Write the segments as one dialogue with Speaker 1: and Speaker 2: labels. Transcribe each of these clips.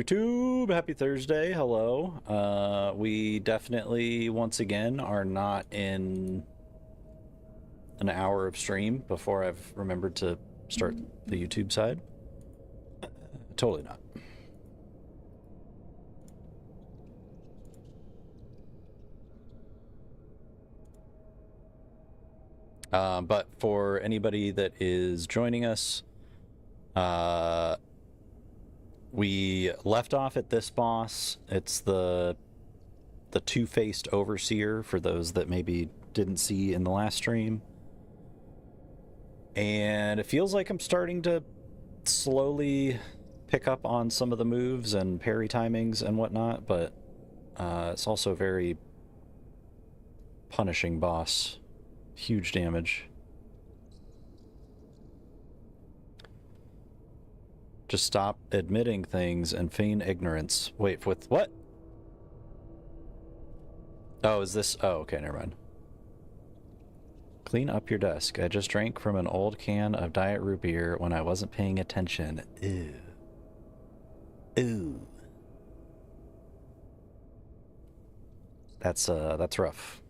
Speaker 1: YouTube, happy Thursday, hello. We definitely, once again, are not in an hour of stream before I've remembered to start the YouTube side. Totally not. But for anybody that is joining us, we left off at this boss. It's the two-faced overseer, for those that maybe didn't see in the last stream. And it feels like I'm starting to slowly pick up on some of the moves and parry timings and whatnot, but it's also a very punishing boss. Huge damage. Just stop admitting things and feign ignorance. Wait, with what? Oh, is this? Oh, okay, never mind. Clean up your desk. I just drank from an old can of diet root beer when I wasn't paying attention. Ew. Ooh. That's rough.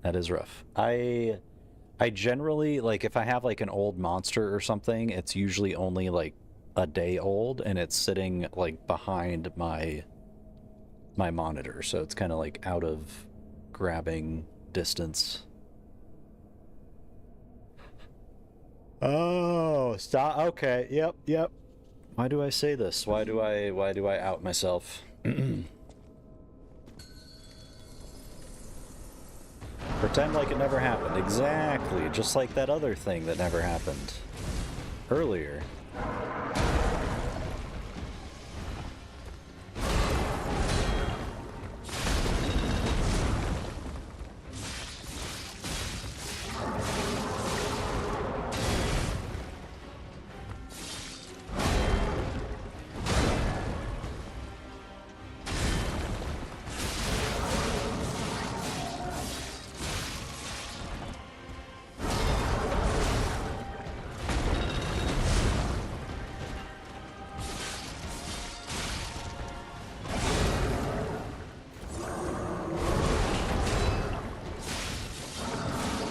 Speaker 1: That is rough. I generally, like, if I have like an old monster or something, it's usually only like a day old, and it's sitting like behind my monitor, so it's kind of like out of grabbing distance. Oh, stop. Okay, yep. Why do I say this? Why do I out myself? Pretend like it never happened. Exactly, just like that other thing that never happened earlier.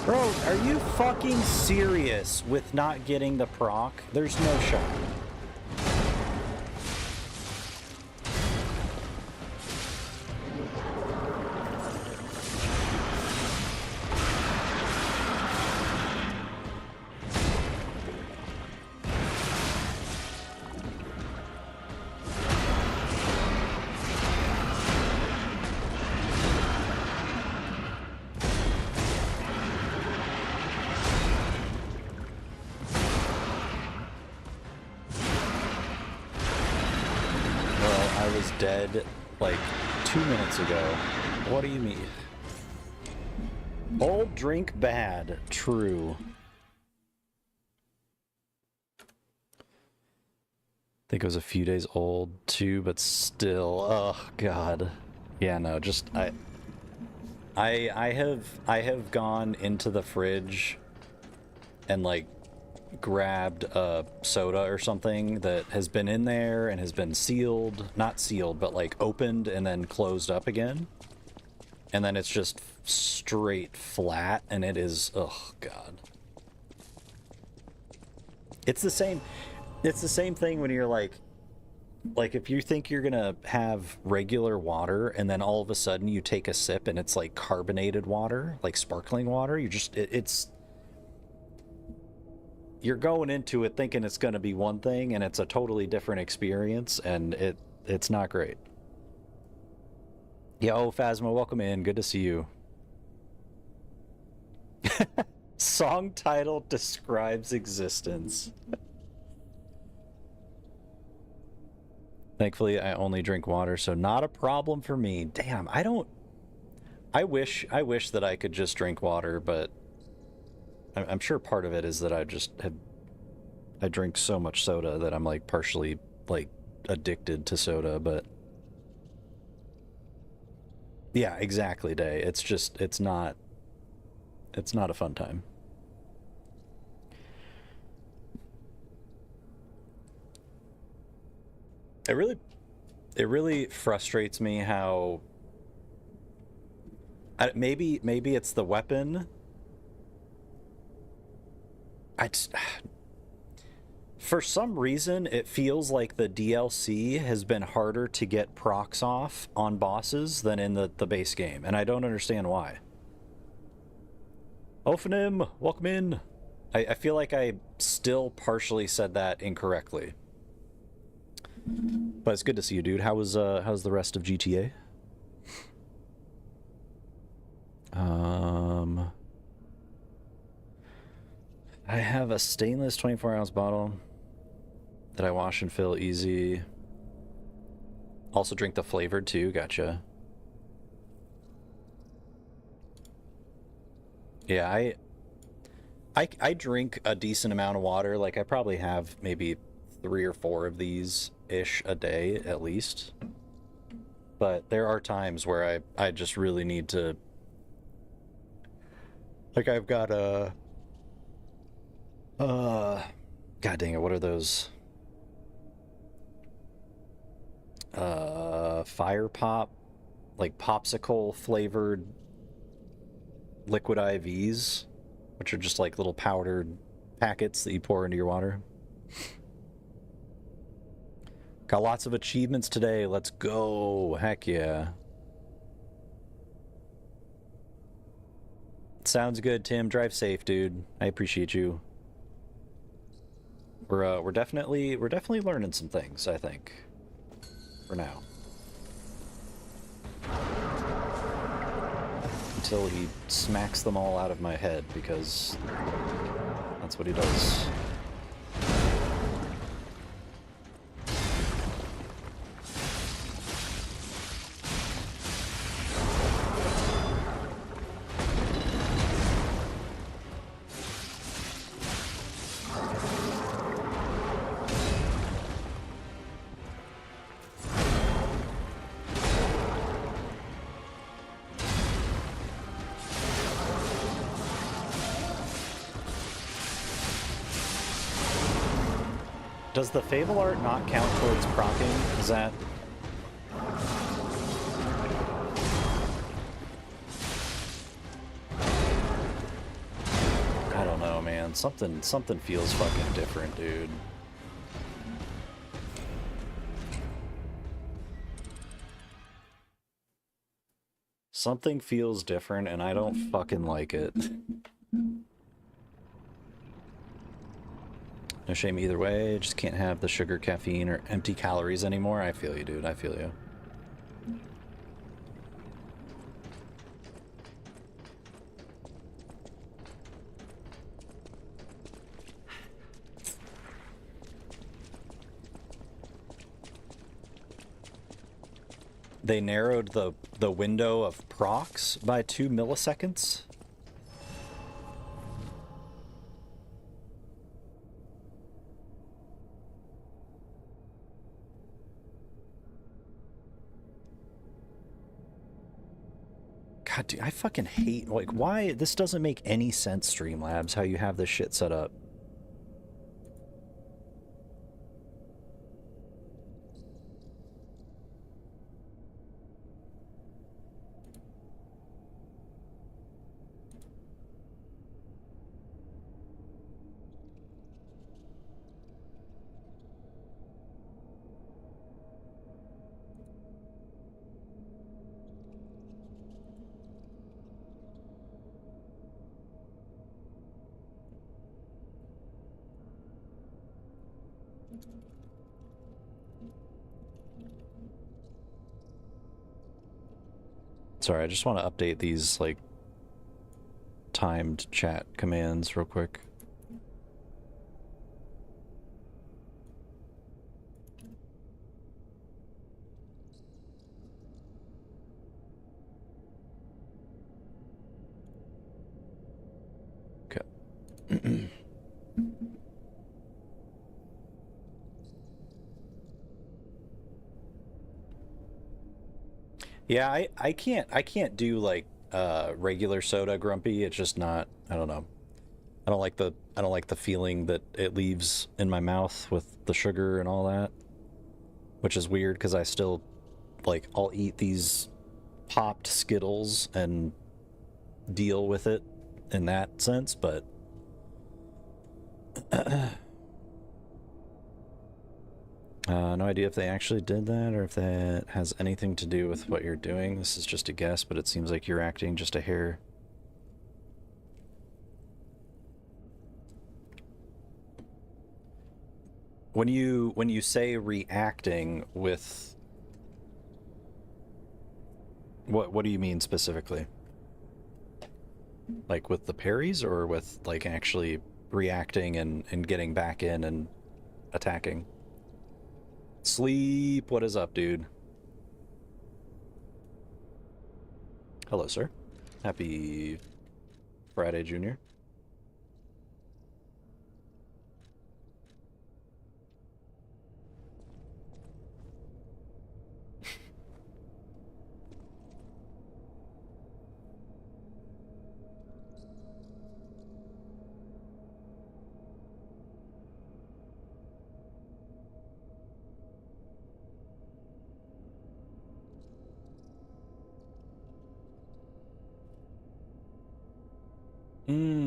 Speaker 1: Bro, are you fucking serious with not getting the proc? There's no shot. Dead like 2 minutes ago. What do you mean? Old drink bad. True. I think it was a few days old too, but still. Oh god. Yeah, no, just I have gone into the fridge and like grabbed a soda or something that has been in there and has been sealed, not sealed, but like opened and then closed up again, and then it's just straight flat, and it is, oh god. It's the same thing when you're like if you think you're gonna have regular water and then all of a sudden you take a sip and it's like carbonated water, like sparkling water. You just you're going into it thinking it's going to be one thing, and it's a totally different experience, and it's not great. Yo, Phasma, welcome in. Good to see you. Song title describes existence. Thankfully, I only drink water, so not a problem for me. Damn, I wish that I could just drink water, but I'm sure part of it is that I drink so much soda that I'm like partially like addicted to soda, but yeah, exactly, Day. It's not a fun time. It It really frustrates me how maybe it's the weapon. For some reason, it feels like the DLC has been harder to get procs off on bosses than in the base game, and I don't understand why. Ophanim, welcome in. I feel like I still partially said that incorrectly. But it's good to see you, dude. How's the rest of GTA? I have a stainless 24-ounce bottle that I wash and fill easy. Also drink the flavored too, gotcha. Yeah, I drink a decent amount of water. Like, I probably have maybe 3 or 4 of these-ish a day, at least. But there are times where I just really need to... Like, I've got a... God dang it, what are those? Fire pop? Like, popsicle-flavored liquid IVs, which are just like little powdered packets that you pour into your water. Got lots of achievements today. Let's go. Heck yeah. Sounds good, Tim. Drive safe, dude. I appreciate you. We're definitely learning some things, I think. For now. Until he smacks them all out of my head, because that's what he does. Does the Fable art not count towards proccing? Is that... I don't know, man. Something feels fucking different, dude. Something feels different, and I don't fucking like it. No shame either way, just can't have the sugar, caffeine, or empty calories anymore. I feel you, dude. I feel you. They narrowed the window of procs by 2 milliseconds? God, dude, I fucking hate, like, why? This doesn't make any sense, Streamlabs, how you have this shit set up. Sorry, I just want to update these, like, timed chat commands real quick. Okay. Yeah, I can't do like regular soda grumpy. It's just not, I don't know. I don't like the feeling that it leaves in my mouth with the sugar and all that. which is weird because I still, like, I'll eat these popped Skittles and deal with it in that sense, but no idea if they actually did that or if that has anything to do with what you're doing. This is just a guess, but it seems like you're acting just a hair. When you say reacting with, what do you mean specifically? Like with the parries, or with like actually reacting and getting back in and attacking? Sleep, what is up, dude? Hello, sir. Happy Friday, Junior.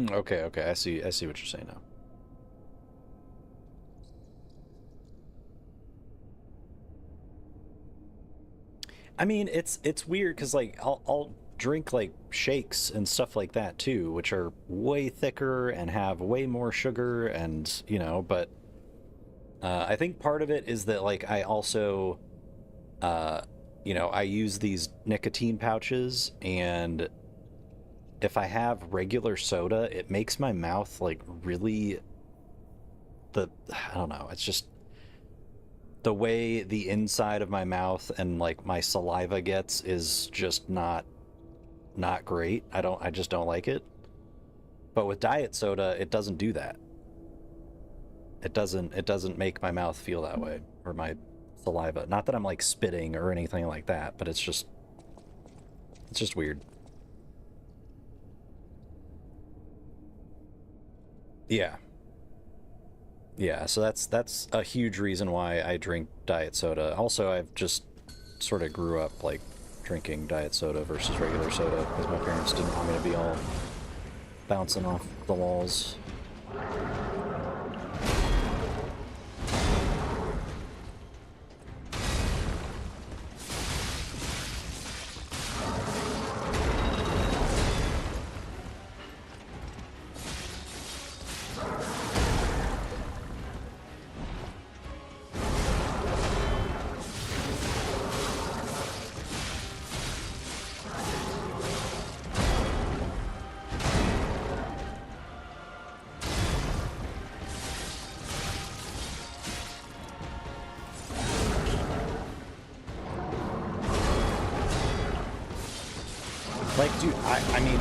Speaker 1: Okay, okay. I see what you're saying now. I mean, it's weird because like I'll drink like shakes and stuff like that too, which are way thicker and have way more sugar, and you know, but I think part of it is that like I also uh you know, I use these nicotine pouches, and if I have regular soda, it makes my mouth like really, I don't know, it's just the way the inside of my mouth and like my saliva gets is just not great. I just don't like it. But with diet soda, it doesn't do that. It doesn't make my mouth feel that way, or my saliva. Not that I'm like spitting or anything like that, but it's just weird. Yeah. Yeah, so that's a huge reason why I drink diet soda. Also, I've just sort of grew up like drinking diet soda versus regular soda because my parents didn't want me to be all bouncing off the walls. Like, dude, I mean,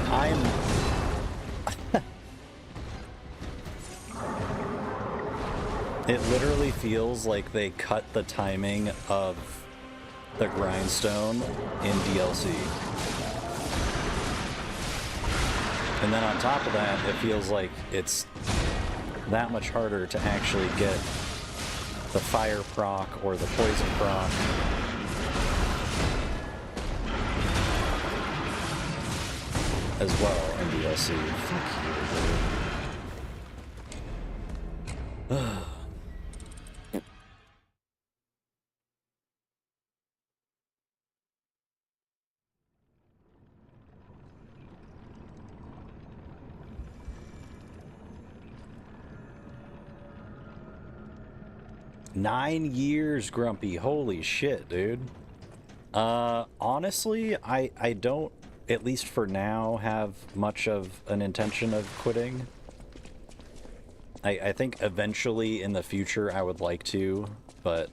Speaker 1: it literally feels like they cut the timing of the grindstone in DLC. And then on top of that, it feels like it's that much harder to actually get the fire proc or the poison proc. As well in DLC. Fuck you, dude. 9 years, Grumpy. Holy shit, dude. Honestly, I don't, at least for now, have much of an intention of quitting. I think eventually in the future I would like to, but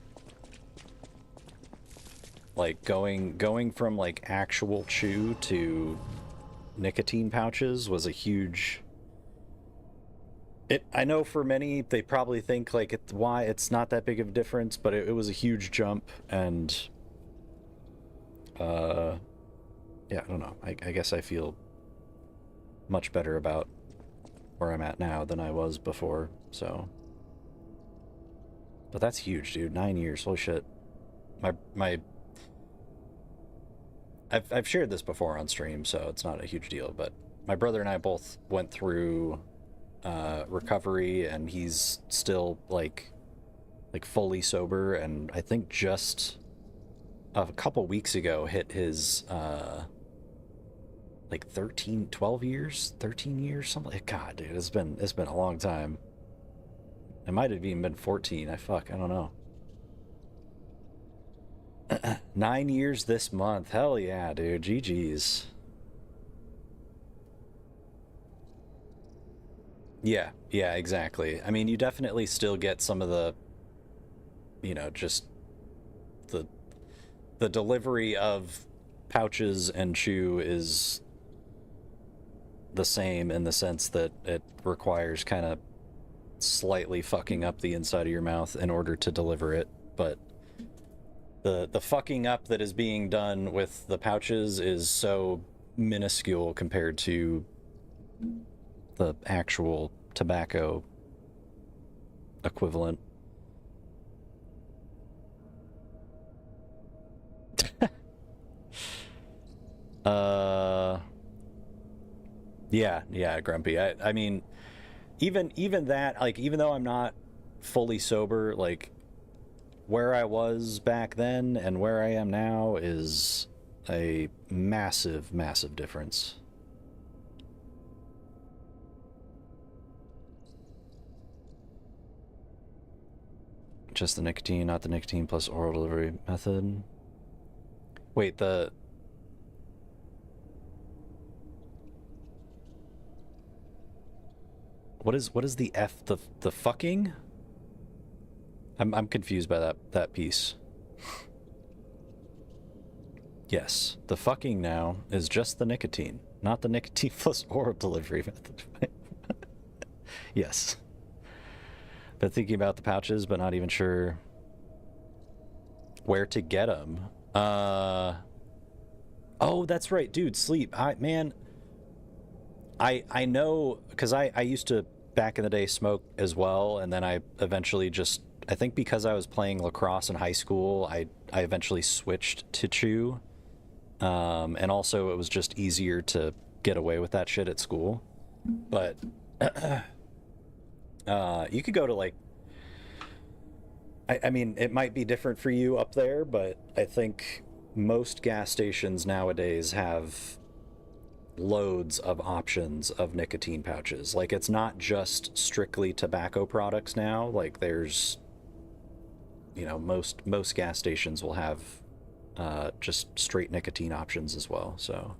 Speaker 1: like going from like actual chew to nicotine pouches was a huge, I know for many they probably think like why it's not that big of a difference, but it was a huge jump, and yeah, I don't know. I guess I feel much better about where I'm at now than I was before, so. But that's huge, dude. 9 years, holy shit. my I've shared this before on stream, so it's not a huge deal, but my brother and I both went through recovery, and he's still like fully sober, and I think just a couple weeks ago hit his like 12 years, 13 years, something like. God, dude, it's been a long time. It might have even been 14. I don't know. 9 years this month. Hell yeah, dude. GG's. Yeah, yeah, exactly. I mean, you definitely still get some of the, just the delivery of pouches and chew is the same in the sense that it requires kind of slightly fucking up the inside of your mouth in order to deliver it, but the fucking up that is being done with the pouches is so minuscule compared to the actual tobacco equivalent. Yeah, Grumpy. I mean, even that, like, even though I'm not fully sober, like, where I was back then and where I am now is a massive, massive difference. Just the nicotine, not the nicotine plus oral delivery method. Wait, what is the F? The fucking? I'm confused by that piece. Yes, the fucking now is just the nicotine, not the nicotine plus oral delivery method. Yes. Been thinking about the pouches, but not even sure where to get them. Oh, that's right, dude. Sleep. I know, because I used to back in the day smoke as well, and then I eventually just, I think because I was playing lacrosse in high school, I eventually switched to chew. And also it was just easier to get away with that shit at school. But you could go to like, I mean, it might be different for you up there, but I think most gas stations nowadays have loads of options of nicotine pouches. Like, it's not just strictly tobacco products now. Like, there's, most gas stations will have just straight nicotine options as well, so.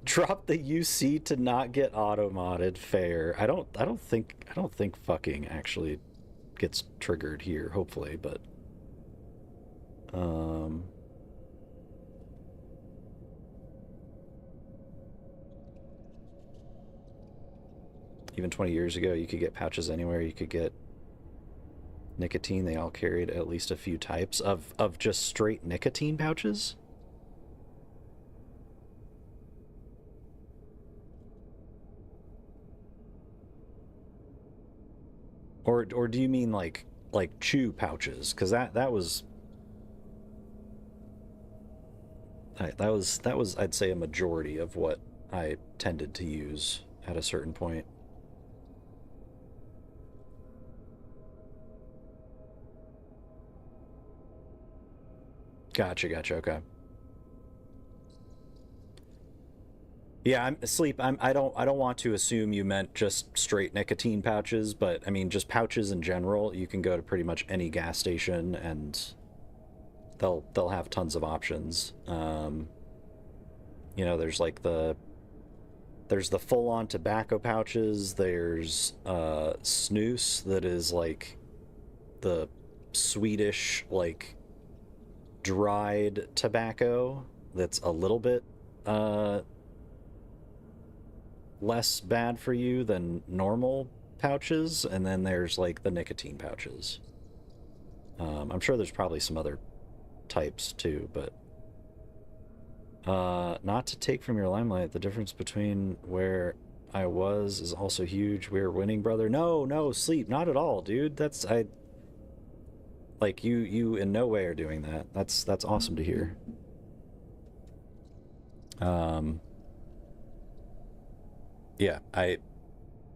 Speaker 1: Drop the UC to not get auto modded. Fair. I don't think fucking actually gets triggered here, hopefully, but even 20 years ago you could get pouches anywhere. You could get nicotine. They all carried at least a few types of just straight nicotine pouches. Or do you mean like chew pouches? Because that was I'd say a majority of what I tended to use at a certain point. Gotcha. Okay. Yeah, I'm asleep. I don't want to assume you meant just straight nicotine pouches, but I mean just pouches in general. You can go to pretty much any gas station and they'll have tons of options. There's like there's the full-on tobacco pouches. There's snus, that is like the Swedish like dried tobacco that's a little bit less bad for you than normal pouches, and then there's like the nicotine pouches. I'm sure there's probably some other types too, but not to take from your limelight, the difference between where I was is also huge. We're winning, brother. No, sleep, not at all, dude. That's like you in no way are doing that. That's awesome to hear. Yeah,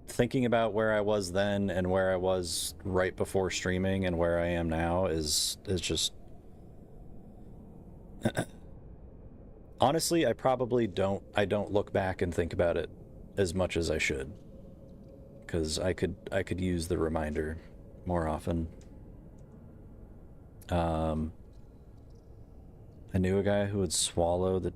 Speaker 1: thinking about where I was then and where I was right before streaming and where I am now is just honestly, I probably don't look back and think about it as much as I should, because I could use the reminder more often. I knew a guy who would swallow the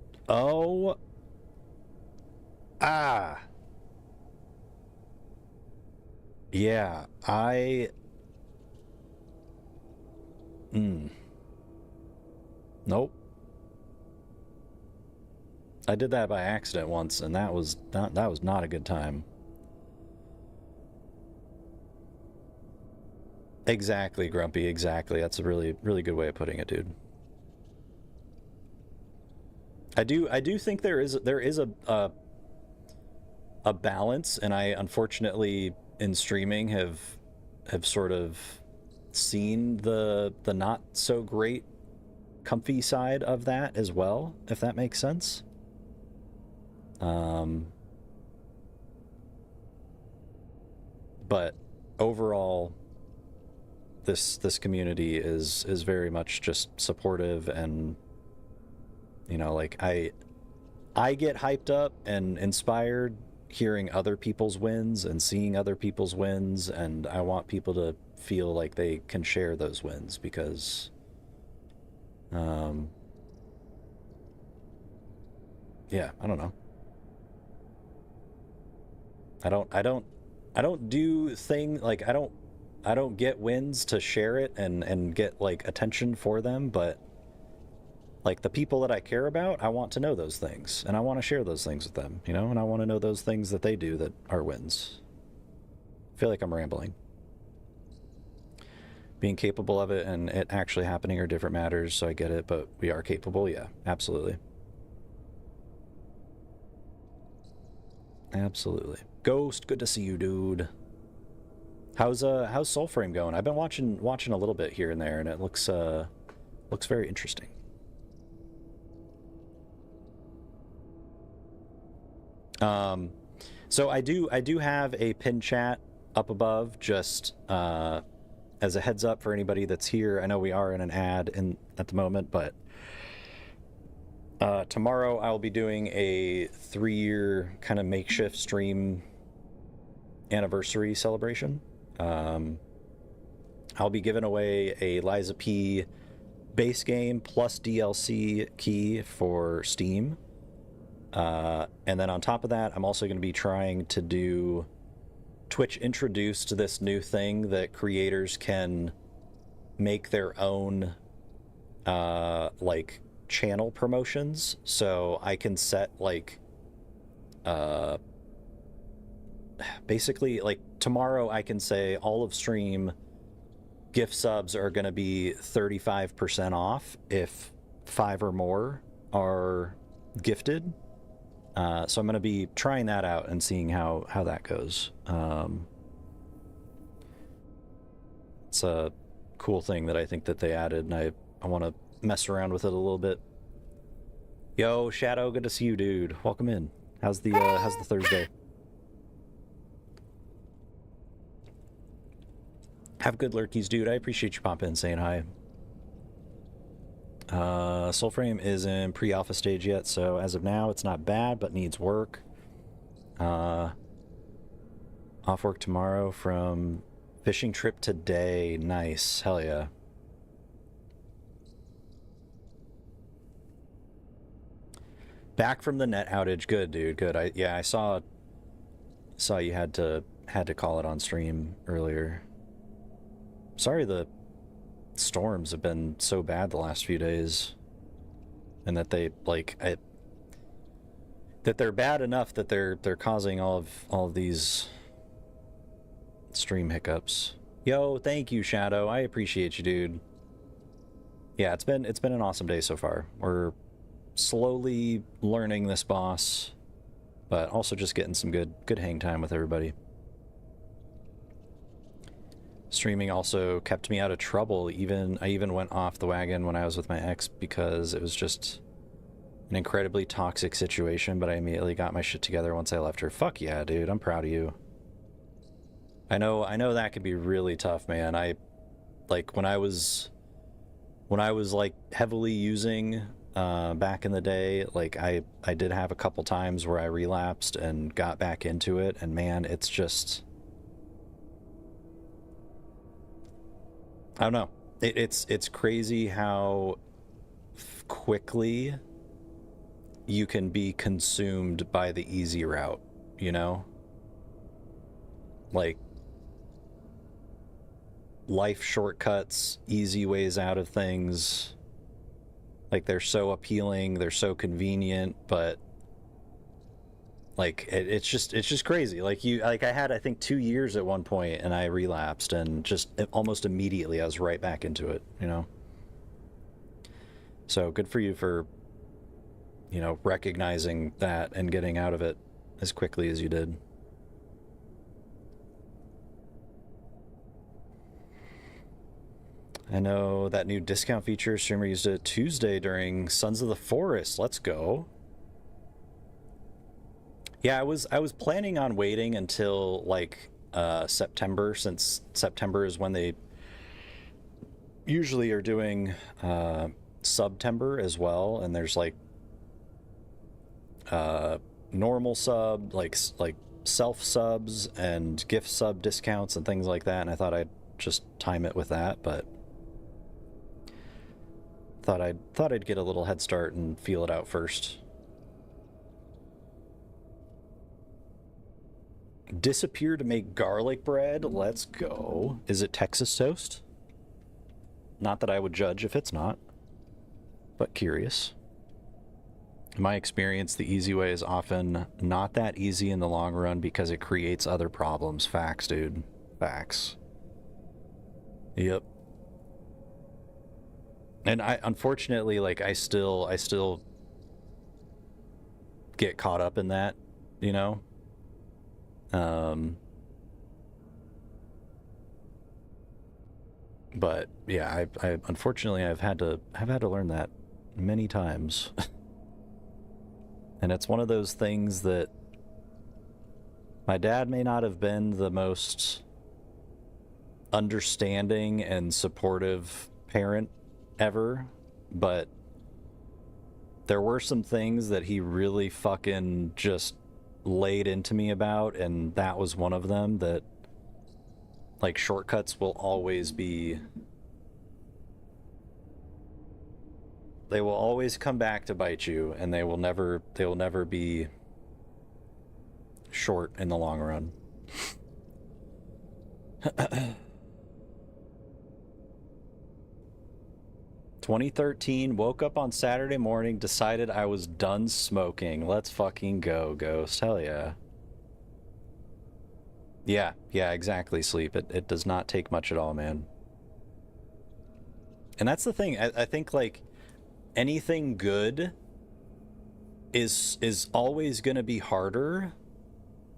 Speaker 1: yeah, nope. I did that by accident once, and that was not a good time. Exactly, Grumpy, exactly. That's a really good way of putting it, dude. I do think there is a balance, and I unfortunately in streaming have sort of seen the not so great comfy side of that as well, if that makes sense. But overall, this community is very much just supportive, and you know, like I get hyped up and inspired hearing other people's wins and seeing other people's wins, and I want people to feel like they can share those wins, because yeah, I don't know. I don't do like I don't get wins to share it and get like attention for them, but like the people that I care about, I want to know those things, and I want to share those things with them, you know, and I want to know those things that they do that are wins. I feel like I'm rambling. Being capable of it and it actually happening are different matters, so I get it, but we are capable, yeah, absolutely. Absolutely. Ghost, good to see you, dude. How's Soulframe going? I've been watching a little bit here and there, and it looks very interesting. So I do have a pin chat up above, just as a heads up for anybody that's here. I know we are in an ad at the moment, but tomorrow I'll be doing a 3-year kind of makeshift stream anniversary celebration. I'll be giving away a Liza P base game plus DLC key for Steam. And then on top of that, I'm also going to be trying to do... Twitch introduced this new thing that creators can make their own like channel promotions. So I can set like basically like tomorrow I can say all of stream gift subs are going to be 35% off if 5 or more are gifted. So I'm going to be trying that out and seeing how that goes. It's a cool thing that I think that they added, and I want to mess around with it a little bit. Yo, Shadow, good to see you, dude. Welcome in. How's the Thursday? Have good lurkies, dude. I appreciate you popping in and saying hi. Soulframe is in pre-alpha stage yet, so as of now it's not bad, but needs work. Off work tomorrow from fishing trip today. Nice. Hell yeah. Back from the net outage. Good, dude. Good. I saw you had to call it on stream earlier. Sorry the storms have been so bad the last few days, and that they that they're bad enough that they're causing all of these stream hiccups. Yo, thank you, Shadow. I appreciate you, dude. Yeah, it's been an awesome day so far. We're slowly learning this boss, but also just getting some good hang time with everybody. Streaming also kept me out of trouble. I even went off the wagon when I was with my ex because it was just an incredibly toxic situation, but I immediately got my shit together once I left her. Fuck yeah, dude. I'm proud of you. I know that could be really tough, man. Like when I was like heavily using back in the day, like I did have a couple times where I relapsed and got back into it, and man, it's just, I don't know. It's crazy how quickly you can be consumed by the easy route, you know? Like life shortcuts, easy ways out of things. Like they're so appealing, they're so convenient, but like it's just crazy. Like I had I think 2 years at one point and I relapsed, and just almost immediately I was right back into it, you know? So good for you for, you know, recognizing that and getting out of it as quickly as you did. I know that new discount feature, streamer used it Tuesday during Sons of the Forest. Let's go. Yeah, I was planning on waiting until like September, since September is when they usually are doing September as well, and there's like normal sub, like self subs and gift sub discounts and things like that, and I thought I'd just time it with that, but thought I'd get a little head start and feel it out first. Disappear to make garlic bread. Let's go. Is it Texas toast? Not that I would judge if it's not, but curious. In my experience, the easy way is often not that easy in the long run because it creates other problems. Facts, dude. Facts. Yep. And I, unfortunately, like I still get caught up in that, you know? But yeah, I unfortunately I've had to learn that many times. And it's one of those things that my dad may not have been the most understanding and supportive parent ever, but there were some things that he really fucking just laid into me about, and that was one of them. That like shortcuts will always be, they will always come back to bite you, and they will never be short in the long run. 2013, woke up on Saturday morning, decided I was done smoking. Let's fucking go, Ghost. Hell yeah. Yeah, exactly, Sleep. It does not take much at all, man. And that's the thing. I think, like, anything good is always going to be harder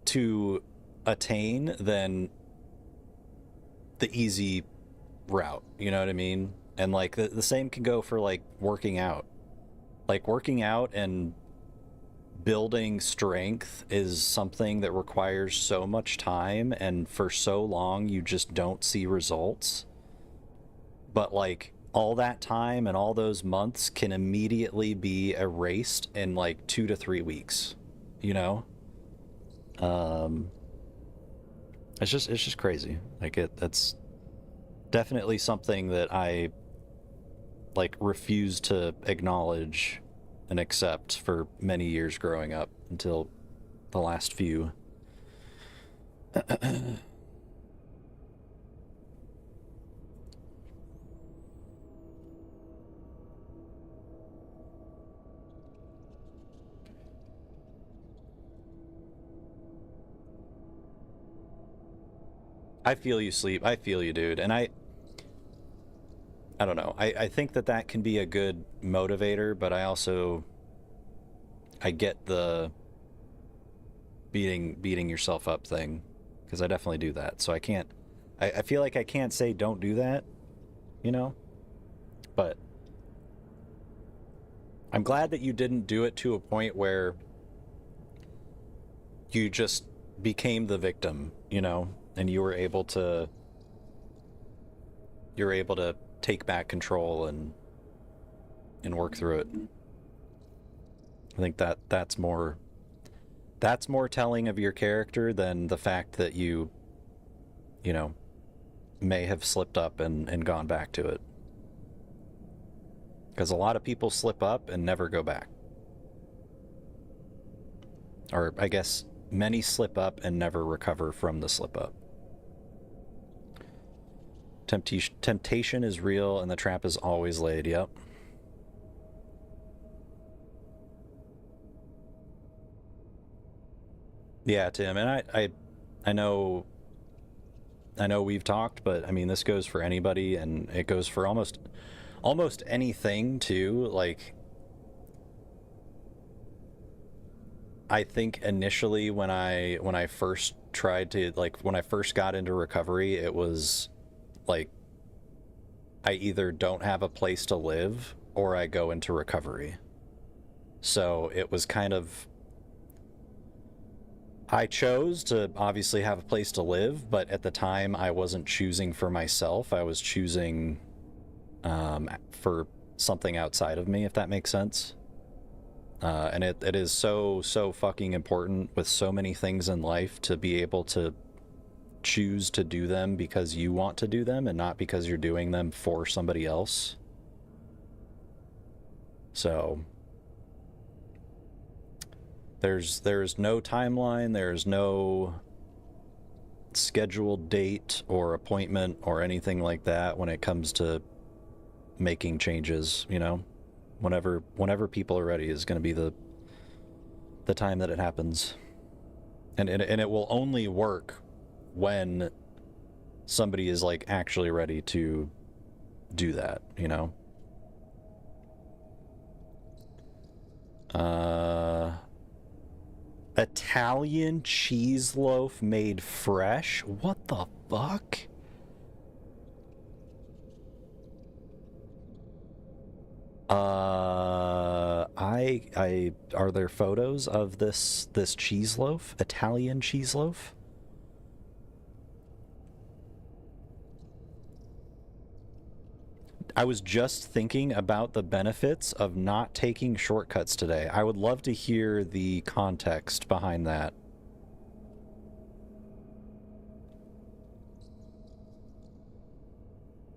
Speaker 1: to attain than the easy route. You know what I mean? And like the same can go for like working out. Like working out and building strength is something that requires so much time, and for so long you just don't see results. But like all that time and all those months can immediately be erased in like 2 to 3 weeks, you know? It's just crazy. Like that's definitely something that I like refuse to acknowledge and accept for many years growing up until the last few. I feel you, Sleep. I feel you, dude. And I don't know. I think that can be a good motivator, but I also, I get the beating yourself up thing, because I definitely do that. So I feel like I can't say don't do that, you know? But I'm glad that you didn't do it to a point where you just became the victim, you know, and you were able to take back control and work through it. I think that's more telling of your character than the fact that you know, may have slipped up and gone back to it. Because a lot of people slip up and never go back. Or I guess many slip up and never recover from the slip up. Temptation is real and the trap is always laid. Yep. Yeah, Tim, and I know we've talked, but I mean this goes for anybody, and it goes for almost anything too. Like, I think initially when I first tried to, like, when I first got into recovery, it was like I either don't have a place to live or I go into recovery. So it was kind of, I chose to obviously have a place to live, but at the time I wasn't choosing for myself. I was choosing for something outside of me, if that makes sense. And it is so fucking important with so many things in life to be able to choose to do them because you want to do them and not because you're doing them for somebody else. So there's no timeline, there's no scheduled date or appointment or anything like that when it comes to making changes, you know. Whenever people are ready is going to be the time that it happens. And it will only work when somebody is like actually ready to do that, you know. Italian cheese loaf made fresh? What the fuck? Are there photos of this cheese loaf? Italian cheese loaf? I was just thinking about the benefits of not taking shortcuts today. I would love to hear the context behind that.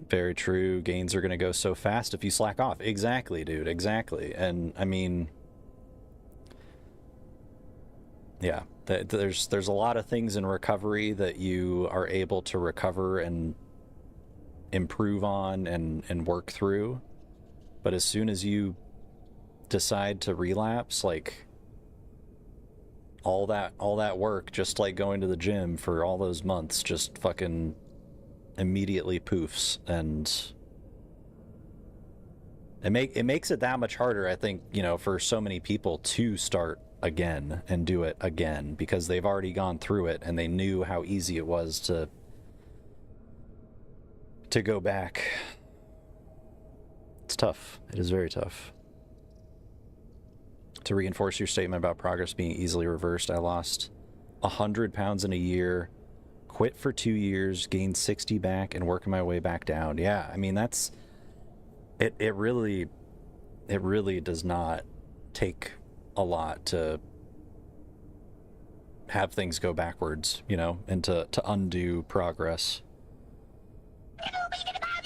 Speaker 1: Very true. Gains are going to go so fast if you slack off. Exactly, dude. Exactly. And I mean, yeah, there's a lot of things in recovery that you are able to recover and improve on and work through. But as soon as you decide to relapse, like, all that work, just like going to the gym for all those months, just fucking immediately poofs, and it makes it that much harder, I think, you know, for so many people to start again and do it again because they've already gone through it and they knew how easy it was to go back. It's tough. It is very tough. To reinforce your statement about progress being easily reversed, I lost 100 pounds in a year, quit for 2 years, gained 60 back, and working my way back down. Yeah, I mean, that's it. It really does not take a lot to have things go backwards, you know, and to undo progress.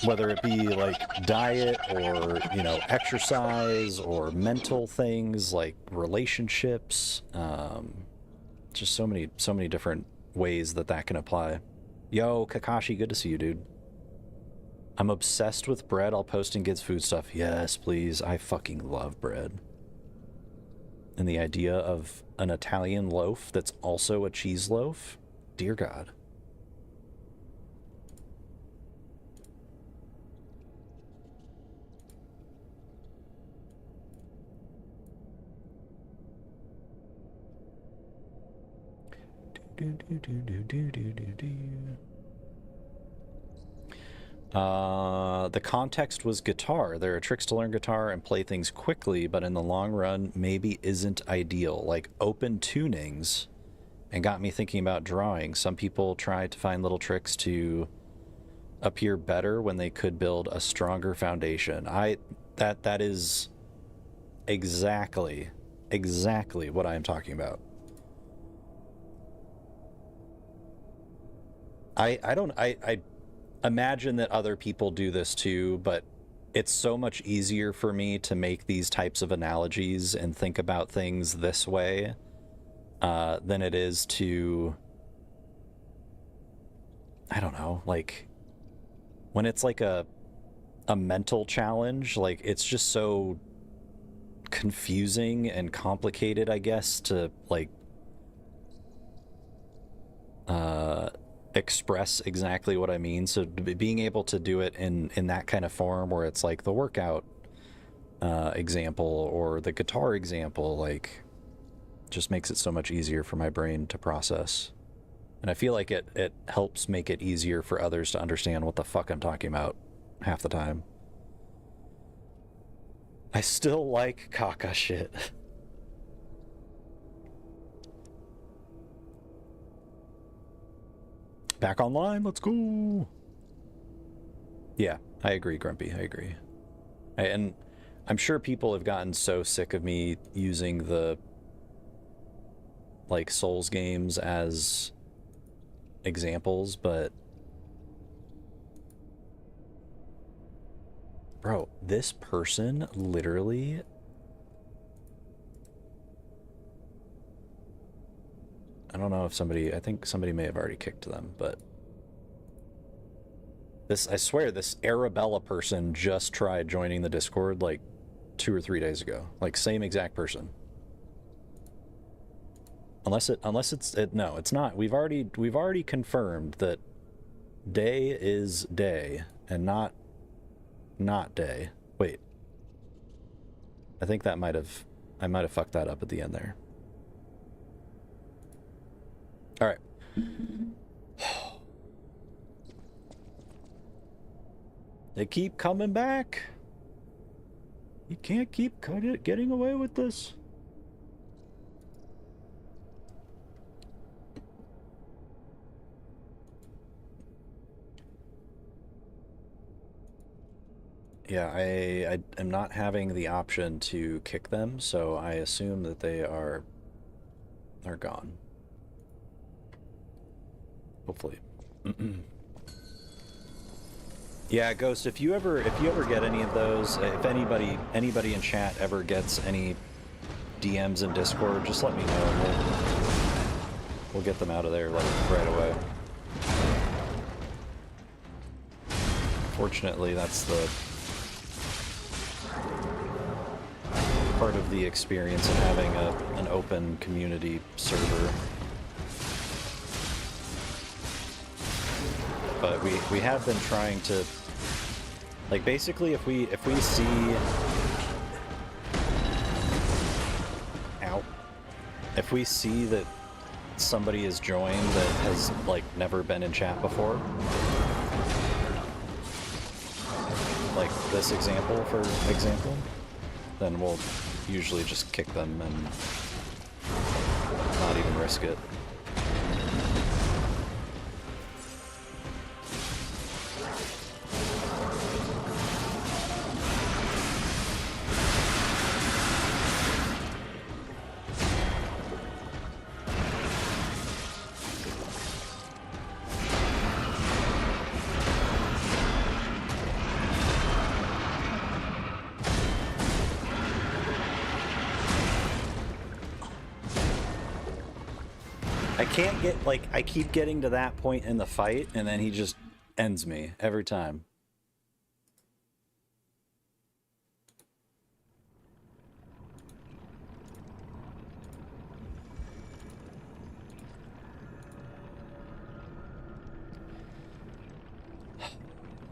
Speaker 1: Whether it be like diet or, you know, exercise or mental things like relationships, just so many different ways that can apply. Yo, Kakashi, good to see you, dude. I'm obsessed with bread. I'll post and get food stuff. Yes, please. I fucking love bread. And the idea of an Italian loaf that's also a cheese loaf? Dear God. The context was guitar. There are tricks to learn guitar and play things quickly, but in the long run, maybe isn't ideal. Like open tunings, and got me thinking about drawing. Some people try to find little tricks to appear better when they could build a stronger foundation. That is exactly what I am talking about. I imagine that other people do this too, but it's so much easier for me to make these types of analogies and think about things this way than it is to, I don't know, like when it's like a mental challenge, like it's just so confusing and complicated, I guess, to like express exactly what I mean. So being able to do it in that kind of form where it's like the workout example or the guitar example, like just makes it so much easier for my brain to process. And I feel like it helps make it easier for others to understand what the fuck I'm talking about half the time. I still like caca shit. Back online, let's go. Yeah, I agree, Grumpy, I agree. And I'm sure people have gotten so sick of me using the like Souls games as examples, but bro, this person literally I don't know if somebody, I think somebody may have already kicked them, but this, I swear, this Arabella person just tried joining the Discord like 2 or 3 days ago. Like same exact person. Unless it's no, it's not. We've already confirmed that day is day and not day. Wait. I think that I might have fucked that up at the end there. All right. They keep coming back. You can't keep getting away with this. Yeah, I am not having the option to kick them, so I assume that they are gone. Hopefully. Yeah, Ghost, if you ever get any of those, if anybody in chat ever gets any DMs in Discord, just let me know and we'll get them out of there like right away. Fortunately, that's the part of the experience of having an open community server. But we have been trying to, like, basically if we see, if we see that somebody is joined that has like never been in chat before, like this example for example, then we'll usually just kick them and not even risk it. Can't get, like, I keep getting to that point in the fight and then he just ends me every time.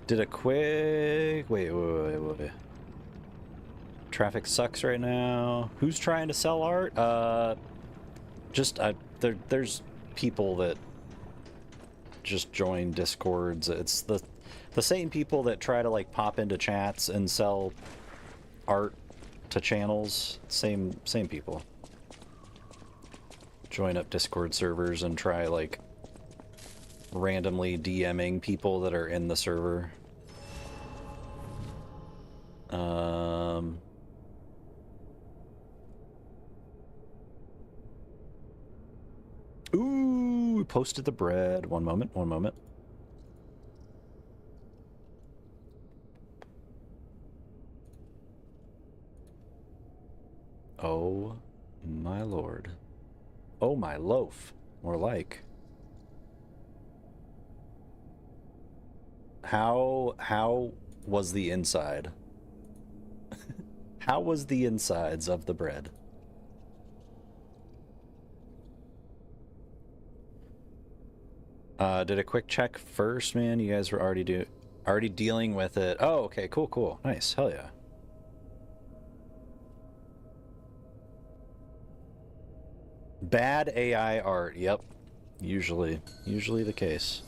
Speaker 1: Did a quick wait. Traffic sucks right now. Who's trying to sell art? There's people that just join Discords. It's the same people that try to like pop into chats and sell art to channels. Same people. Join up Discord servers and try like randomly DMing people that are in the server. Ooh, we posted the bread. One moment, one moment. Oh my lord. Oh my loaf. More like. How was the inside? How was the insides of the bread? Did a quick check first, man. You guys were already dealing with it. Oh, okay, cool. Nice. Hell yeah. Bad AI art. Yep. Usually the case.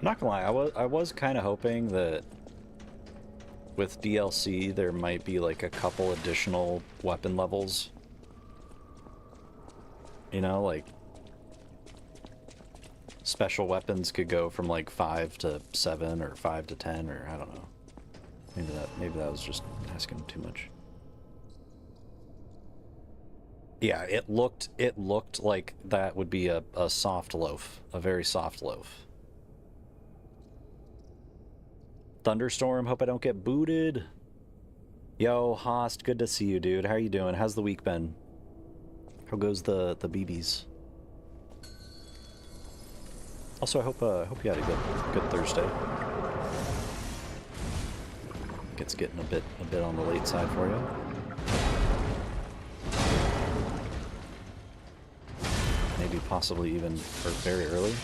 Speaker 1: I'm not gonna lie, I was kind of hoping that with DLC there might be like a couple additional weapon levels. You know, like special weapons could go from like 5 to 7 or 5 to 10 or I don't know. Maybe that was just asking too much. Yeah, it looked like that would be a soft loaf, a very soft loaf. Thunderstorm, hope I don't get booted. Yo, Host, good to see you, dude. How are you doing? How's the week been? How goes the BBs? Also, I hope you had a good Thursday. It's getting a bit on the late side for you. Maybe possibly even very early.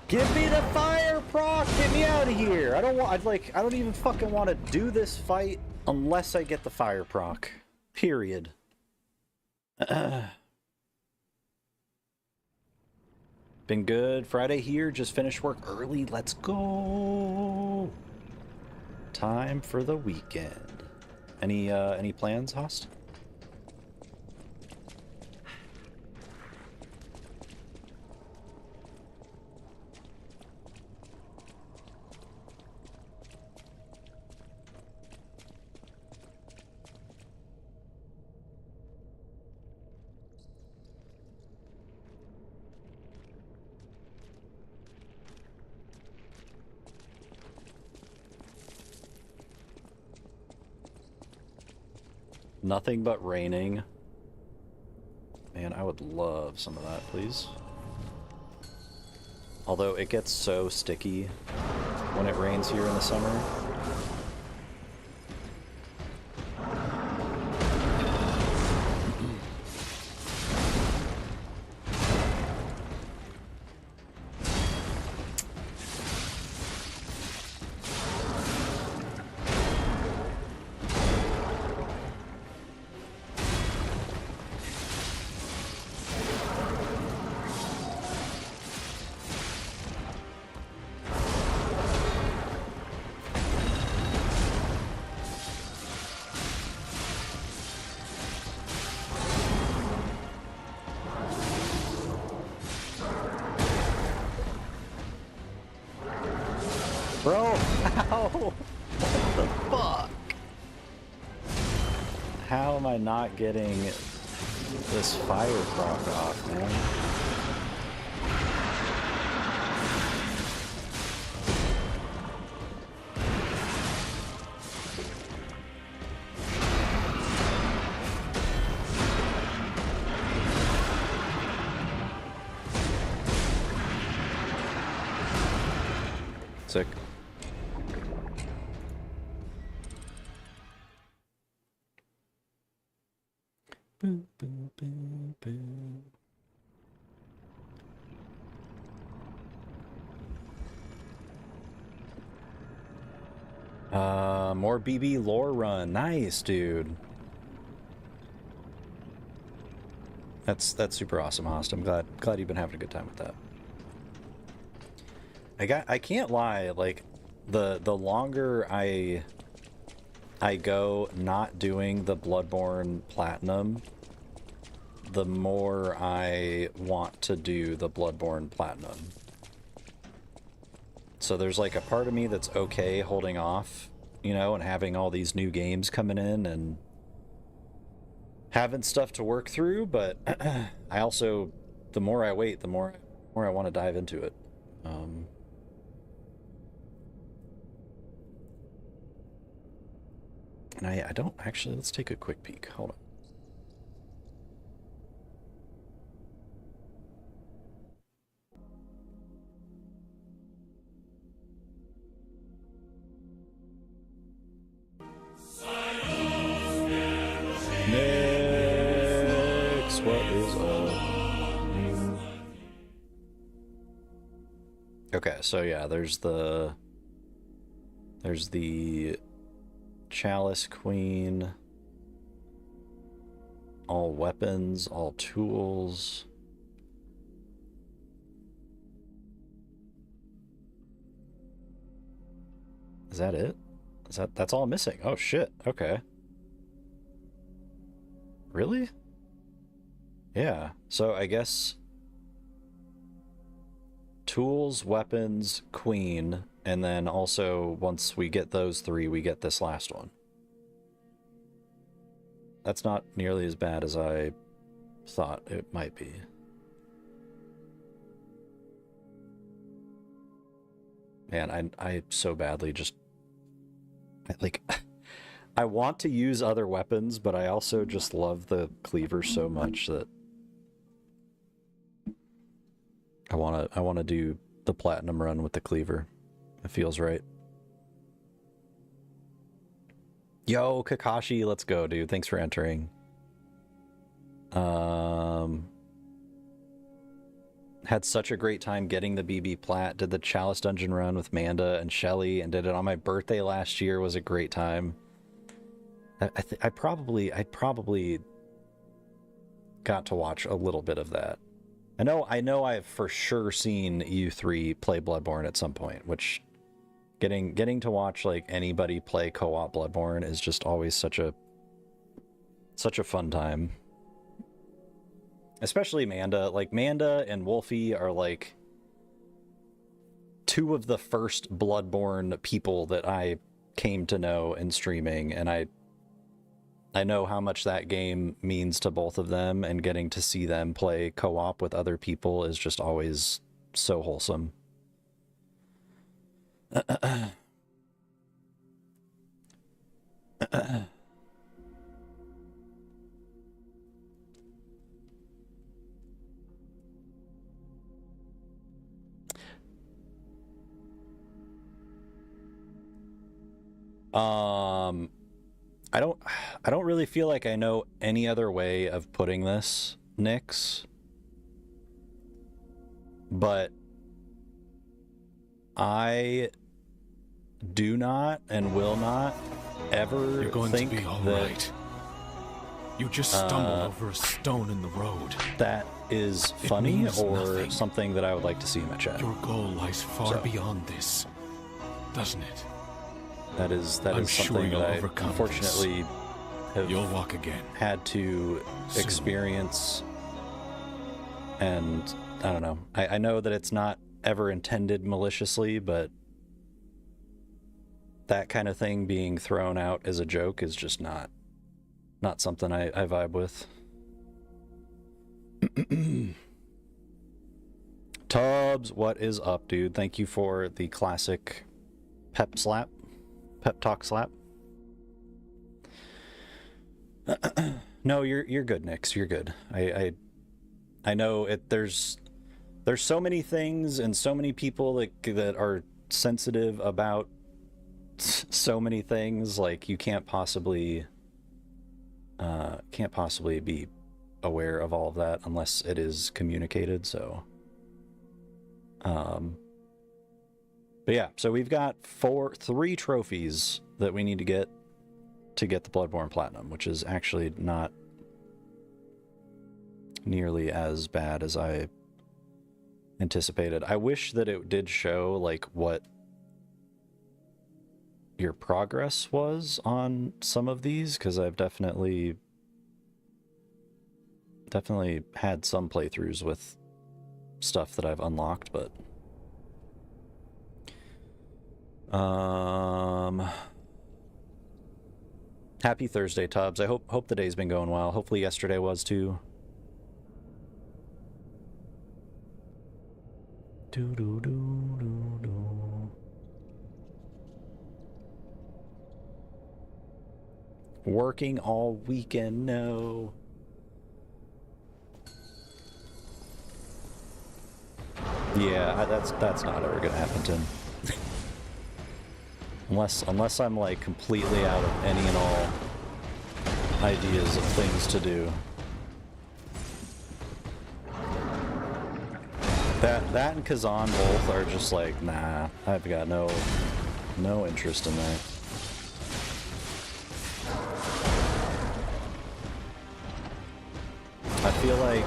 Speaker 1: Give me the fire proc! Get me out of here! I don't even fucking want to do this fight unless I get the fire proc. Period. Been good. Friday here, just finished work early. Let's go! Time for the weekend. Any plans, Host? Nothing but raining. Man, I would love some of that, please. Although it gets so sticky when it rains here in the summer. Bro, how? What the fuck? How am I not getting this fire proc off, man? Sick. Boo, boo, boo, boo. More BB lore run. Nice, dude. That's super awesome, Host. I'm glad you've been having a good time with that. I can't lie, like the longer I go not doing the Bloodborne Platinum, the more I want to do the Bloodborne Platinum. So there's like a part of me that's okay holding off, you know, and having all these new games coming in and having stuff to work through, but I also, the more I wait, the more I want to dive into it. And I don't actually, let's take a quick peek. Hold on. Next, what is up? Okay, so yeah, there's the Chalice Queen, all weapons, all tools. Is that it? That's all I'm missing? Oh shit, okay. Really? Yeah, so I guess tools, weapons, queen, and then also once we get those three, we get this last one. That's not nearly as bad as I thought it might be. Man, I so badly just like I want to use other weapons, but I also just love the cleaver so much that I want to do the platinum run with the cleaver. It feels right. Yo, Kakashi, let's go, dude. Thanks for entering. Had such a great time getting the BB plat. Did the Chalice dungeon run with Manda and Shelly, and did it on my birthday last year. Was a great time. I probably got to watch a little bit of that. I know I've for sure seen you three play Bloodborne at some point, which getting to watch like anybody play co-op Bloodborne is just always such a fun time. Especially Manda. Like Manda and Wolfie are like two of the first Bloodborne people that I came to know in streaming, and I know how much that game means to both of them, and getting to see them play co-op with other people is just always so wholesome. I don't really feel like I know any other way of putting this, Nyx. But I do not and will not ever
Speaker 2: You're going
Speaker 1: think
Speaker 2: to be all
Speaker 1: that
Speaker 2: right. You just stumbled over a stone in the road.
Speaker 1: that is funny or something that I would like to see in my chat.
Speaker 2: Your goal lies far beyond this, doesn't it?
Speaker 1: That is something
Speaker 2: sure
Speaker 1: that I unfortunately have
Speaker 2: You'll walk again.
Speaker 1: had to
Speaker 2: Soon.
Speaker 1: experience, and I don't know. I know that it's not ever intended maliciously, but that kind of thing being thrown out as a joke is just not something I vibe with. Tubbs, what is up, dude? Thank you for the classic pep talk slap. No, you're good, Nix. You're good. I know it. There's so many things and so many people that are sensitive about so many things. Like, you can't possibly be aware of all of that unless it is communicated. So, but yeah. So we've got 3 trophies that we need to get the Bloodborne Platinum, which is actually not nearly as bad as I anticipated. I wish that it did show like what your progress was on some of these, because I've definitely had some playthroughs with stuff that I've unlocked, but happy Thursday, Tubbs. I hope the day's been going well. Hopefully yesterday was too. Working all weekend, no. Yeah, that's not ever gonna happen, Tim. unless I'm like completely out of any and all ideas of things to do. That and Kazan both are just like, nah, I've got no interest in that. I feel like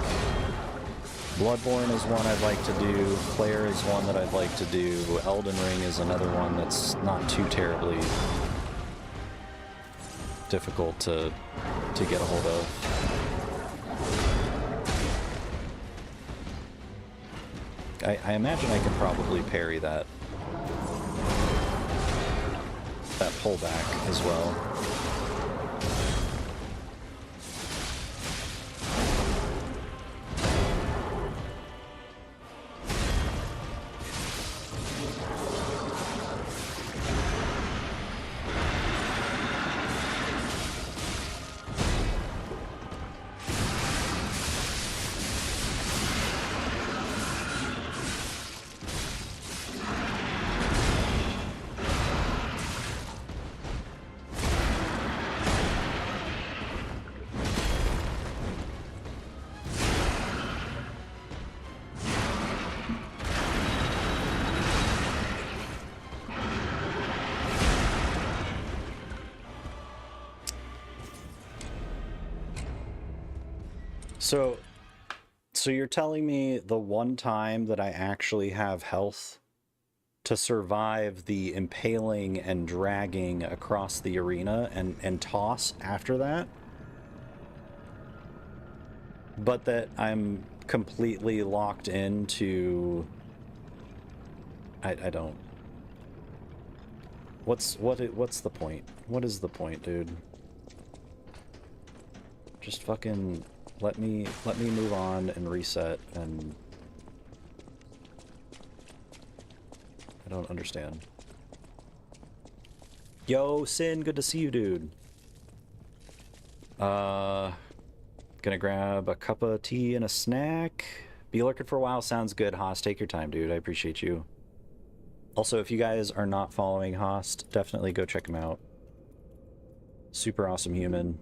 Speaker 1: Bloodborne is one I'd like to do, Claire is one that I'd like to do, Elden Ring is another one that's not too terribly difficult to get a hold of. I imagine I can probably parry that pullback as well. So you're telling me the one time that I actually have health to survive the impaling and dragging across the arena and toss after that, but that I'm completely locked into... I don't... What's the point? What is the point, dude? Just fucking... Let me move on and reset, and I don't understand. Yo, Sin, good to see you, dude. Gonna grab a cup of tea and a snack. Be lurking for a while sounds good, Haas. Take your time, dude. I appreciate you. Also, if you guys are not following Host, definitely go check him out. Super awesome human.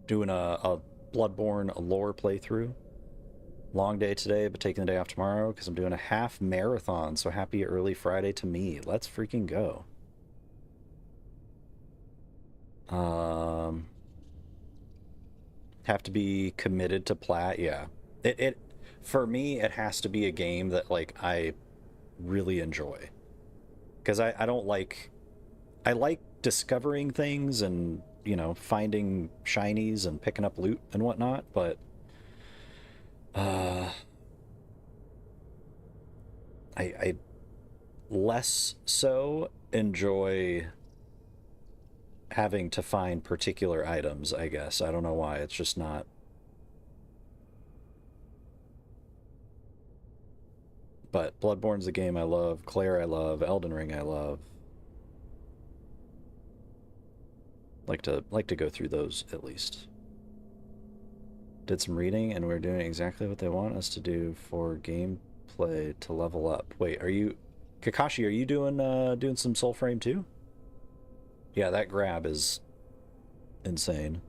Speaker 1: Doing a Bloodborne lore playthrough. Long day today, but taking the day off tomorrow because I'm doing a half marathon. So happy early Friday to me. Let's freaking go. Have to be committed to plat. Yeah. It for me, it has to be a game that like I really enjoy. Because I don't like... I like discovering things and, you know, finding shinies and picking up loot and whatnot, but I less so enjoy having to find particular items, I guess. I don't know why. It's just not. But Bloodborne's a game I love. Claire I love. Elden Ring I love. Like to go through those at least. Did some reading and we're doing exactly what they want us to do for gameplay to level up. Wait, are you Kakashi, are you doing some Soul Frame too? Yeah, that grab is insane.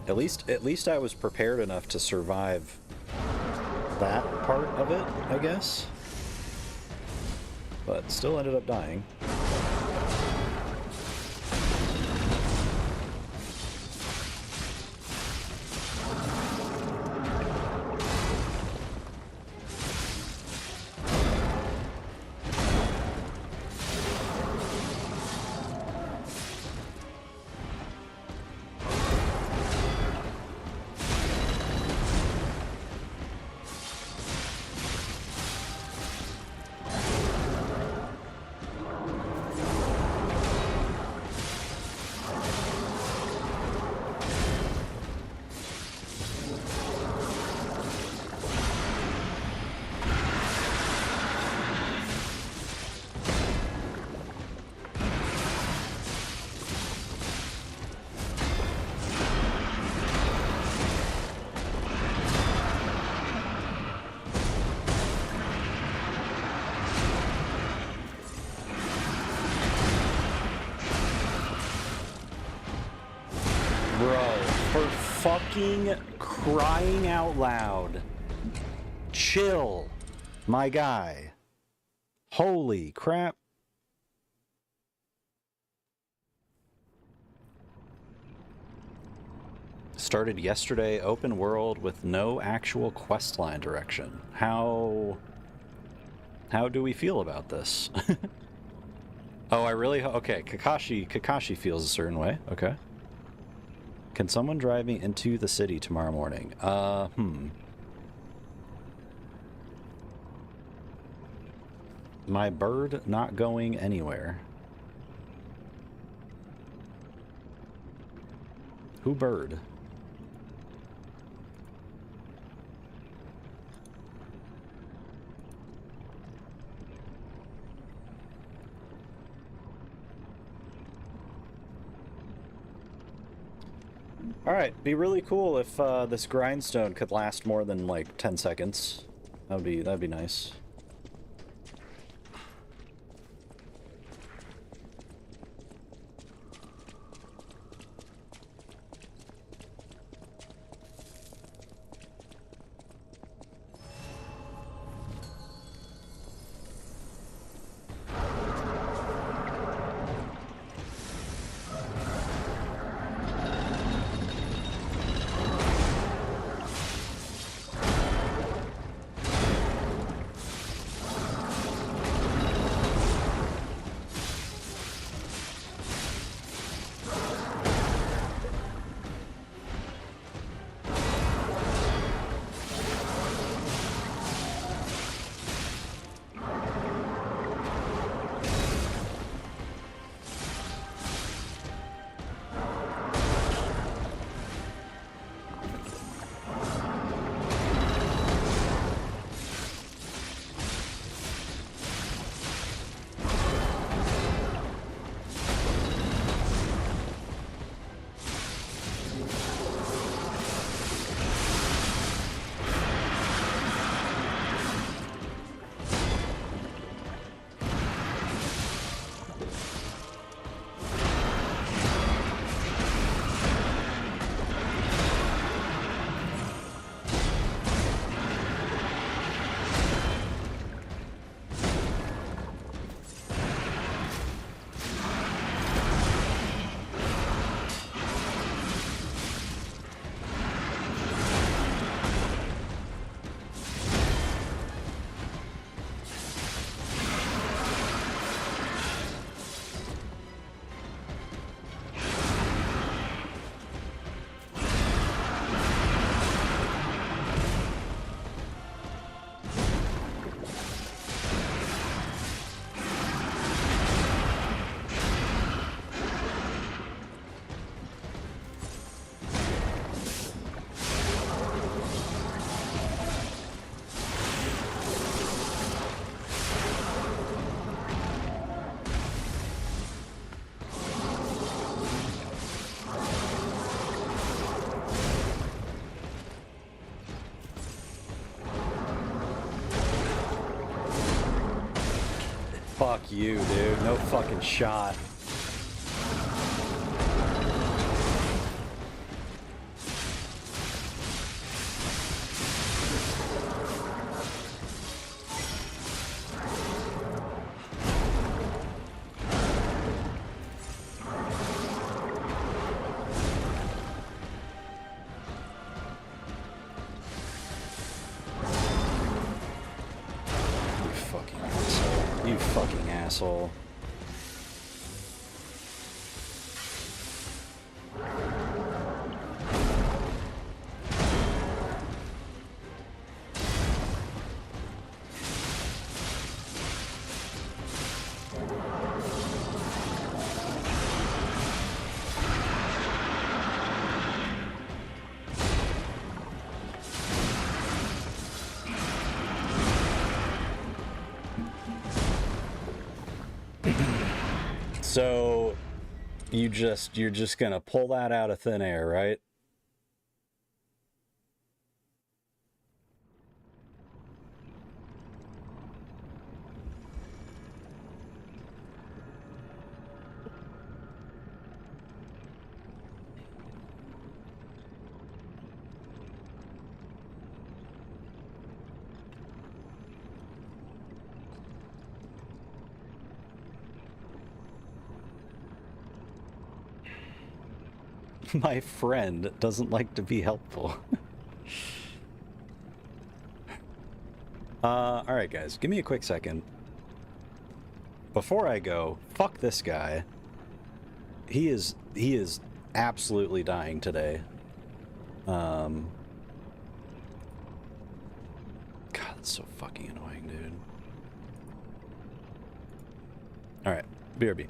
Speaker 1: At least I was prepared enough to survive that part of it, I guess. But still ended up dying. Fucking crying out loud. Chill, my guy. Holy crap. Started yesterday, open world with no actual questline direction. How do we feel about this? Oh, I really... Okay, Kakashi feels a certain way. Okay. Can someone drive me into the city tomorrow morning? My bird not going anywhere. Who bird? Alright, be really cool if this grindstone could last more than like 10 seconds. That'd be nice. Fuck you, dude. No fucking shot. You fucking asshole. So, you're just gonna pull that out of thin air, right? My friend doesn't like to be helpful. Alright guys, give me a quick second. Before I go, fuck this guy. He is absolutely dying today. God, that's so fucking annoying, dude. Alright, BRB.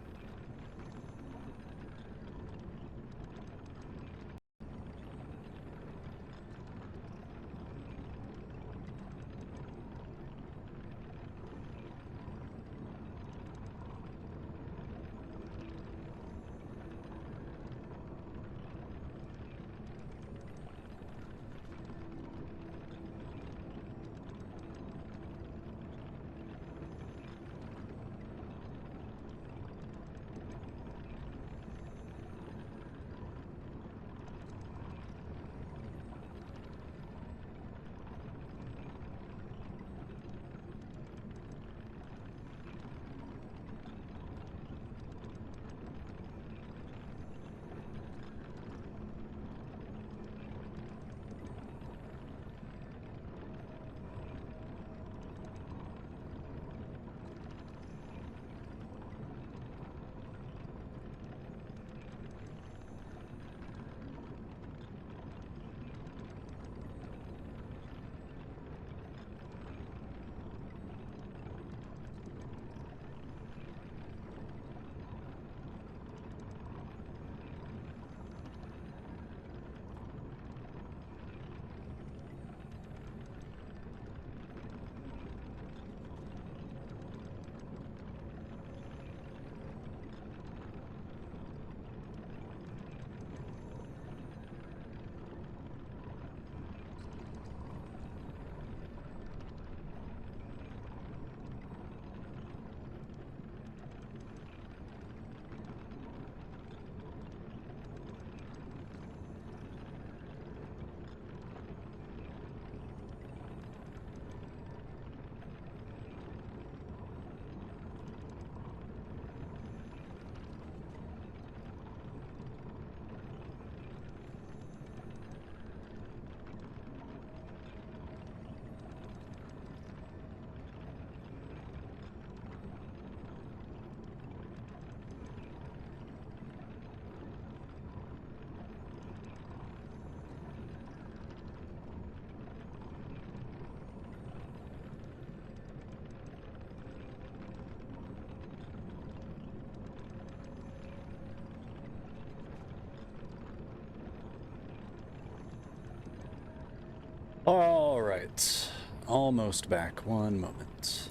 Speaker 1: All right, almost back. One moment.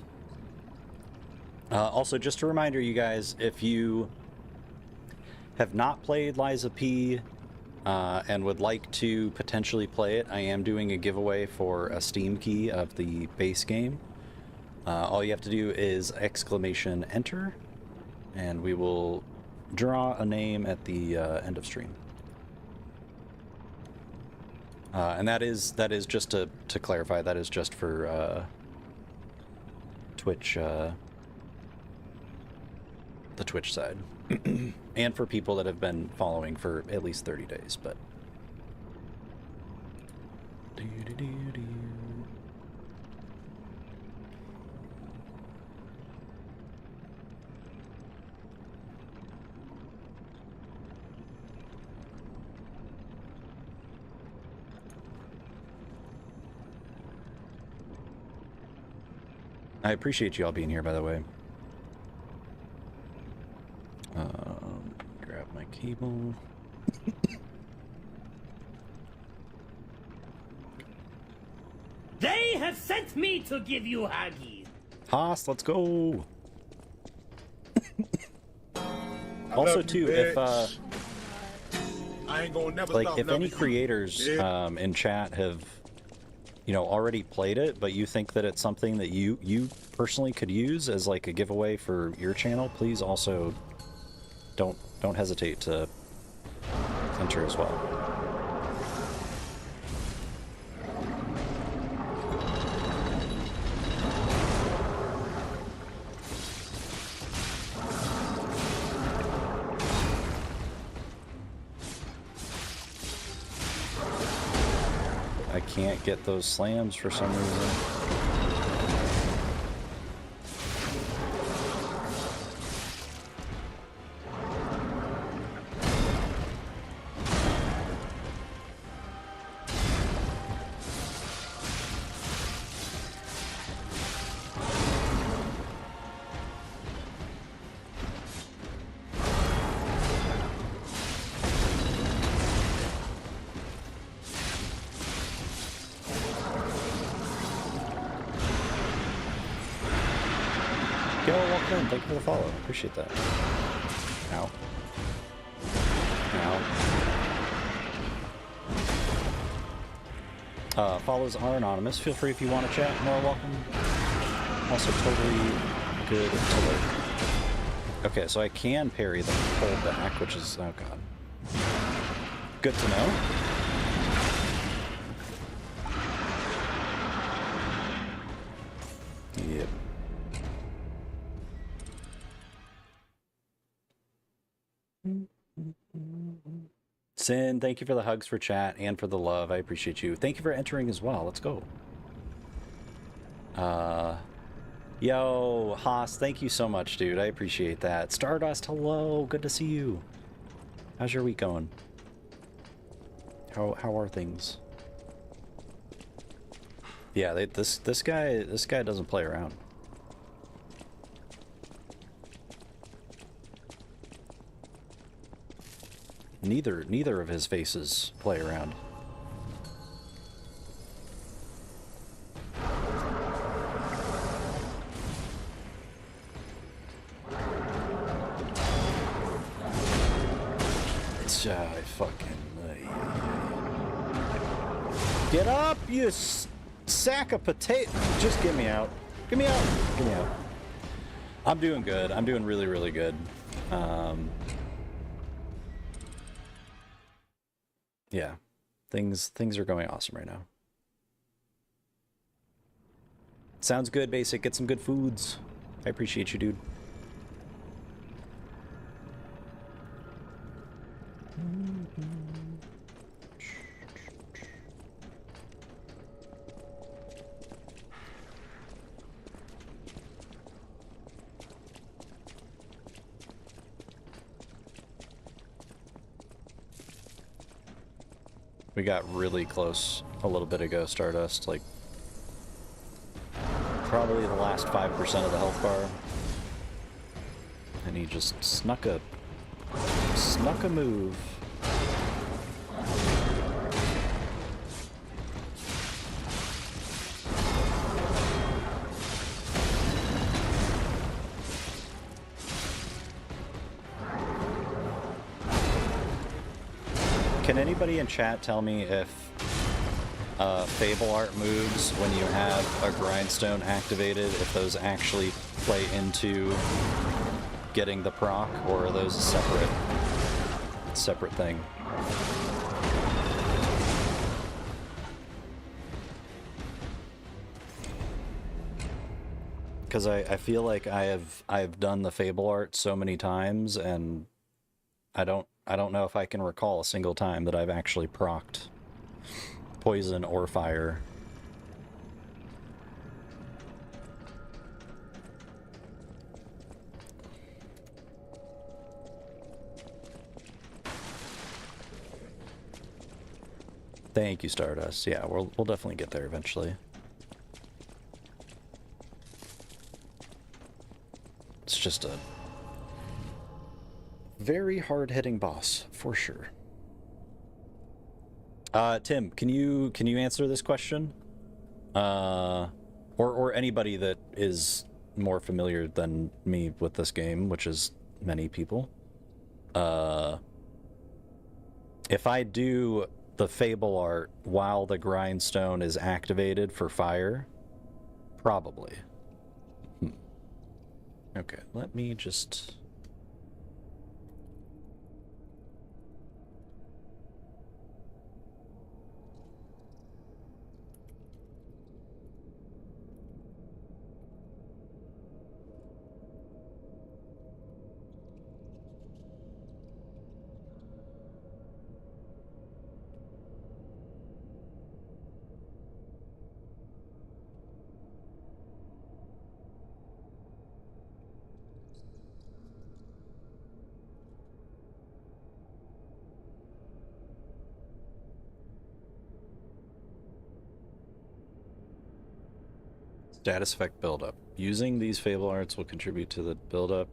Speaker 1: Also, just a reminder, you guys, if you have not played Liza P and would like to potentially play it, I am doing a giveaway for a Steam key of the base game. All you have to do is exclamation enter, and we will draw a name at the end of stream. And that is just to clarify, that is just for Twitch, the Twitch side, and for people that have been following for at least 30 days, but... I appreciate you all being here, by the way. Grab my cable.
Speaker 3: They have sent me to give you Huggies.
Speaker 1: Haas, let's go. Also, too, if
Speaker 4: I ain't gonna never
Speaker 1: like
Speaker 4: stop
Speaker 1: if any
Speaker 4: loving you.
Speaker 1: creators in chat have, you know, already played it, but you think that it's something that you personally could use as like a giveaway for your channel, please also don't hesitate to enter as well. I can't get those slams for some reason. Yo, welcome in. Thank you for the follow. Appreciate that. Ow. Ow. Follows are anonymous. Feel free if you want to chat. More welcome. Also totally good to lurk. Okay, so I can parry the pull back, which is... oh god. Good to know. Yep. Sin, thank you for the hugs for chat and for the love. I appreciate you. Thank you for entering as well. Let's go. Yo, Haas, thank you so much, dude. I appreciate that. Stardust, hello. Good to see you. How's your week going? How are things? Yeah, this guy doesn't play around. Neither of his faces play around. I fucking... Get up, you sack of potato! Just get me out. Get me out! Get me out. I'm doing good. I'm doing really, really good. Yeah, things are going awesome right now. Sounds good, Basic. Get some good foods. I appreciate you, dude. We got really close a little bit ago, Stardust, like probably the last 5% of the health bar. And he just snuck a move. Can anybody in chat tell me if Fable Art moves when you have a grindstone activated, if those actually play into getting the proc, or are those a separate thing? Because I feel like I've done the Fable Art so many times, and I don't know if I can recall a single time that I've actually procced poison or fire. Thank you, Stardust. Yeah, we'll definitely get there eventually. It's just a very hard-hitting boss, for sure. Tim, can you answer this question? Or anybody that is more familiar than me with this game, which is many people. If I do the Fable Art while the grindstone is activated for fire, probably. Okay, let me just... Status effect buildup. Using these Fable Arts will contribute to the buildup.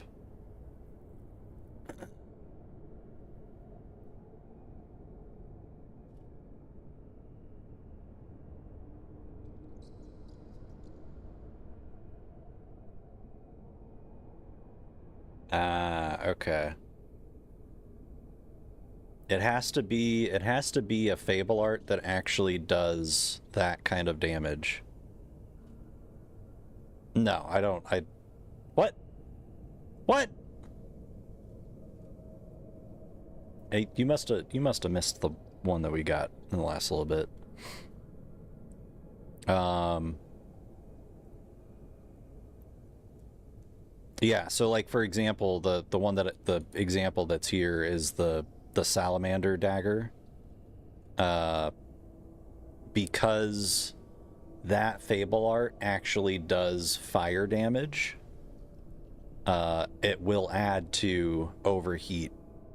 Speaker 1: Okay. It has to be a Fable Art that actually does that kind of damage. No, I don't. What? What? Hey, you must have missed the one that we got in the last little bit. Yeah, so like for example, the example that's here is the salamander dagger. Because that Fable Art actually does fire damage, it will add to overheat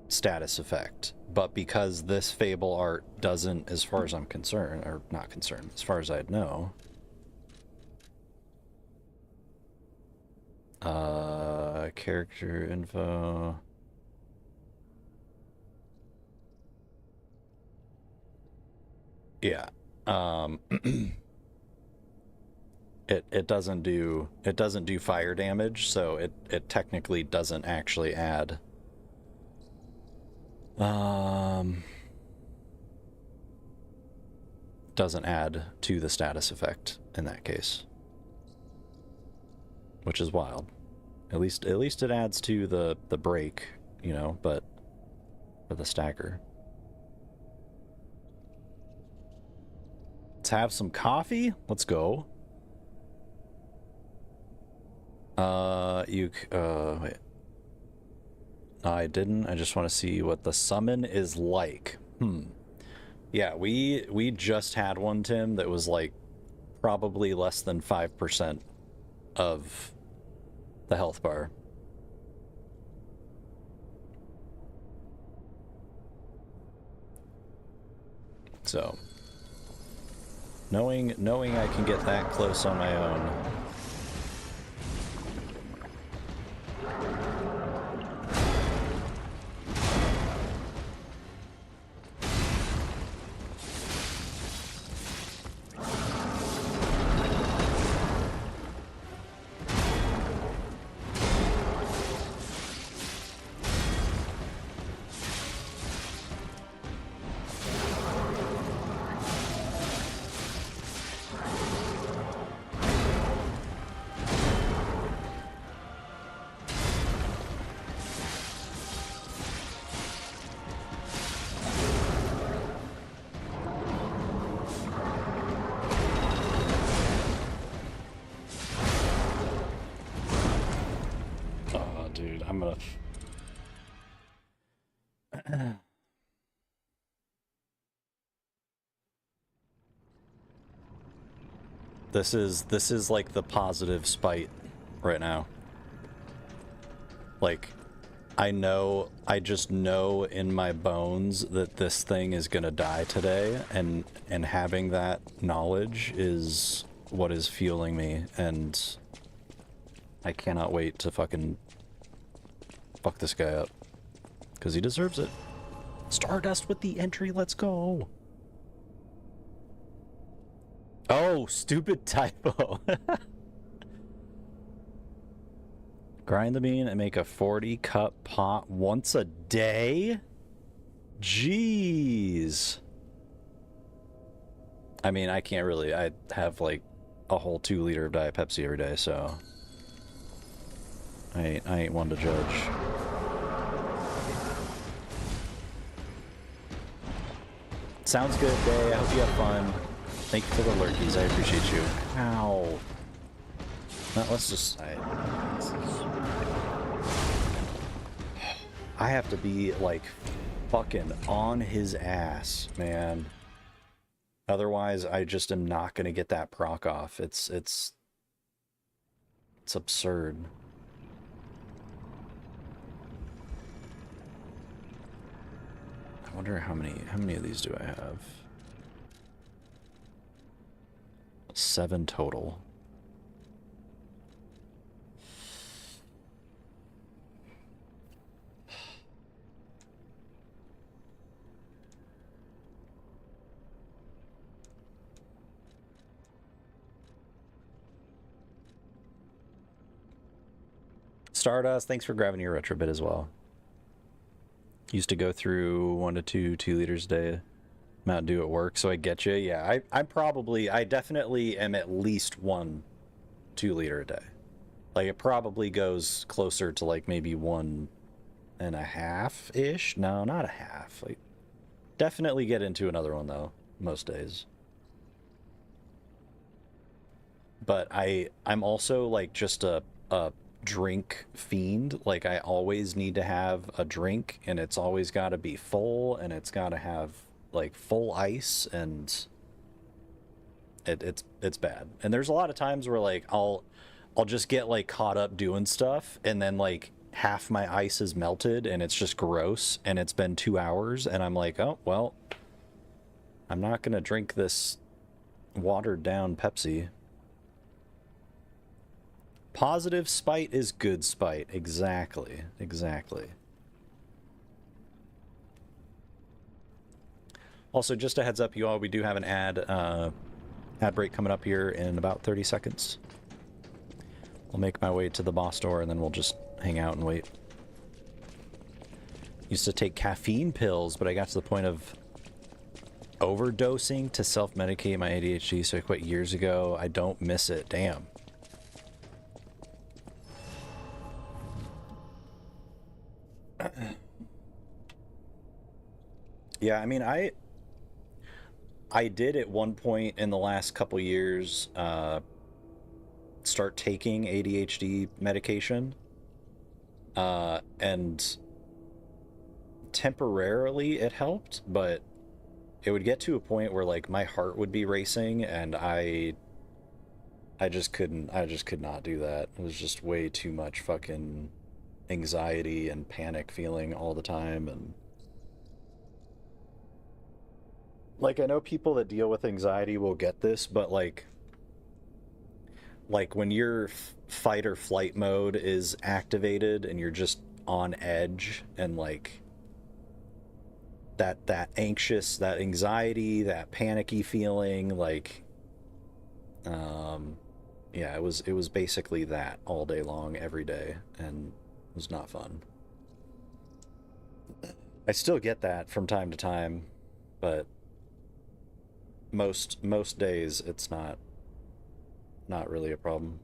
Speaker 1: status effect. But because this Fable Art doesn't, as far as I'm concerned, or not concerned, as far as I know, character info. Yeah. It doesn't do fire damage, so it technically doesn't actually add doesn't add to the status effect in that case, which is wild. At least it adds to the break, you know, but for the stagger. Let's have some coffee. Let's go. Wait. I didn't. I just want to see what the summon is like. Yeah, we just had one, Tim, that was like probably less than 5% of the health bar. So, knowing I can get that close on my own. I'm gonna... This is like the positive spite right now. Like, I just know in my bones that this thing is gonna die today, and having that knowledge is what is fueling me, and I cannot wait to fucking fuck this guy up. Because he deserves it. Stardust with the entry, let's go! Oh, stupid typo. Grind the bean and make a 40-cup pot once a day? Jeez. I mean, I can't really... I have, like, a whole 2-liter of Diet Pepsi every day, so... I ain't one to judge. Sounds good, Day. I hope you have fun. Thank you for the lurkies. I appreciate you. Ow. No, let's just... I have to be, like, fucking on his ass, man. Otherwise, I just am not gonna get that proc off. It's absurd. I wonder how many of these do I have? 7 total. Stardust, thanks for grabbing your retro bit as well. Used to go through 1 to 2 liters a day. Mountain Dew at work, so I get you. Yeah, I definitely am at least 1 2-liter a day. Like, it probably goes closer to, like, maybe 1.5-ish. No, not a half. Like, definitely get into another one, though, most days. But I'm also, like, just a drink fiend. Like, I always need to have a drink, and it's always got to be full, and it's got to have, like, full ice, and it's bad. And there's a lot of times where, like, I'll just get, like, caught up doing stuff, and then, like, half my ice is melted, and it's just gross, and it's been 2 hours, and I'm like, oh, well, I'm not gonna drink this watered down Pepsi. Positive spite is good spite. Exactly. Exactly. Also, just a heads up, you all, we do have an ad break coming up here in about 30 seconds. I'll make my way to the boss door, and then we'll just hang out and wait. Used to take caffeine pills, but I got to the point of overdosing to self-medicate my ADHD, so I quit years ago. I don't miss it. Damn. Yeah, I mean, I did at one point in the last couple years start taking ADHD medication, and temporarily it helped, but it would get to a point where, like, my heart would be racing, and I just could not do that. It was just way too much fucking anxiety and panic feeling all the time. And like, I know people that deal with anxiety will get this, but like when your fight or flight mode is activated and you're just on edge, and like that anxious, that anxiety, that panicky feeling, like yeah, it was basically that all day long, every day, and it was not fun. I still get that from time to time, but most days it's not really a problem.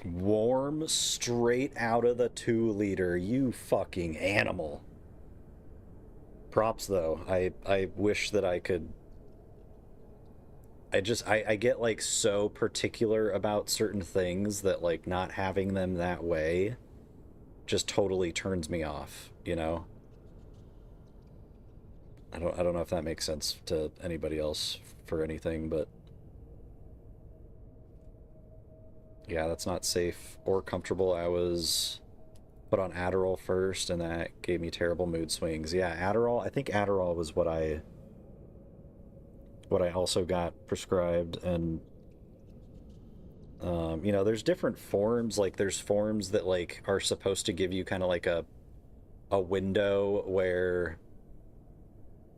Speaker 1: Warm straight out of the 2-liter, you fucking animal. Props though. I wish that I could I get like so particular about certain things that like not having them that way just totally turns me off, you know? I don't know if that makes sense to anybody else for anything, but yeah, that's not safe or comfortable. I was put on Adderall first, and that gave me terrible mood swings. Yeah, Adderall, I think Adderall was what I also got prescribed. And you know, there's different forms. Like there's forms that like are supposed to give you kind of like a window where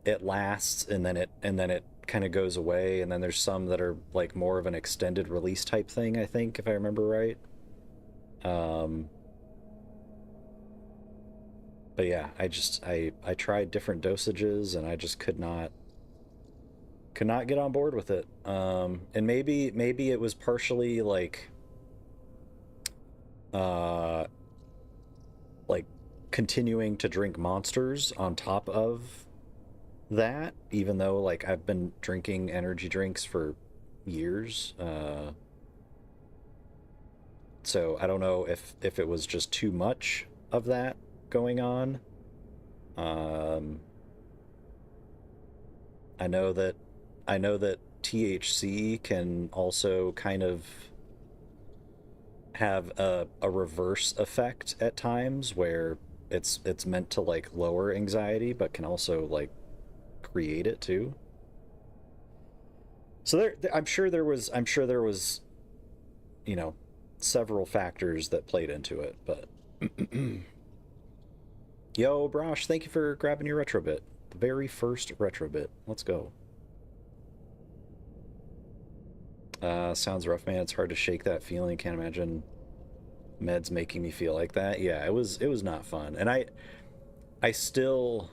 Speaker 1: it lasts, and then it kind of goes away, and then there's some that are like more of an extended release type thing, I think, if I remember right. But yeah, I tried different dosages, and I just could not get on board with it. And maybe it was partially like like continuing to drink Monsters on top of that, even though like I've been drinking energy drinks for years. So I don't know if it was just too much of that going on. I know that THC can also kind of have a reverse effect at times, where it's meant to like lower anxiety but can also like create it too. So I'm sure there was, you know, several factors that played into it. But yo, Brosh, thank you for grabbing your retro bit. The very first retro bit. Let's go. Sounds rough, man. It's hard to shake that feeling. Can't imagine meds making me feel like that. Yeah, it was not fun. And I still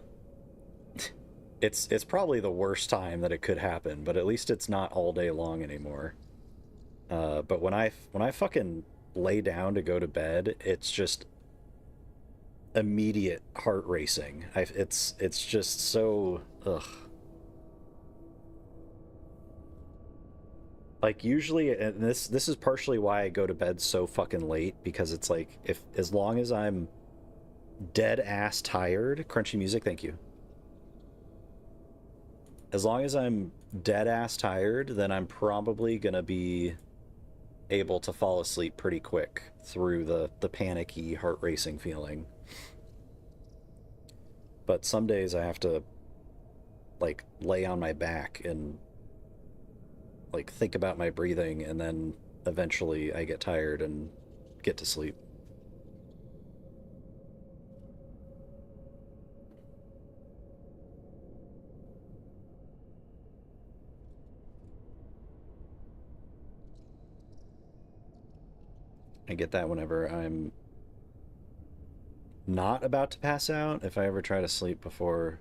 Speaker 1: it's probably the worst time that it could happen, but at least it's not all day long anymore. But when I fucking lay down to go to bed, it's just immediate heart racing. It's just so ugh. Like usually, and this is partially why I go to bed so fucking late, because it's like, if as long as I'm dead ass tired, crunchy music, thank you. As long as I'm dead ass tired, then I'm probably gonna be able to fall asleep pretty quick through the panicky heart racing feeling. But some days I have to like lay on my back and like think about my breathing, and then eventually I get tired and get to sleep. I get that whenever I'm not about to pass out. If I ever try to sleep before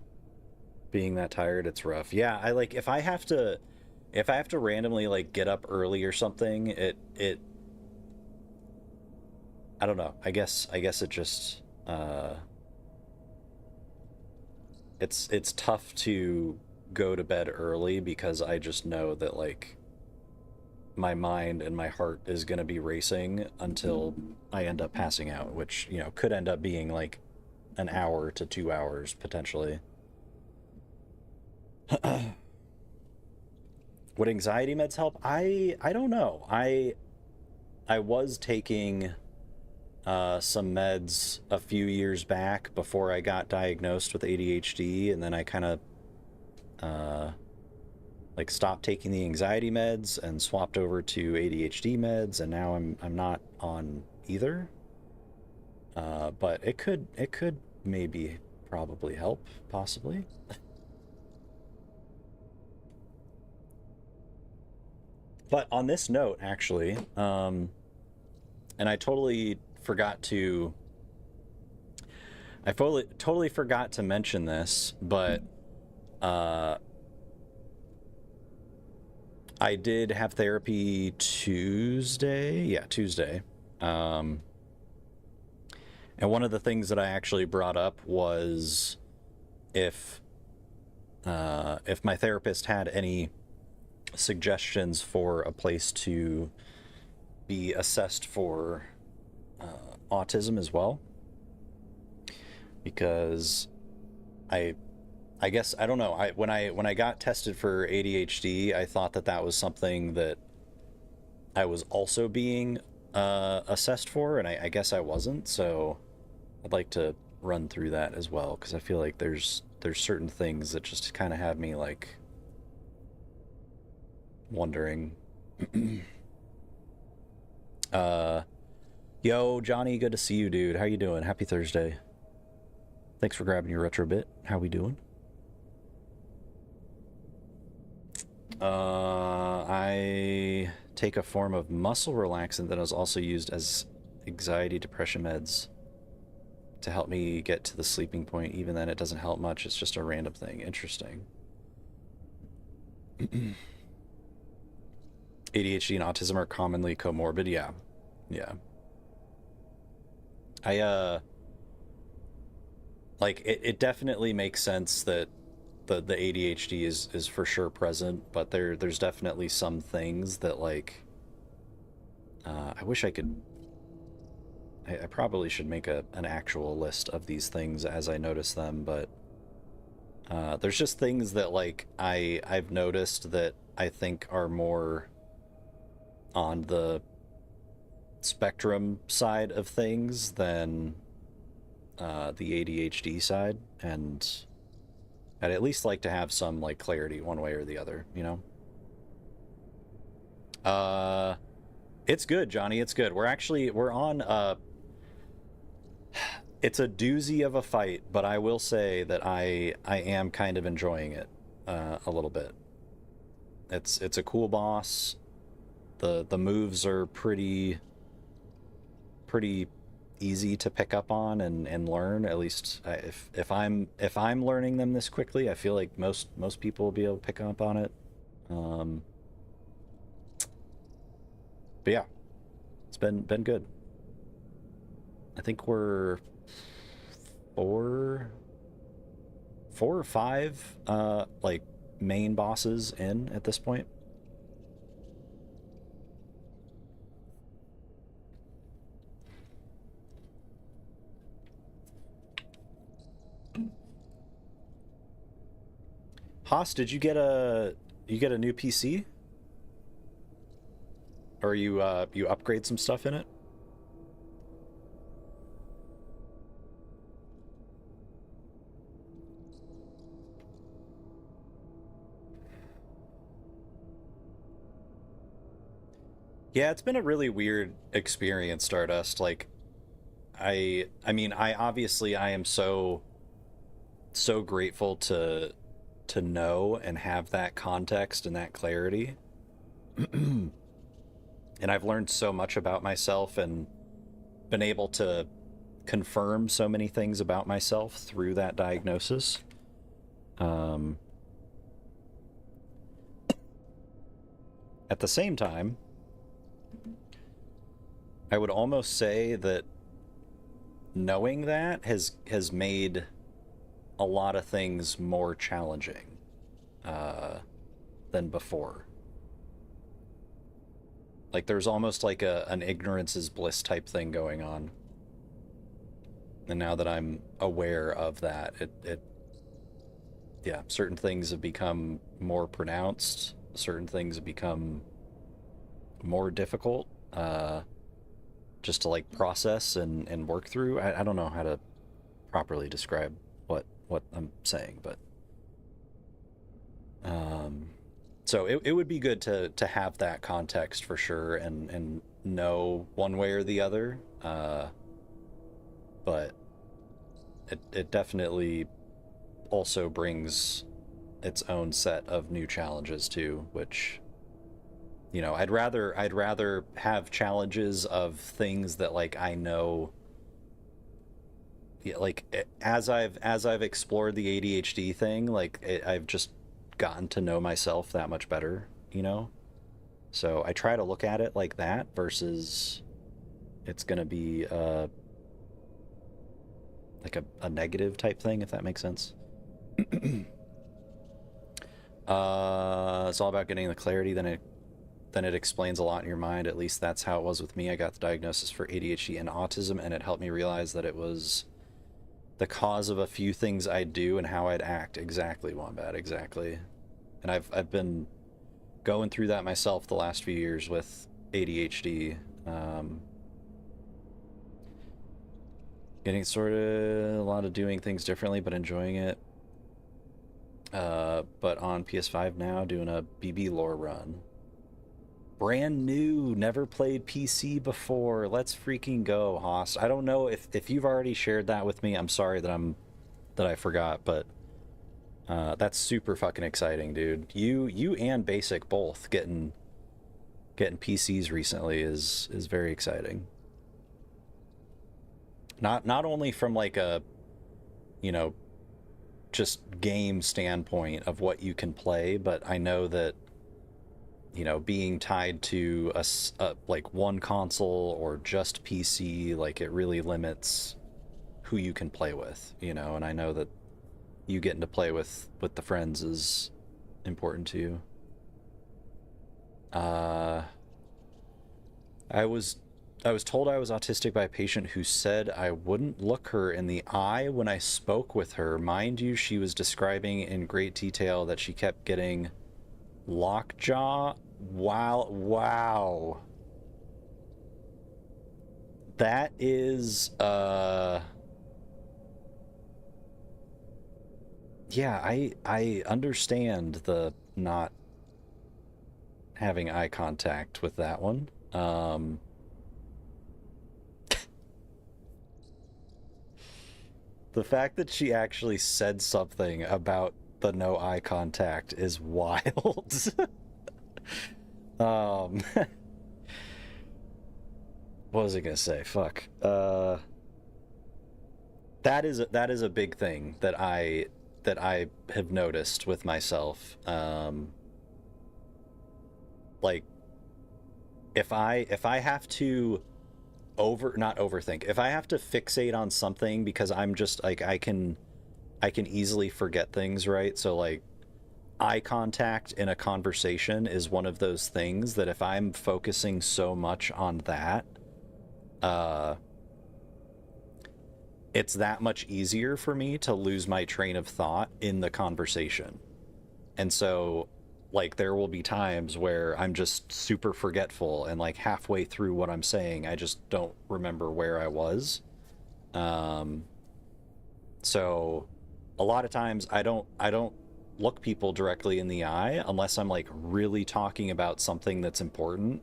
Speaker 1: being that tired, it's rough. Yeah, I like if I have to randomly like get up early or something, it I don't know. I guess it just it's tough to go to bed early, because I just know that like my mind and my heart is going to be racing until I end up passing out, which, you know, could end up being like an hour to 2 hours potentially. Would anxiety meds help? I don't know. I was taking some meds a few years back before I got diagnosed with ADHD, and then I kind of like stopped taking the anxiety meds and swapped over to ADHD meds, and now I'm not on either. But it could maybe probably help, possibly. But on this note, actually, and I totally forgot to mention this, but I did have therapy Tuesday. Yeah, Tuesday. And one of the things that I actually brought up was if my therapist had any suggestions for a place to be assessed for autism as well, because I guess I don't know. When I got tested for ADHD, I thought that was something that I was also being assessed for, and I guess I wasn't. So I'd like to run through that as well, because I feel like there's certain things that just kind of have me like wondering. Yo, Johnny, good to see you, dude. How you doing? Happy Thursday. Thanks for grabbing your retro bit. How we doing? I take a form of muscle relaxant that is also used as anxiety depression meds to help me get to the sleeping point. Even then, it doesn't help much. It's just a random thing. Interesting. ADHD and autism are commonly comorbid. Yeah. Like it definitely makes sense that the ADHD is for sure present, but there's definitely some things that like I wish I could. I probably should make an actual list of these things as I notice them, but there's just things that like I've noticed that I think are more on the spectrum side of things than the ADHD side, and I'd at least like to have some like clarity one way or the other, you know? It's good, Johnny, it's good. We're on it's a doozy of a fight, but I will say that I am kind of enjoying it a little bit. It's a cool boss. The moves are pretty easy to pick up on and learn. At least if I'm learning them this quickly, I feel like most people will be able to pick up on it. But yeah, it's been good. I think we're four or five like main bosses in at this point. Haas, did you get a new PC? Or you upgrade some stuff in it? Yeah, it's been a really weird experience, Stardust. Like I mean, I obviously I am so grateful to know and have that context and that clarity. And I've learned so much about myself and been able to confirm so many things about myself through that diagnosis. At the same time, I would almost say that knowing that has made a lot of things more challenging than before. Like there's almost like an ignorance is bliss type thing going on. And now that I'm aware of that, yeah, certain things have become more pronounced. Certain things have become more difficult just to like process and work through. I don't know how to properly describe what I'm saying, but so it would be good to have that context for sure and know one way or the other, but it definitely also brings its own set of new challenges too, which, you know, I'd rather have challenges of things that like I know. Yeah, like as I've explored the ADHD thing, like I've just gotten to know myself that much better, you know? So I try to look at it like that versus it's gonna be like a negative type thing, if that makes sense. It's all about getting the clarity, then it explains a lot in your mind. At least that's how it was with me. I got the diagnosis for ADHD and autism, and it helped me realize that it was the cause of a few things I'd do and how I'd act. Exactly, Wombat, exactly. And I've been going through that myself the last few years with ADHD. Getting sorted, a lot of doing things differently, but enjoying it. But on PS5 now, doing a BB lore run. Brand new, never played PC before. Let's freaking go, Haas. I don't know if you've already shared that with me. I'm sorry that I forgot, but that's super fucking exciting, dude. You and Basic both getting PCs recently is very exciting. Not only from like a, you know, just game standpoint of what you can play, but I know that, you know, being tied to a like one console or just PC, like it really limits who you can play with, you know, and I know that you getting to play with the friends is important to you. I was told I was autistic by a patient who said I wouldn't look her in the eye when I spoke with her. Mind you, she was describing in great detail that she kept getting lockjaw. Wow. That is yeah, I understand the not having eye contact with that one. The fact that she actually said something about the no eye contact is wild. What was I gonna say? Fuck. That is a big thing that I have noticed with myself. Like, if I have to not overthink, if I have to fixate on something because I'm just like I can easily forget things, right? So like eye contact in a conversation is one of those things that if I'm focusing so much on that, it's that much easier for me to lose my train of thought in the conversation. And so like there will be times where I'm just super forgetful and like halfway through what I'm saying I just don't remember where I was. So a lot of times I don't look people directly in the eye unless I'm like really talking about something that's important.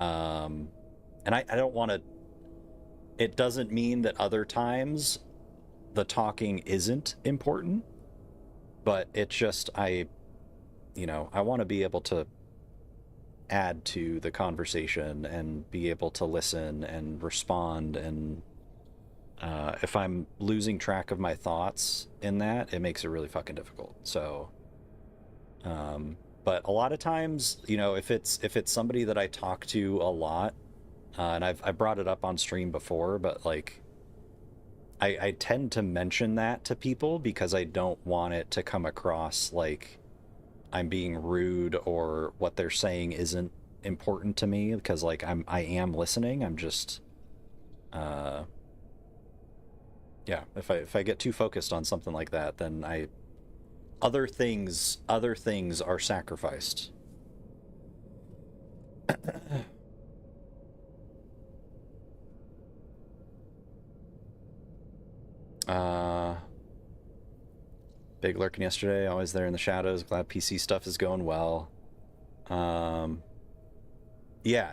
Speaker 1: And I don't want to, it doesn't mean that other times the talking isn't important, but it's just you know, I want to be able to add to the conversation and be able to listen and respond. And if I'm losing track of my thoughts in that, it makes it really fucking difficult. So, but a lot of times, you know, if it's somebody that I talk to a lot, and I brought it up on stream before, but like I tend to mention that to people because I don't want it to come across like I'm being rude or what they're saying isn't important to me, because like I am listening. I'm just yeah, if I get too focused on something like that, then other things are sacrificed. Big lurking yesterday, always there in the shadows. Glad PC stuff is going well. Yeah,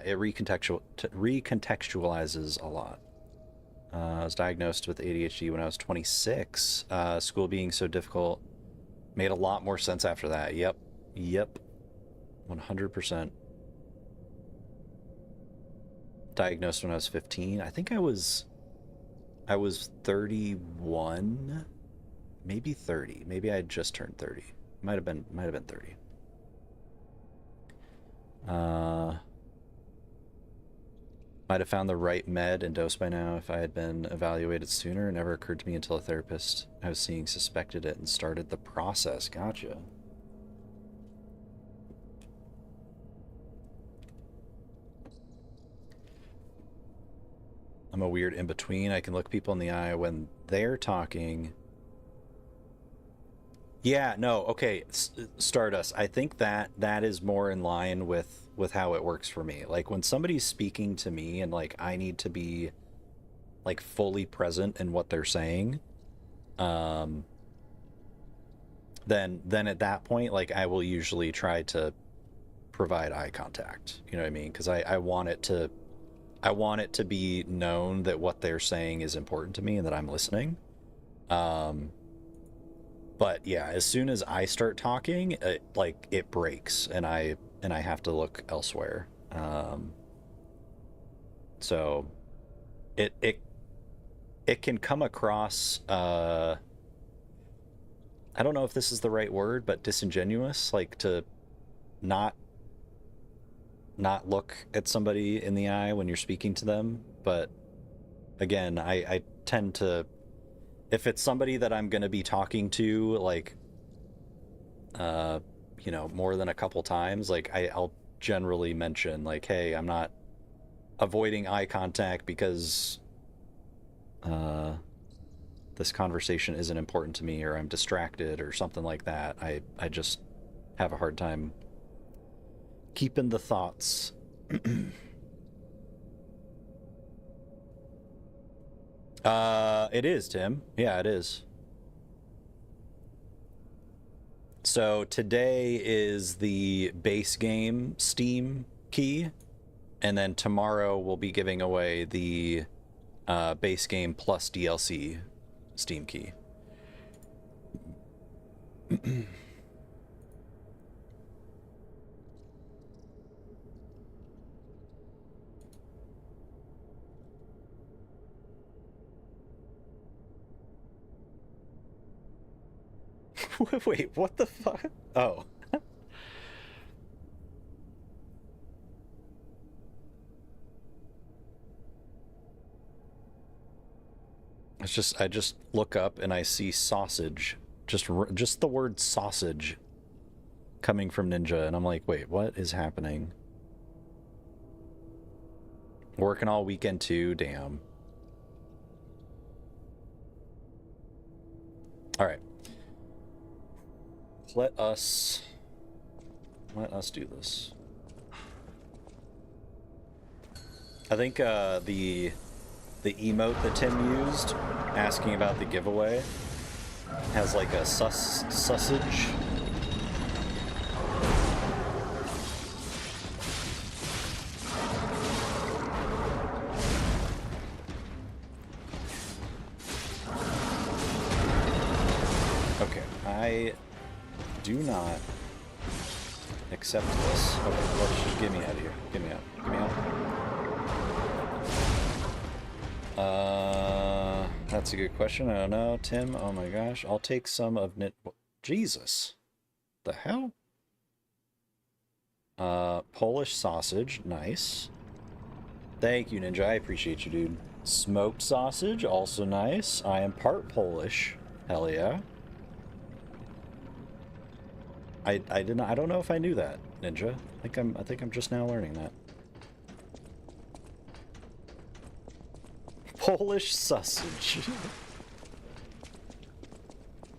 Speaker 1: it recontextualizes a lot. I was diagnosed with ADHD when I was 26. School being so difficult made a lot more sense after that. Yep. 100%. Diagnosed when I was 15. I think I was 31, maybe 30. Maybe I had just turned 30. Might have been 30. Might have found the right med and dose by now if I had been evaluated sooner. It never occurred to me until a therapist I was seeing suspected it and started the process. Gotcha. I'm a weird in-between. I can look people in the eye when they're talking. Yeah, no, okay, Stardust. I think that is more in line with how it works for me. Like when somebody's speaking to me and like I need to be like fully present in what they're saying, then at that point, like I will usually try to provide eye contact. You know what I mean? Because I want it to be known that what they're saying is important to me and that I'm listening. But yeah, as soon as I start talking, it breaks and I have to look elsewhere. So it can come across I don't know if this is the right word, but disingenuous, like to not look at somebody in the eye when you're speaking to them. But again, I tend to, if it's somebody that I'm going to be talking to, like, you know, more than a couple times, like I'll generally mention like, hey, I'm not avoiding eye contact because this conversation isn't important to me, or I'm distracted or something like that. I just have a hard time keeping the thoughts. It is, Tim. Yeah, it is. So today is the base game Steam key, and then tomorrow we'll be giving away the base game plus DLC Steam key. Wait, what the fuck? Oh. I just look up and I see sausage. Just the word sausage coming from Ninja, and I'm like, wait, what is happening? Working all weekend too, damn. All right. Let us do this. I think the emote that Tim used asking about the giveaway has like a sausage. Okay, I do not accept this. Okay, let's just get me out of here. Get me out. Get me out. That's a good question. I don't know. Tim, oh my gosh. I'll take some of Jesus. The hell? Polish sausage. Nice. Thank you, Ninja. I appreciate you, dude. Smoked sausage. Also nice. I am part Polish. Hell yeah. I don't know if I knew that, Ninja. I think I'm just now learning that. Polish sausage.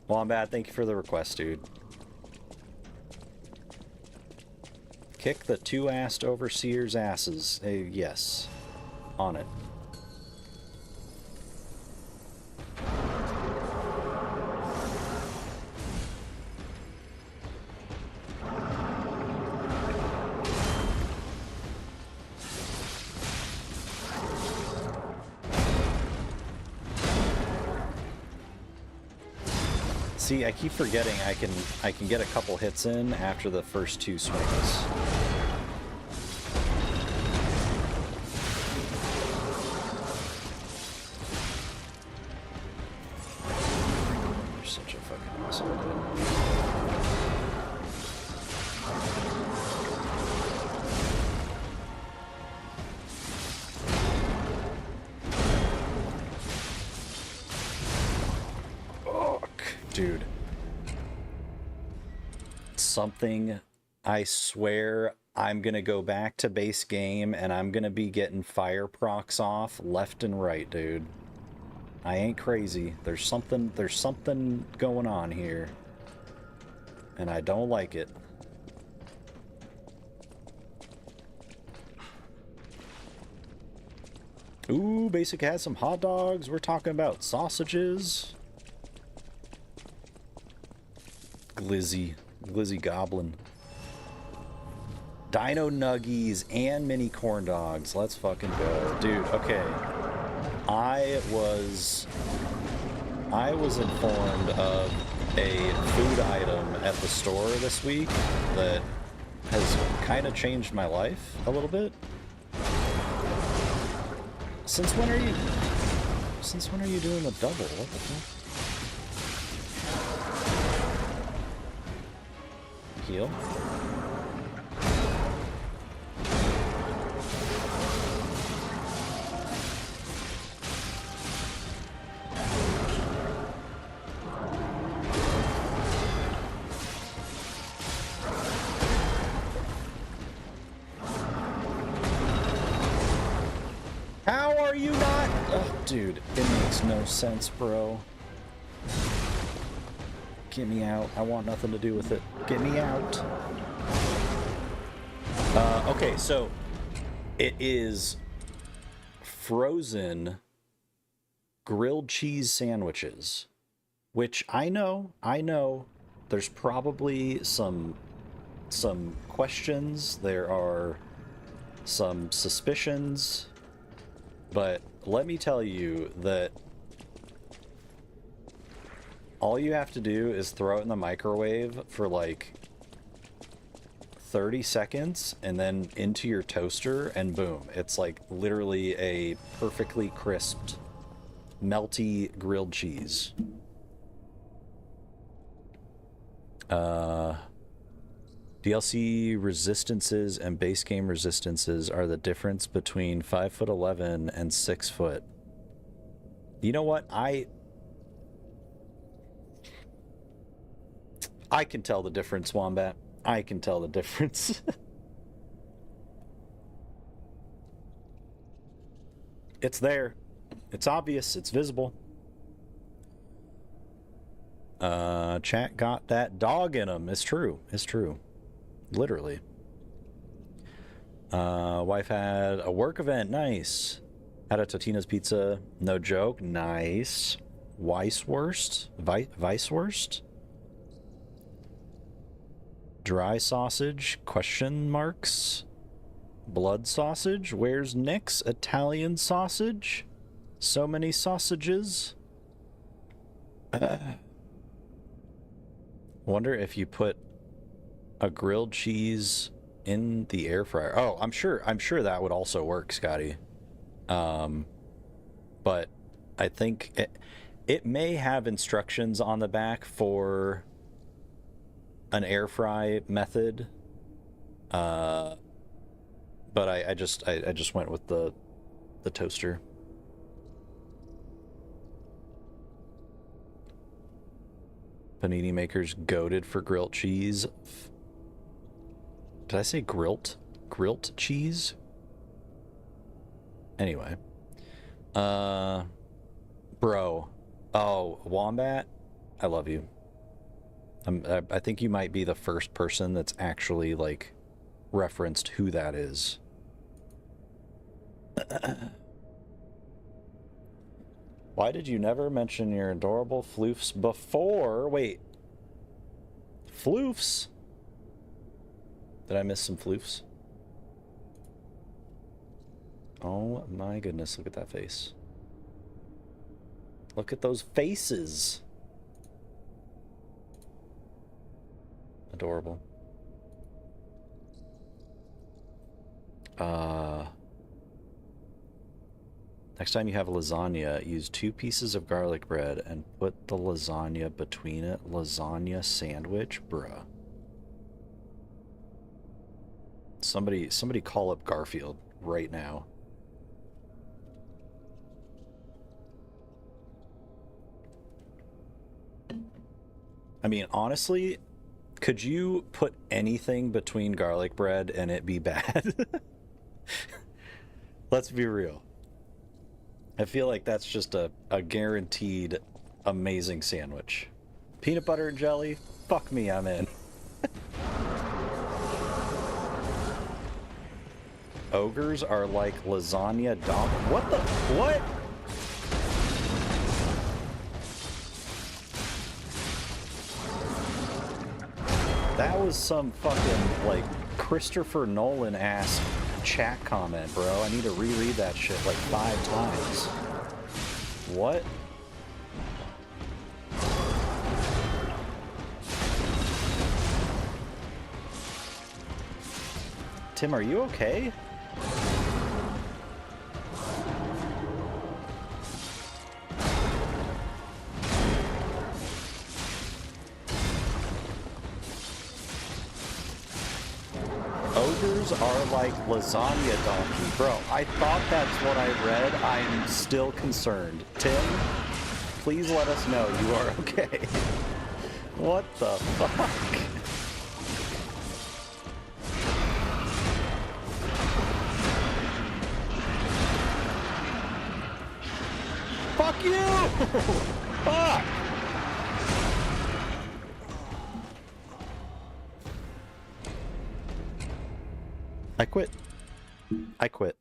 Speaker 1: Wombat, thank you for the request, dude. Kick the two-assed overseer's asses. Hey, yes. On it. See, I keep forgetting I can get a couple hits in after the first two swings. You're such a fucking asshole, dude. Dude, something, I swear I'm gonna go back to base game and I'm gonna be getting fire procs off left and right, dude. I ain't crazy. There's something going on here. And I don't like it. Ooh, Basic has some hot dogs. We're talking about sausages. Glizzy Goblin. Dino Nuggies and mini corn dogs. Let's fucking go. Dude, okay. I was informed of a food item at the store this week that has kind of changed my life a little bit. Since when are you doing the double? What the fuck? Heal. How are you not? Oh, dude, it makes no sense, bro. Get me out. I want nothing to do with it. Get me out. Okay, so it is frozen grilled cheese sandwiches, which I know, there's probably some questions, there are some suspicions, but let me tell you that all you have to do is throw it in the microwave for like 30 seconds and then into your toaster and boom, it's like literally a perfectly crisped, melty grilled cheese. DLC resistances and base game resistances are the difference between 5'11" and 6 foot. You know what? I can tell the difference, Wombat. I can tell the difference. It's there. It's obvious. It's visible. Chat got that dog in him. It's true. It's true. Literally. Wife had a work event. Nice. Had a Totino's pizza. No joke. Nice. Weisswurst? Weisswurst? Dry sausage? Question marks? Blood sausage? Where's Nick's? Italian sausage? So many sausages. Wonder if you put a grilled cheese in the air fryer. Oh, I'm sure that would also work, Scotty. But I think it may have instructions on the back for an air fry method. But I just went with the toaster. Panini makers goated for grilled cheese. Did I say grilled cheese? Anyway. Bro. Oh, Wombat, I love you. I think you might be the first person that's actually, like, referenced who that is. Why did you never mention your adorable floofs before? Wait. Floofs? Did I miss some floofs? Oh my goodness, look at that face. Look at those faces. Adorable. Next time you have lasagna, use 2 pieces of garlic bread and put the lasagna between it. Lasagna sandwich? Bruh. Somebody call up Garfield right now. I mean, honestly, Could you put anything between garlic bread and it be bad? Let's be real. I feel like that's just a guaranteed amazing sandwich. Peanut butter and jelly? Fuck me, I'm in. Ogres are like lasagna dom. What the? What? That was some fucking, like, Christopher Nolan-ass chat comment, bro. I need to reread that shit like 5 times. What? Tim, are you okay? Ogres are like lasagna donkey. Bro, I thought that's what I read. I'm still concerned. Tim, please let us know you are okay. What the fuck? Fuck you! Fuck! I quit. I quit.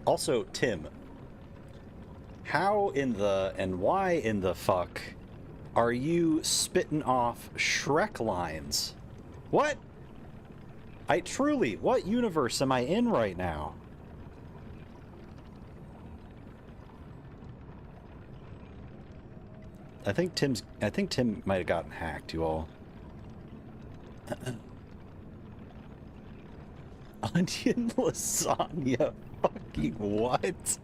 Speaker 1: Also, Tim, how in the and why in the fuck are you spitting off Shrek lines? What? I truly, what universe am I in right now? I think Tim might have gotten hacked, you all. Onion lasagna. Fucking what?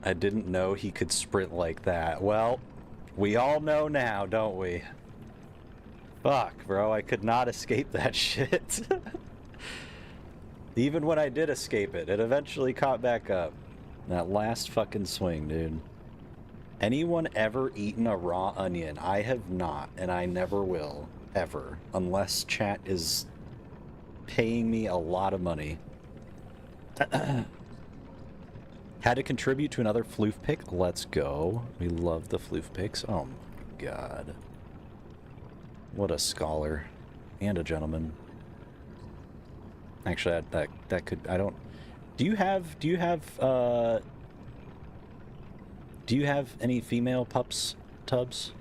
Speaker 1: I didn't know he could sprint like that. Well, we all know now, don't we? Fuck, bro, I could not escape that shit. Even when I did escape it, it eventually caught back up. That last fucking swing, dude. Anyone ever eaten a raw onion? I have not, and I never will, ever. Unless chat is paying me a lot of money. Had to contribute to another floof pick? Let's go. We love the floof picks. Oh my god. What a scholar. And a gentleman. Actually, that could... I don't... Do you have any female pups, Tubbs?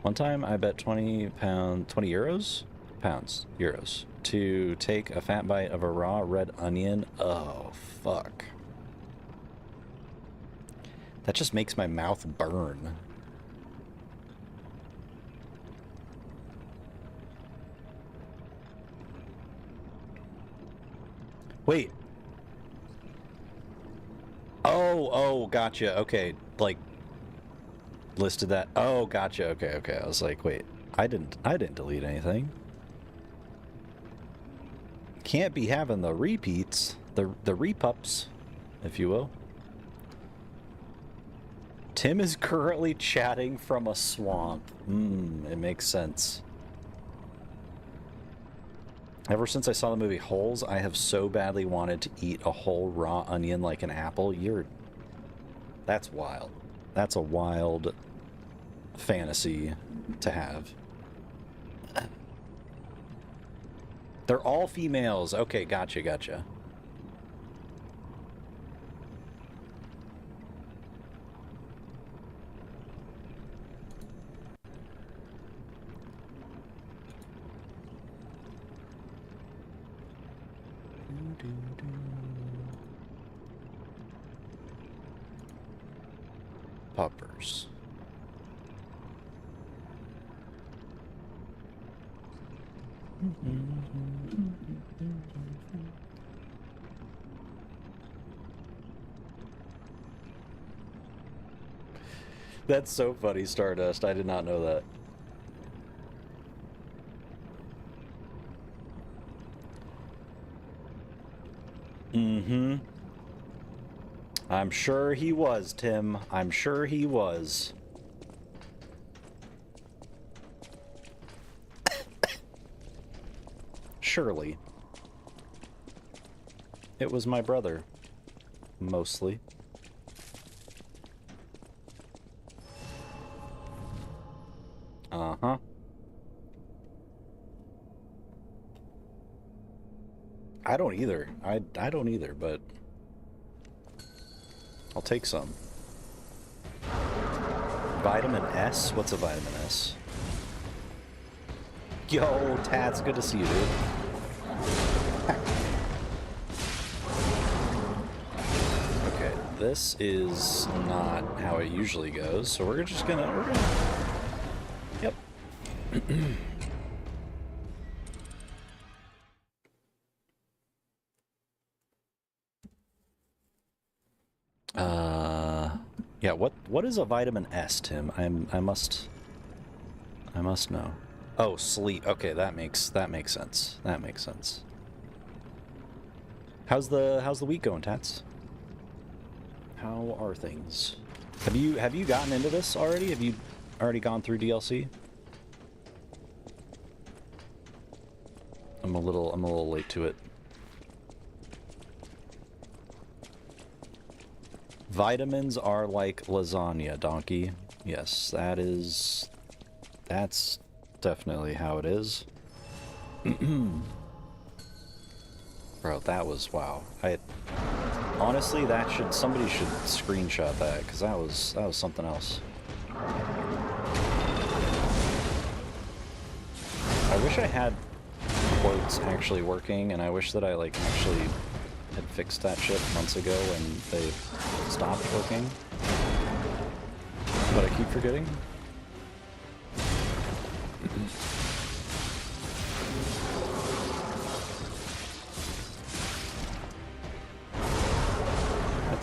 Speaker 1: One time I bet 20 euros? Pounds. Euros. To take a fat bite of a raw red onion. Oh, fuck. That just makes my mouth burn. Wait. Oh, gotcha. Okay, like listed that. Oh, gotcha. Okay. I was like, wait. I didn't delete anything. Can't be having the repeats, the repups, if you will. Tim is currently chatting from a swamp. It makes sense. Ever since I saw the movie Holes, I have so badly wanted to eat a whole raw onion like an apple. That's wild. That's a wild fantasy to have. They're all females. Okay, gotcha. Puppers. That's so funny, Stardust. I did not know that. Mm-hmm. I'm sure he was, Tim. I'm sure he was. Surely. It was my brother. Mostly. Uh-huh. I don't either. I don't either, but I'll take some. Vitamin S? What's a vitamin S? Yo, Tats, good to see you, dude. Okay, this is not how it usually goes, so we're gonna Yep. Yeah, what is a vitamin S, Tim? I must know. Oh, sleep. Okay, that makes sense. That makes sense. How's the week going, Tats? How are things? Have you gotten into this already? Have you already gone through DLC? I'm a little late to it. Vitamins are like lasagna, Donkey. Yes, that's definitely how it is. Bro, that was wow. Honestly, somebody should screenshot that, because that was something else. I wish I had quotes actually working, and I wish that I actually had fixed that shit months ago when they stopped working. But I keep forgetting.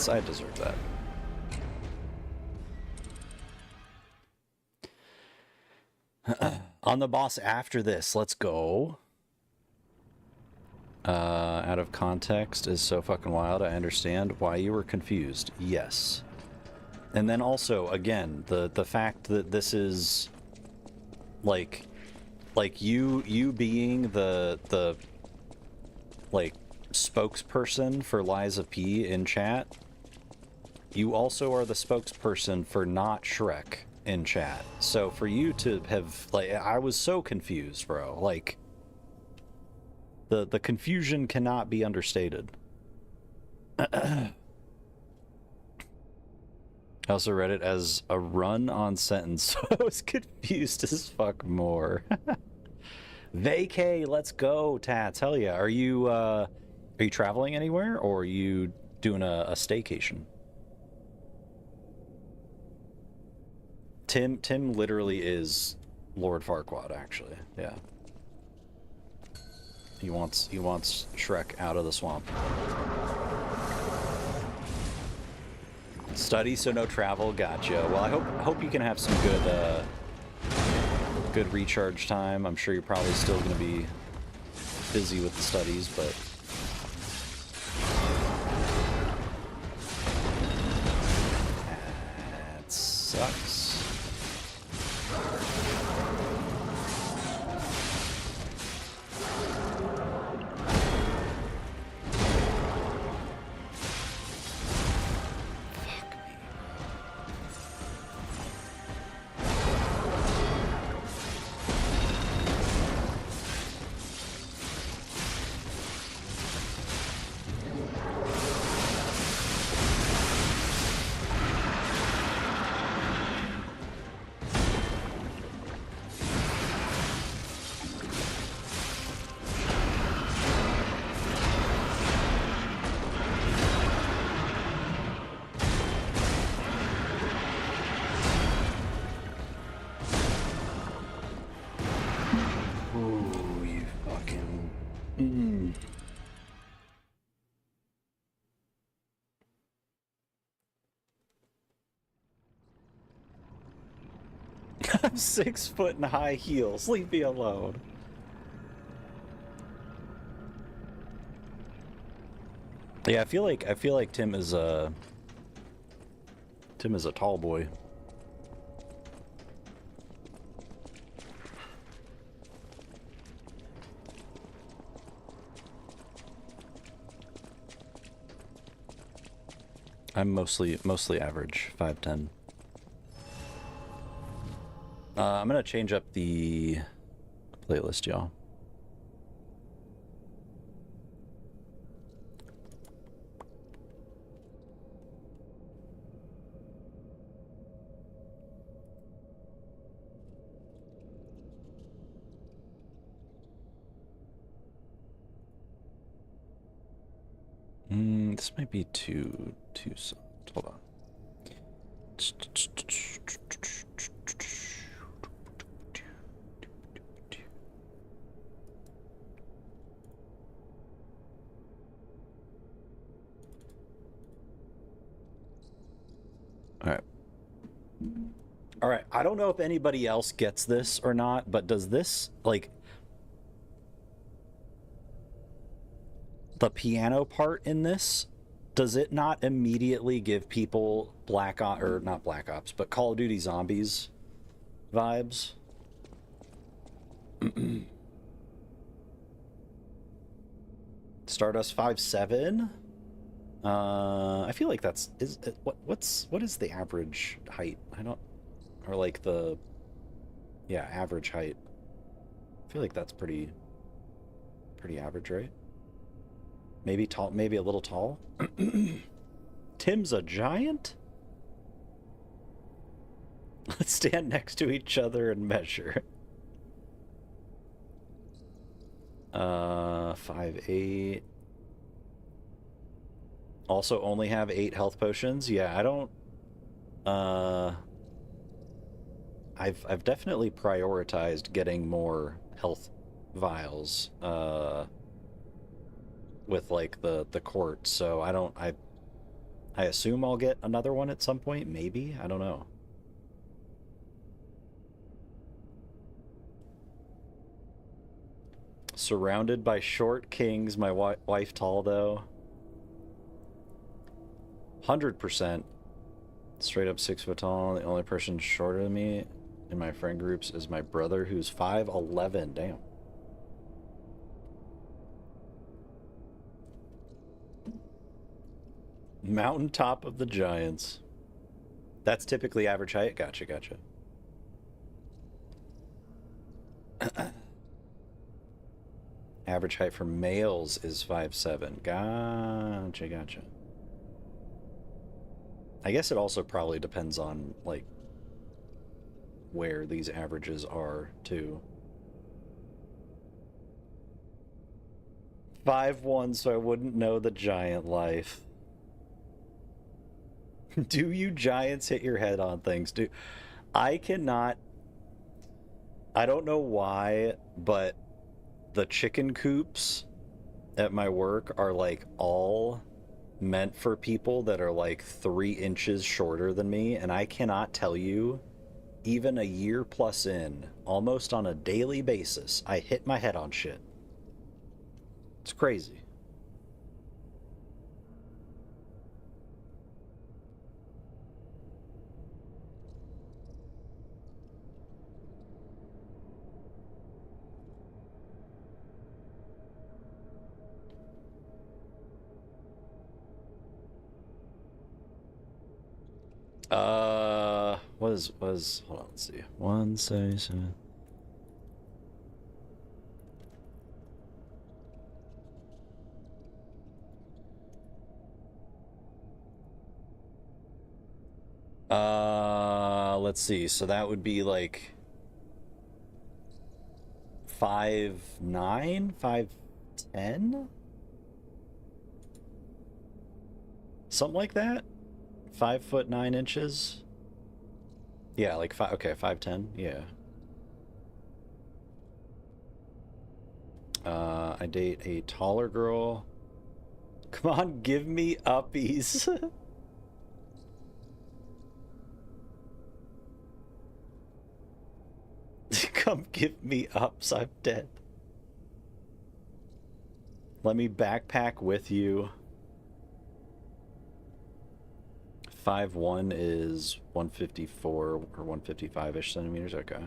Speaker 1: I deserve that. On the boss after this, let's go. Out of context is so fucking wild. I understand why you were confused. Yes. And then also, again, the fact that this is like you being the like spokesperson for Liza P in chat. You also are the spokesperson for not Shrek in chat. So for you to have, I was so confused, bro. Like, the confusion cannot be understated. I also read it as a run-on sentence, so I was confused as fuck more. Vacay, let's go, Tats. Hell yeah. Are you traveling anywhere, or are you doing a staycation? Tim literally is Lord Farquaad, actually. Yeah. He wants Shrek out of the swamp. Study, so no travel. Gotcha. Well, I hope you can have some good recharge time. I'm sure you're probably still going to be busy with the studies, but that sucks. I'm 6 foot in high heels. Leave me alone. Yeah, I feel like Tim is a tall boy. I'm mostly average, 5'10". I'm gonna change up the playlist, y'all. This might be too soft. Hold on. All right. I don't know if anybody else gets this or not, but does this, like, the piano part in this, does it not immediately give people not Black Ops, but Call of Duty Zombies vibes? Stardust 5'7". I feel like that's what is the average height? Or like the average height. I feel like that's pretty average, right? Maybe tall, maybe a little tall. Tim's a giant? Let's stand next to each other and measure. 5'8". Also only have 8 health potions. Yeah, I don't I've definitely prioritized getting more health vials with like the court, so I assume I'll get another one at some point, maybe. I don't know. Surrounded by short kings, my wife tall though. 100%. Straight up 6 foot tall. The only person shorter than me in my friend groups is my brother, who's 5'11". Damn. Mountaintop of the Giants. That's typically average height. Gotcha. Average height for males is 5'7". Gotcha. I guess it also probably depends on, like, where these averages are, too. 5'1", so I wouldn't know the giant life. Do you giants hit your head on things? I cannot... I don't know why, but the chicken coops at my work are, like, all meant for people that are, like, 3 inches shorter than me, and I cannot tell you, even a year plus in, almost on a daily basis, I hit my head on shit. It's crazy. Hold on, let's see. 177. Let's see. So that would be like 5'9", 5'10", something like that. 5'9". Yeah, like 5'10". Yeah. I date a taller girl. Come on, give me uppies. Come give me ups, I'm dead. Let me backpack with you. 5'1" is 154 or 155-ish centimeters. Okay.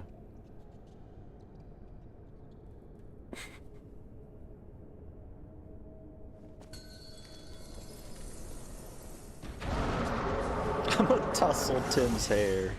Speaker 1: I'm gonna tussle Tim's hair.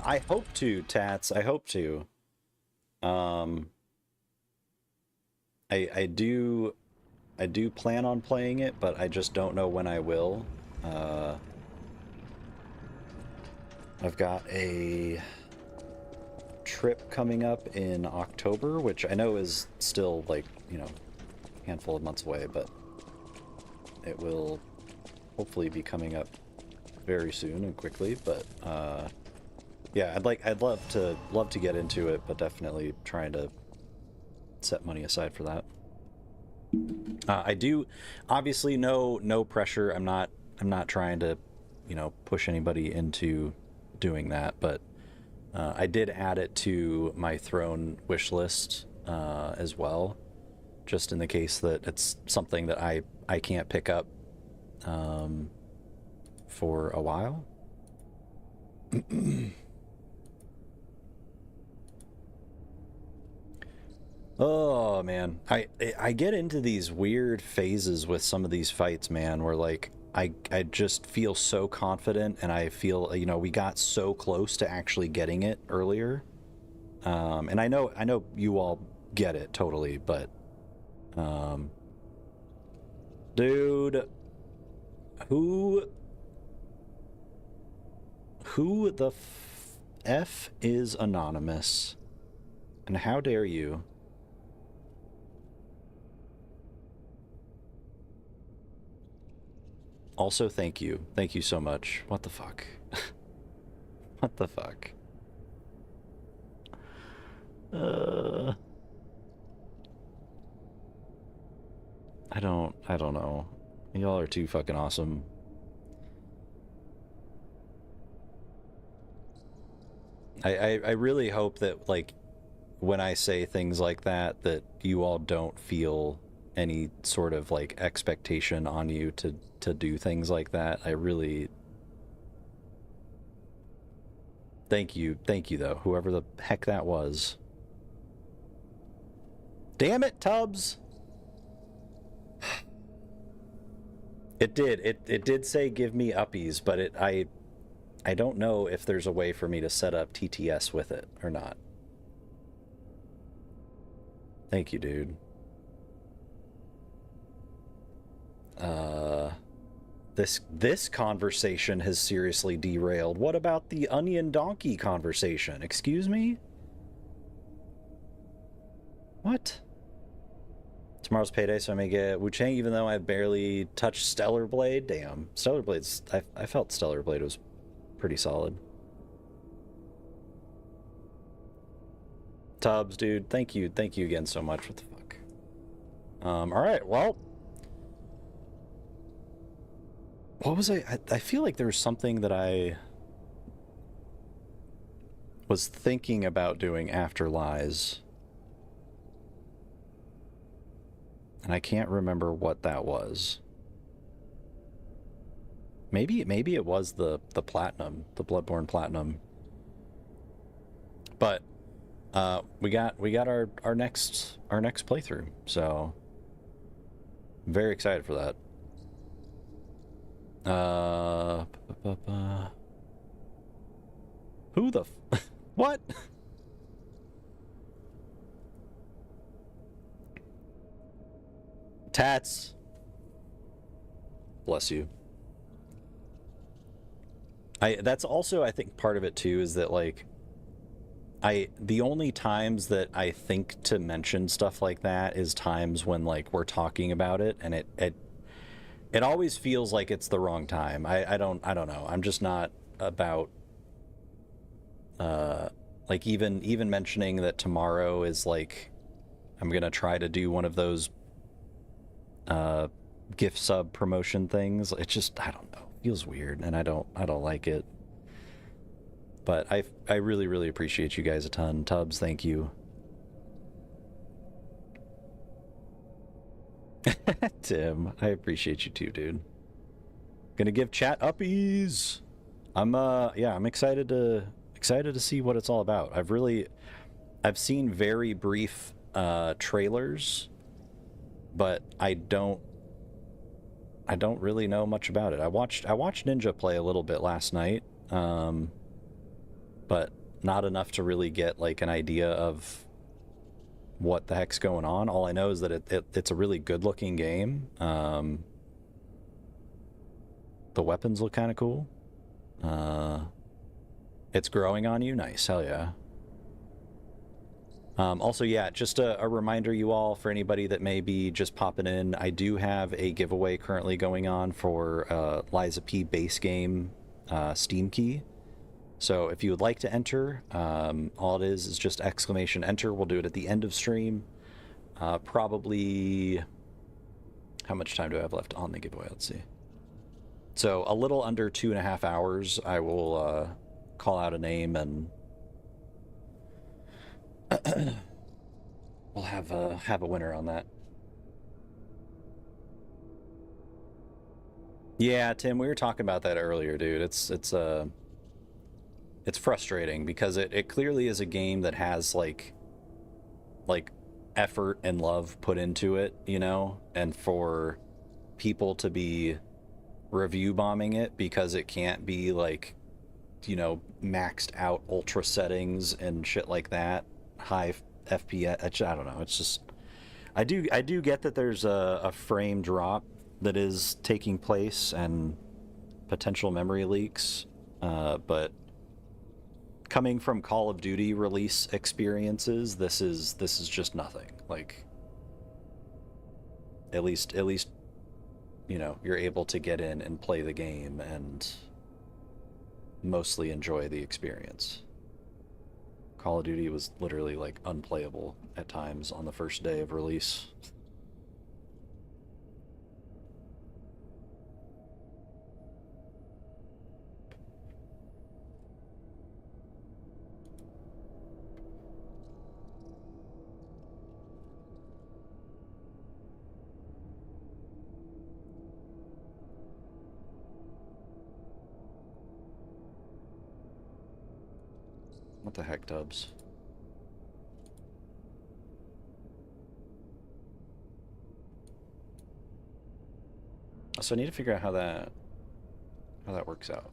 Speaker 1: I hope to, Tats. I hope to. I do plan on playing it, but I just don't know when I will. I've got a trip coming up in October, which I know is still, like, you know, a handful of months away, but it will hopefully be coming up very soon and quickly. But yeah, I'd love to get into it, but definitely trying to set money aside for that. I do, obviously, no pressure. I'm not trying to, you know, push anybody into doing that, but I did add it to my throne wish list as well, just in the case that it's something that I can't pick up for a while. Oh man, I get into these weird phases with some of these fights, man, where like I just feel so confident, and I feel, you know, we got so close to actually getting it earlier. And I know you all get it totally, but dude, who the F is anonymous? And how dare you? Also, thank you. Thank you so much. What the fuck? What the fuck? I don't know. Y'all are too fucking awesome. I really hope that, like, when I say things like that, that you all don't feel any sort of, like, expectation on you to do things like that. I really... Thank you, though, whoever the heck that was. Damn it, Tubbs! It did say give me uppies, but I don't know if there's a way for me to set up TTS with it or not. Thank you, dude. This conversation has seriously derailed. What about the onion donkey conversation? Excuse me? What? Tomorrow's payday, so I may get Wu-Chang, even though I barely touched Stellar Blade. Damn. Stellar Blade's... I felt Stellar Blade was pretty solid. Tubbs, dude, thank you again so much. What the fuck? Alright, well... What was I feel like there was something that I was thinking about doing after Lies. And I can't remember what that was. Maybe it was the Platinum, the Bloodborne Platinum. But we got our next playthrough, so I'm very excited for that. Who the what? Tats. Bless you. That's also, I think, part of it too, is that like the only times that I think to mention stuff like that is times when like we're talking about it, and it always feels like it's the wrong time. I don't know. I'm just not about like even mentioning that tomorrow is like I'm gonna try to do one of those gift sub promotion things. It just, I don't know, feels weird, and I don't like it. But I really, really appreciate you guys a ton. Tubbs, thank you. Tim, I appreciate you too, dude. Gonna give chat uppies. I'm excited to see what it's all about. I've seen very brief trailers, but I don't really know much about it. I watched Ninja play a little bit last night, but not enough to really get like an idea of what the heck's going on. All I know is that it's a really good looking game. The weapons look kind of cool. It's growing on you. Nice. Hell yeah. Also, yeah, just a reminder, you all, for anybody that may be just popping in, I do have a giveaway currently going on for Liza P base game Steam key. So if you would like to enter, all it is just exclamation enter. We'll do it at the end of stream. Probably, how much time do I have left on the giveaway? Let's see. So a little under 2.5 hours, I will call out a name, and we'll have a winner on that. Yeah, Tim, we were talking about that earlier, dude. It's frustrating because it clearly is a game that has like effort and love put into it, you know, and for people to be review bombing it because it can't be like, you know, maxed out ultra settings and shit like that, high FPS. I don't know. It's just, I do get that there's a frame drop that is taking place and potential memory leaks, but coming from Call of Duty release experiences, this is just nothing. Like, at least you know, you're able to get in and play the game and mostly enjoy the experience. Call of Duty was literally like unplayable at times on the first day of release. What the heck, Dubs? So I need to figure out how that works out.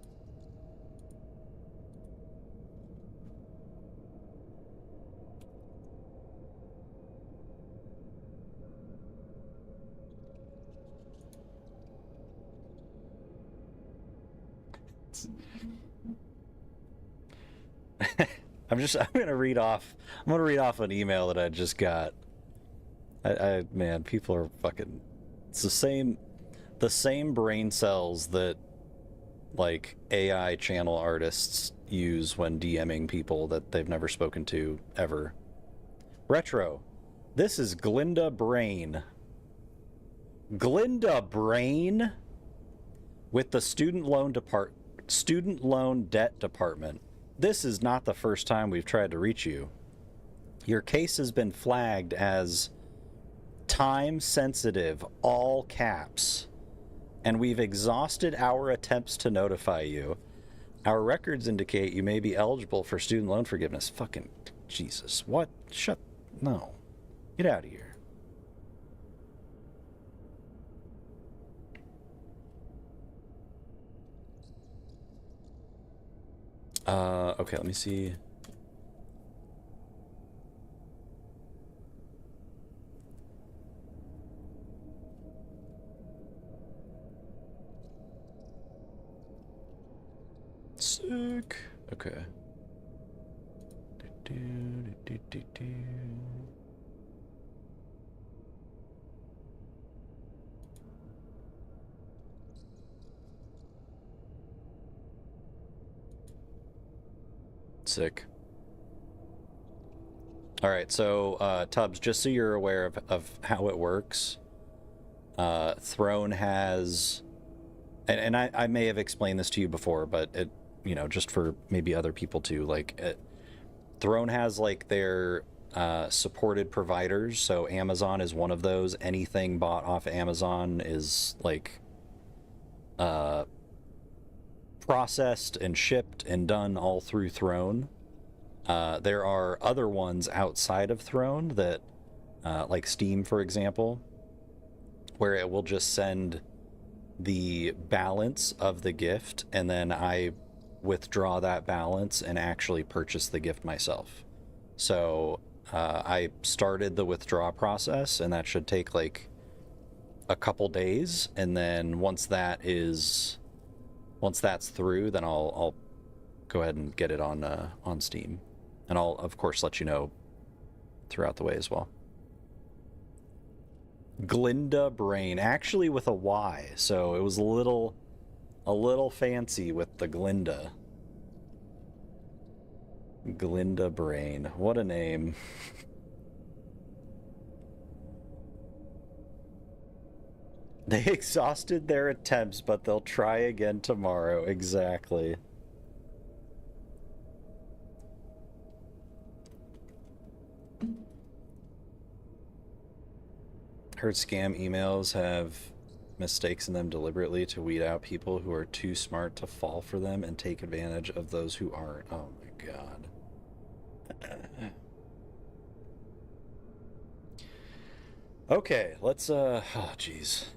Speaker 1: I'm gonna read off an email that I just got. Man, people are fucking, it's the same brain cells that like AI channel artists use when DMing people that they've never spoken to ever. Retro, this is Glinda Brain with the student loan debt department. This is not the first time we've tried to reach you. Your case has been flagged as time sensitive, all caps, and we've exhausted our attempts to notify you. Our records indicate you may be eligible for student loan forgiveness. Fucking Jesus. What? No. Get out of here. Okay, let me see. Sick. Okay. Sick. All right, so Tubbs, just so you're aware of how it works, Throne has, and I may have explained this to you before, but it, you know, just for maybe other people too, like Throne has like their supported providers, so Amazon is one of those. Anything bought off Amazon is like processed and shipped and done all through Throne. There are other ones outside of Throne that, like Steam, for example, where it will just send the balance of the gift, and then I withdraw that balance and actually purchase the gift myself. So I started the withdraw process, and that should take like a couple days, and then once that's through, then I'll go ahead and get it on Steam, and I'll of course let you know throughout the way as well. Glinda Brain, actually with a Y, so it was a little fancy with the Glinda. Glinda Brain, what a name. They exhausted their attempts, but they'll try again tomorrow. Exactly. Heard scam emails have mistakes in them deliberately to weed out people who are too smart to fall for them and take advantage of those who aren't. Oh my god. Okay, let's oh jeez.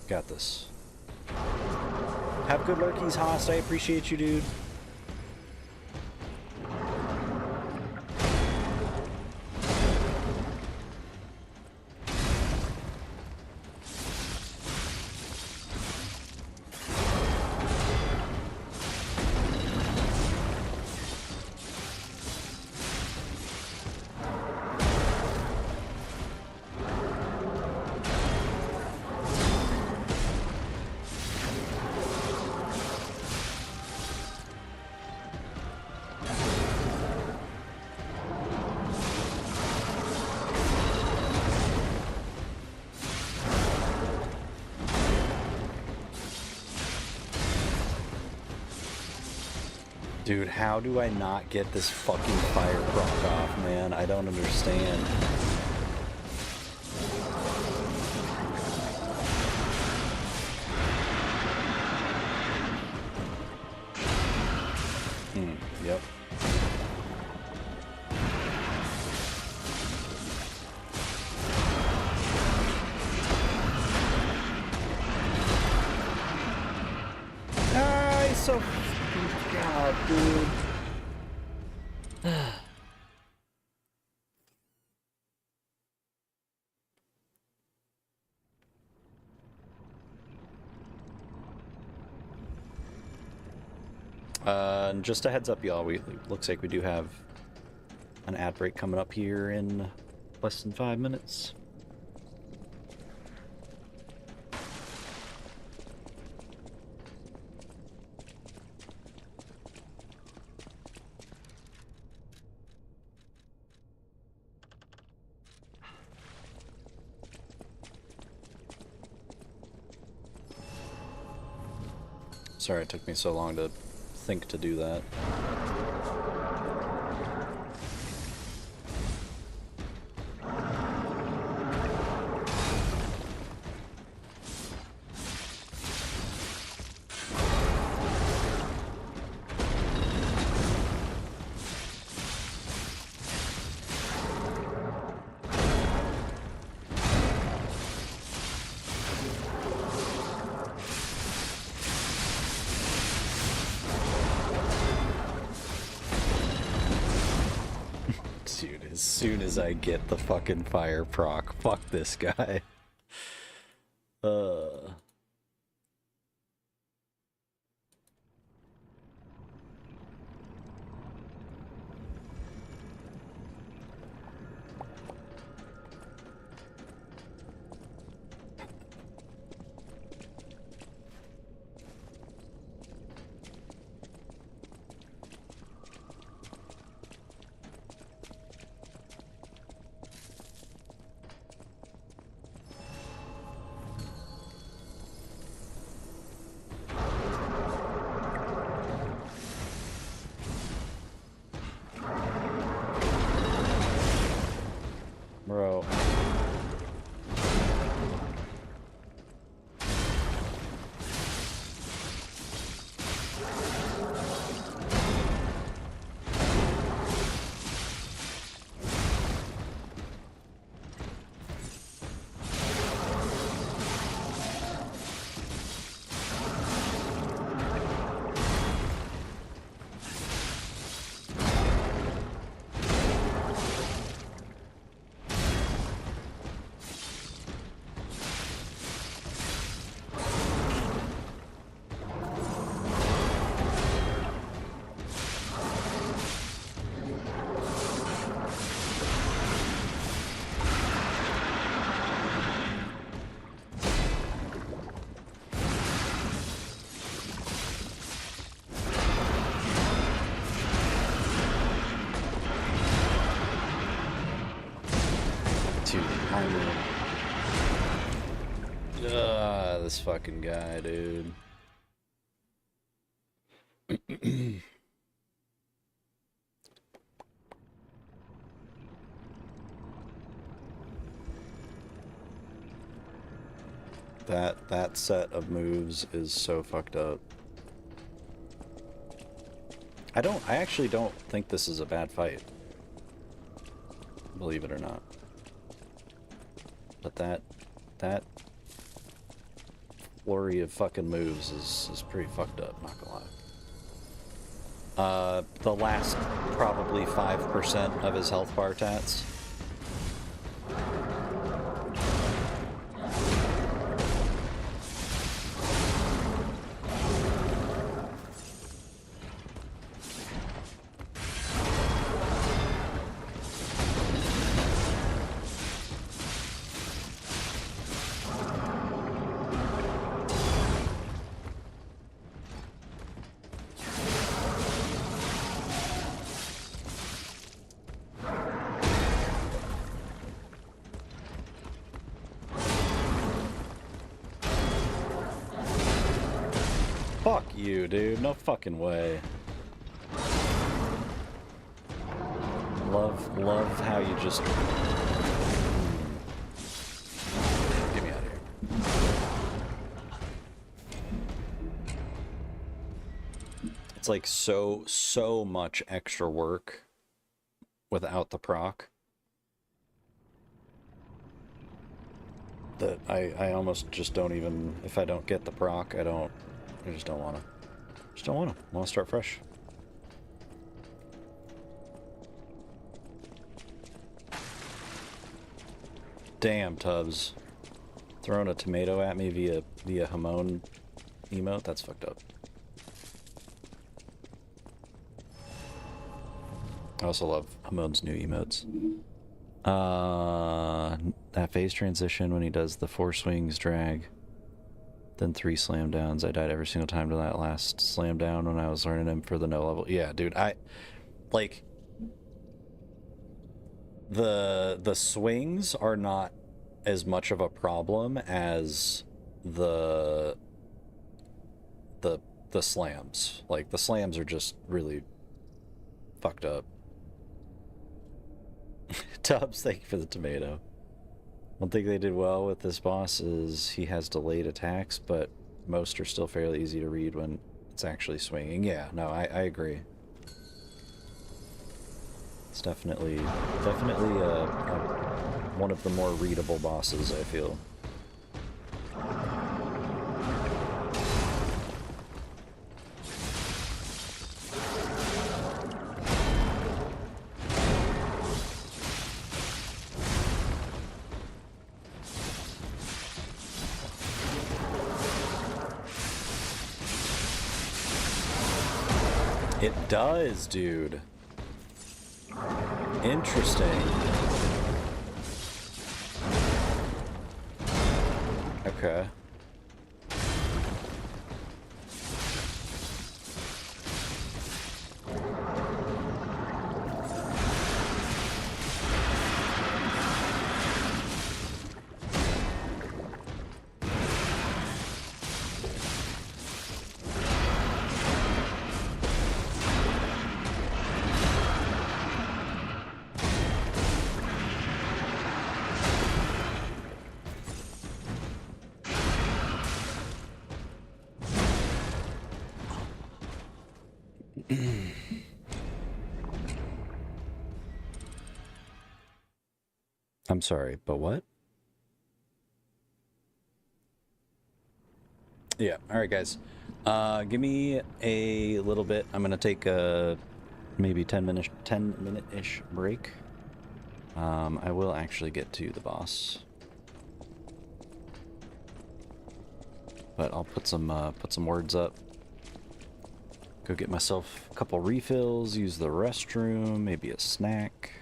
Speaker 1: Got this. Have good lurkies, Host. I appreciate you, dude. Dude, how do I not get this fucking fire proc off, man? I don't understand. Yep. Ah, he's so... God, dude. And just a heads up, y'all. Looks like we do have an ad break coming up here in less than 5 minutes. Sorry it took me so long to think to do that. As soon as I get the fucking fire proc, fuck this guy. I mean... this fucking guy, dude. That set of moves is so fucked up. I actually don't think this is a bad fight. Believe it or not. But that flurry of fucking moves is pretty fucked up, not gonna lie. The last probably 5% of his health bar tats. Fuck you, dude. No fucking way. Love how you just... Get me out of here. It's like so much extra work without the proc that I almost just don't even... If I don't get the proc, I just don't want to. Just don't want to. I want to start fresh. Damn, Tubbs. Throwing a tomato at me via Hamon emote? That's fucked up. I also love Hamon's new emotes. That phase transition when he does the 4 swings drag. Then 3 slam downs. I died every single time to that last slam down when I was learning him for the no level. Yeah, dude, like the swings are not as much of a problem as the slams. Like the slams are just really fucked up. Tubbs, thank you for the tomato. One thing they did well with this boss is he has delayed attacks, but most are still fairly easy to read when it's actually swinging. Yeah, no, I agree. It's definitely one of the more readable bosses, I feel. It does, dude. Interesting. Okay. I'm sorry, but what? Yeah, alright guys. Give me a little bit. I'm gonna take a maybe 10-minute-ish break. I will actually get to the boss. But I'll put some words up. Go get myself a couple refills, use the restroom, maybe a snack.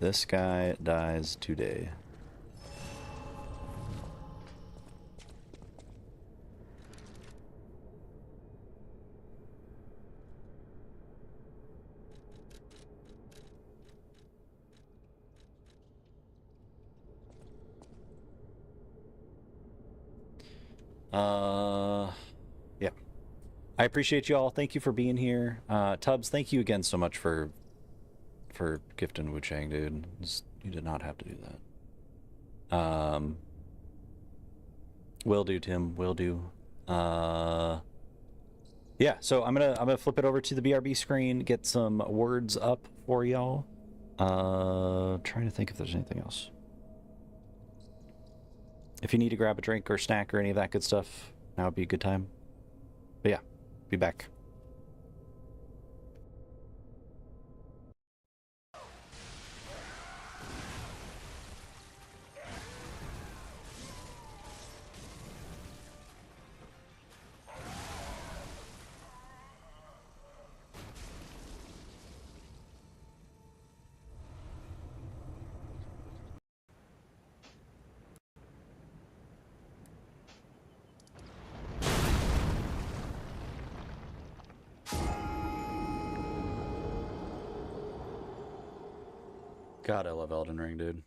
Speaker 1: This guy dies today. Yeah. I appreciate you all. Thank you for being here. Tubbs, thank you again so much for gifting Wu Chang, dude. You did not have to do that. Will do, Tim. Will do. Yeah, so I'm gonna flip it over to the BRB screen, get some words up for y'all. Trying to think if there's anything else. If you need to grab a drink or snack or any of that good stuff, now would be a good time. But yeah, be back. God, I love Elden Ring, dude.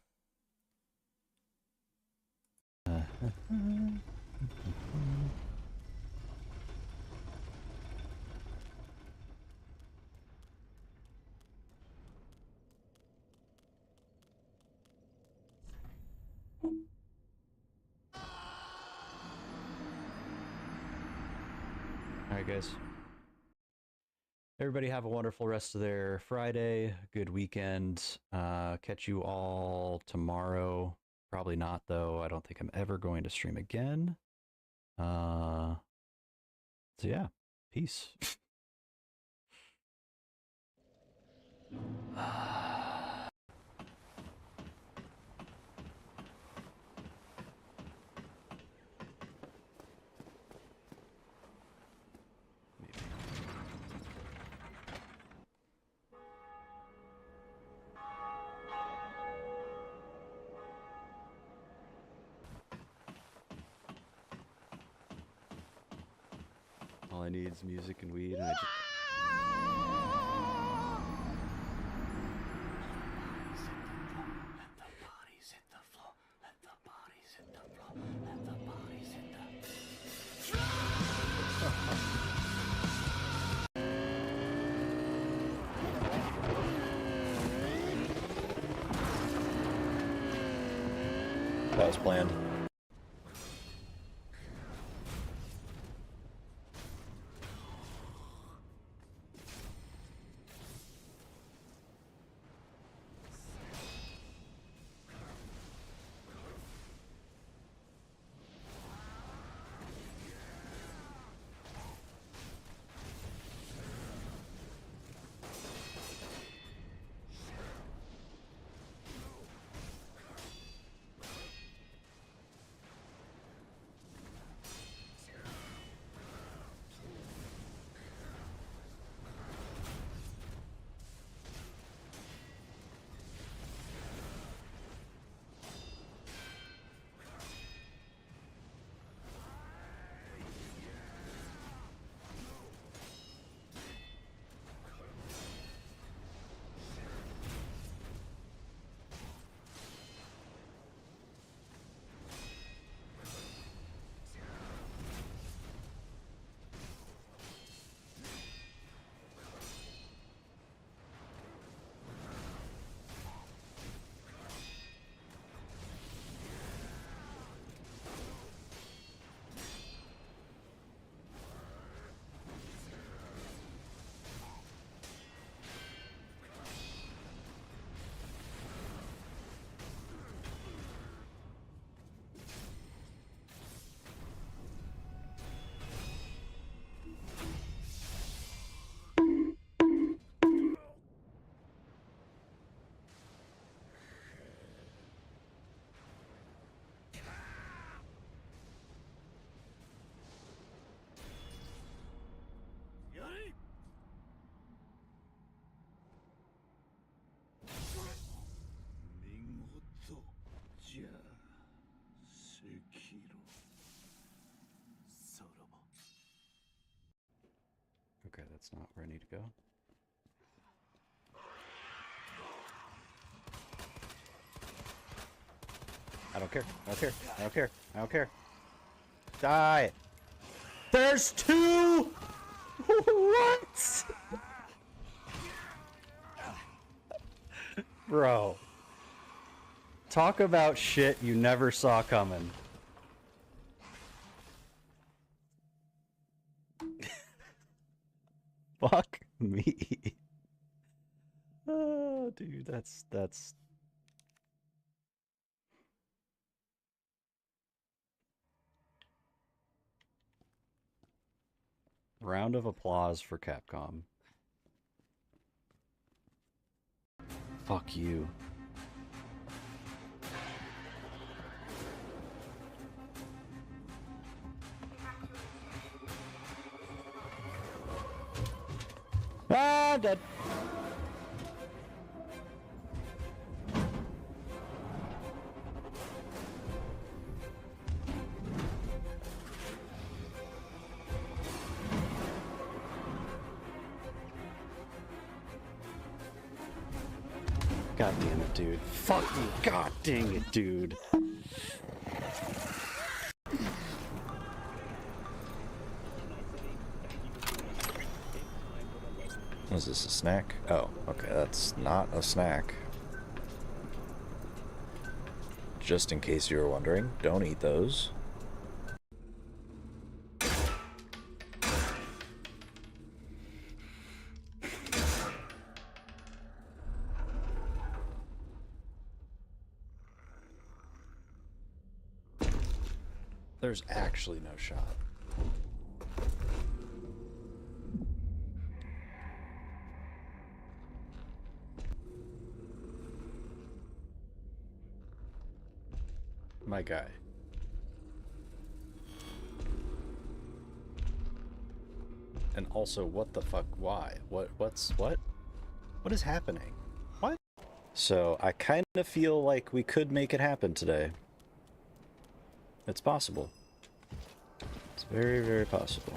Speaker 1: Alright, guys. Everybody have a wonderful rest of their Friday. Good weekend. Catch you all tomorrow. Probably not, though. I don't think I'm ever going to stream again. So yeah, peace. All I need is music and weed, and I just... That was planned. Okay, that's not where I need to go. I don't care. I don't care. I don't care. I don't care. Die! There's two! What? Bro. Talk about shit you never saw coming. Fuck me. Oh, dude, that's... Round of applause for Capcom. Fuck you. Ah, dead. God damn it, dude. Fuck you. God dang it, dude. Was this a snack? Oh, okay, that's not a snack. Just in case you were wondering, don't eat those. There's actually no shot. My guy. And also, what the fuck? Why? What is happening? What? So, I kind of feel like we could make it happen today. It's possible. It's very, very possible.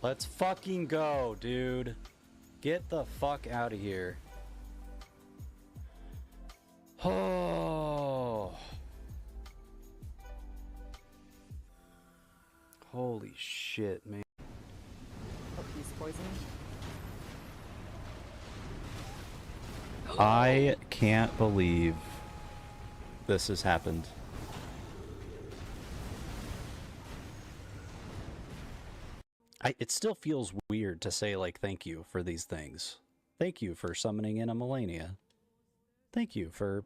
Speaker 1: Let's fucking go, dude. Get the fuck out of here. Oh. Holy shit, man.
Speaker 5: He's poisoned.
Speaker 1: I can't believe this has happened. It still feels weird to say, like, thank you for these things. Thank you for summoning in a Melania. Thank you for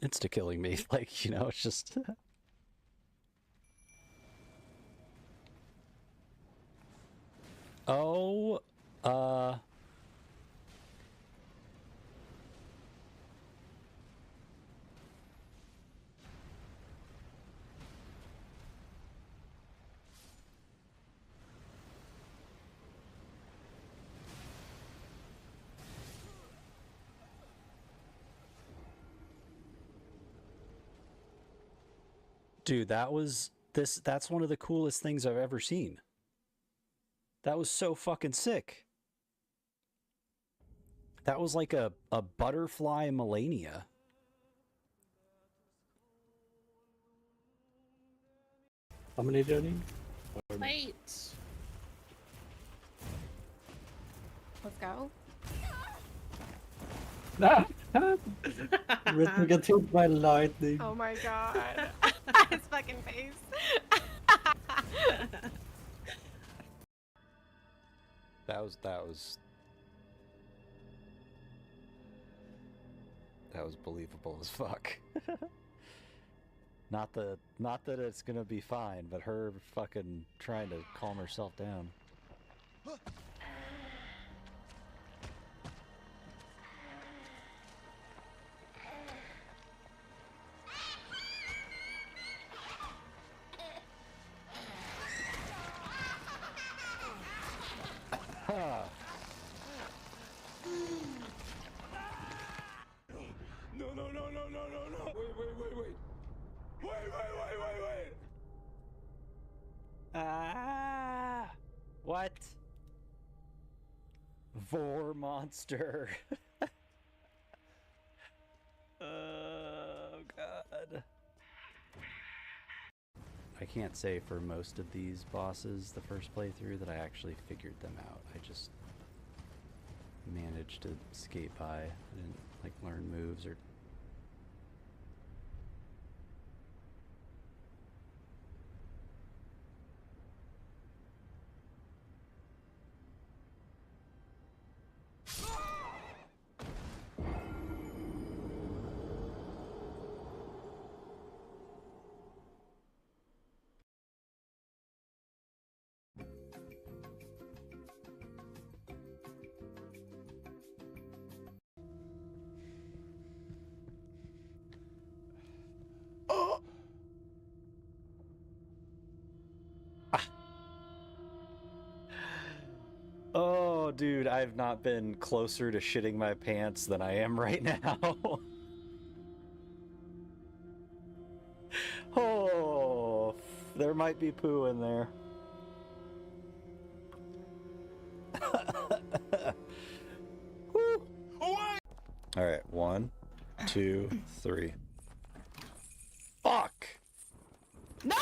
Speaker 1: insta-killing me. Like, you know, it's just... Oh, dude, that's one of the coolest things I've ever seen. That was so fucking sick. That was like a butterfly Melania.
Speaker 6: How many do you need?
Speaker 5: Wait. Let's go.
Speaker 6: Rhythm got hit by lightning.
Speaker 5: Oh my god. His fucking face.
Speaker 1: That was believable as fuck. Not that it's gonna be fine, but her fucking trying to calm herself down. Ha!
Speaker 4: No, no, no, no, no, no, no. Wait. Wait.
Speaker 1: Ah! What? Vor monster. Oh god. I can't say for most of these bosses the first playthrough that I actually figured them out. I just managed to skate by. I didn't like learn moves or Oh, dude, I've not been closer to shitting my pants than I am right now. Oh, there might be poo in there. Woo. All right, 1, 2, 3. Fuck!
Speaker 7: No!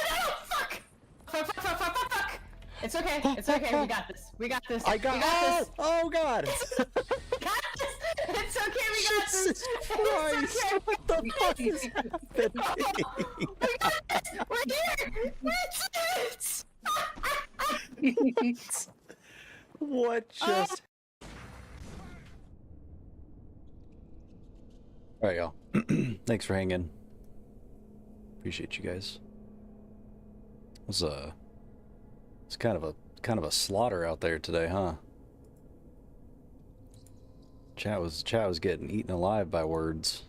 Speaker 7: Fuck! Fuck! It's okay. We got this. We got this.
Speaker 1: I got,
Speaker 7: we got this.
Speaker 1: Oh god!
Speaker 7: We got this. It's okay. We got this.
Speaker 1: Jesus Christ!
Speaker 7: It's okay.
Speaker 1: What the fuck is happening?
Speaker 7: We got this. We're here. It's
Speaker 1: What just... Alright, y'all. Thanks for hanging. Appreciate you guys. It's kind of a slaughter out there today, huh? Chat was getting eaten alive by words.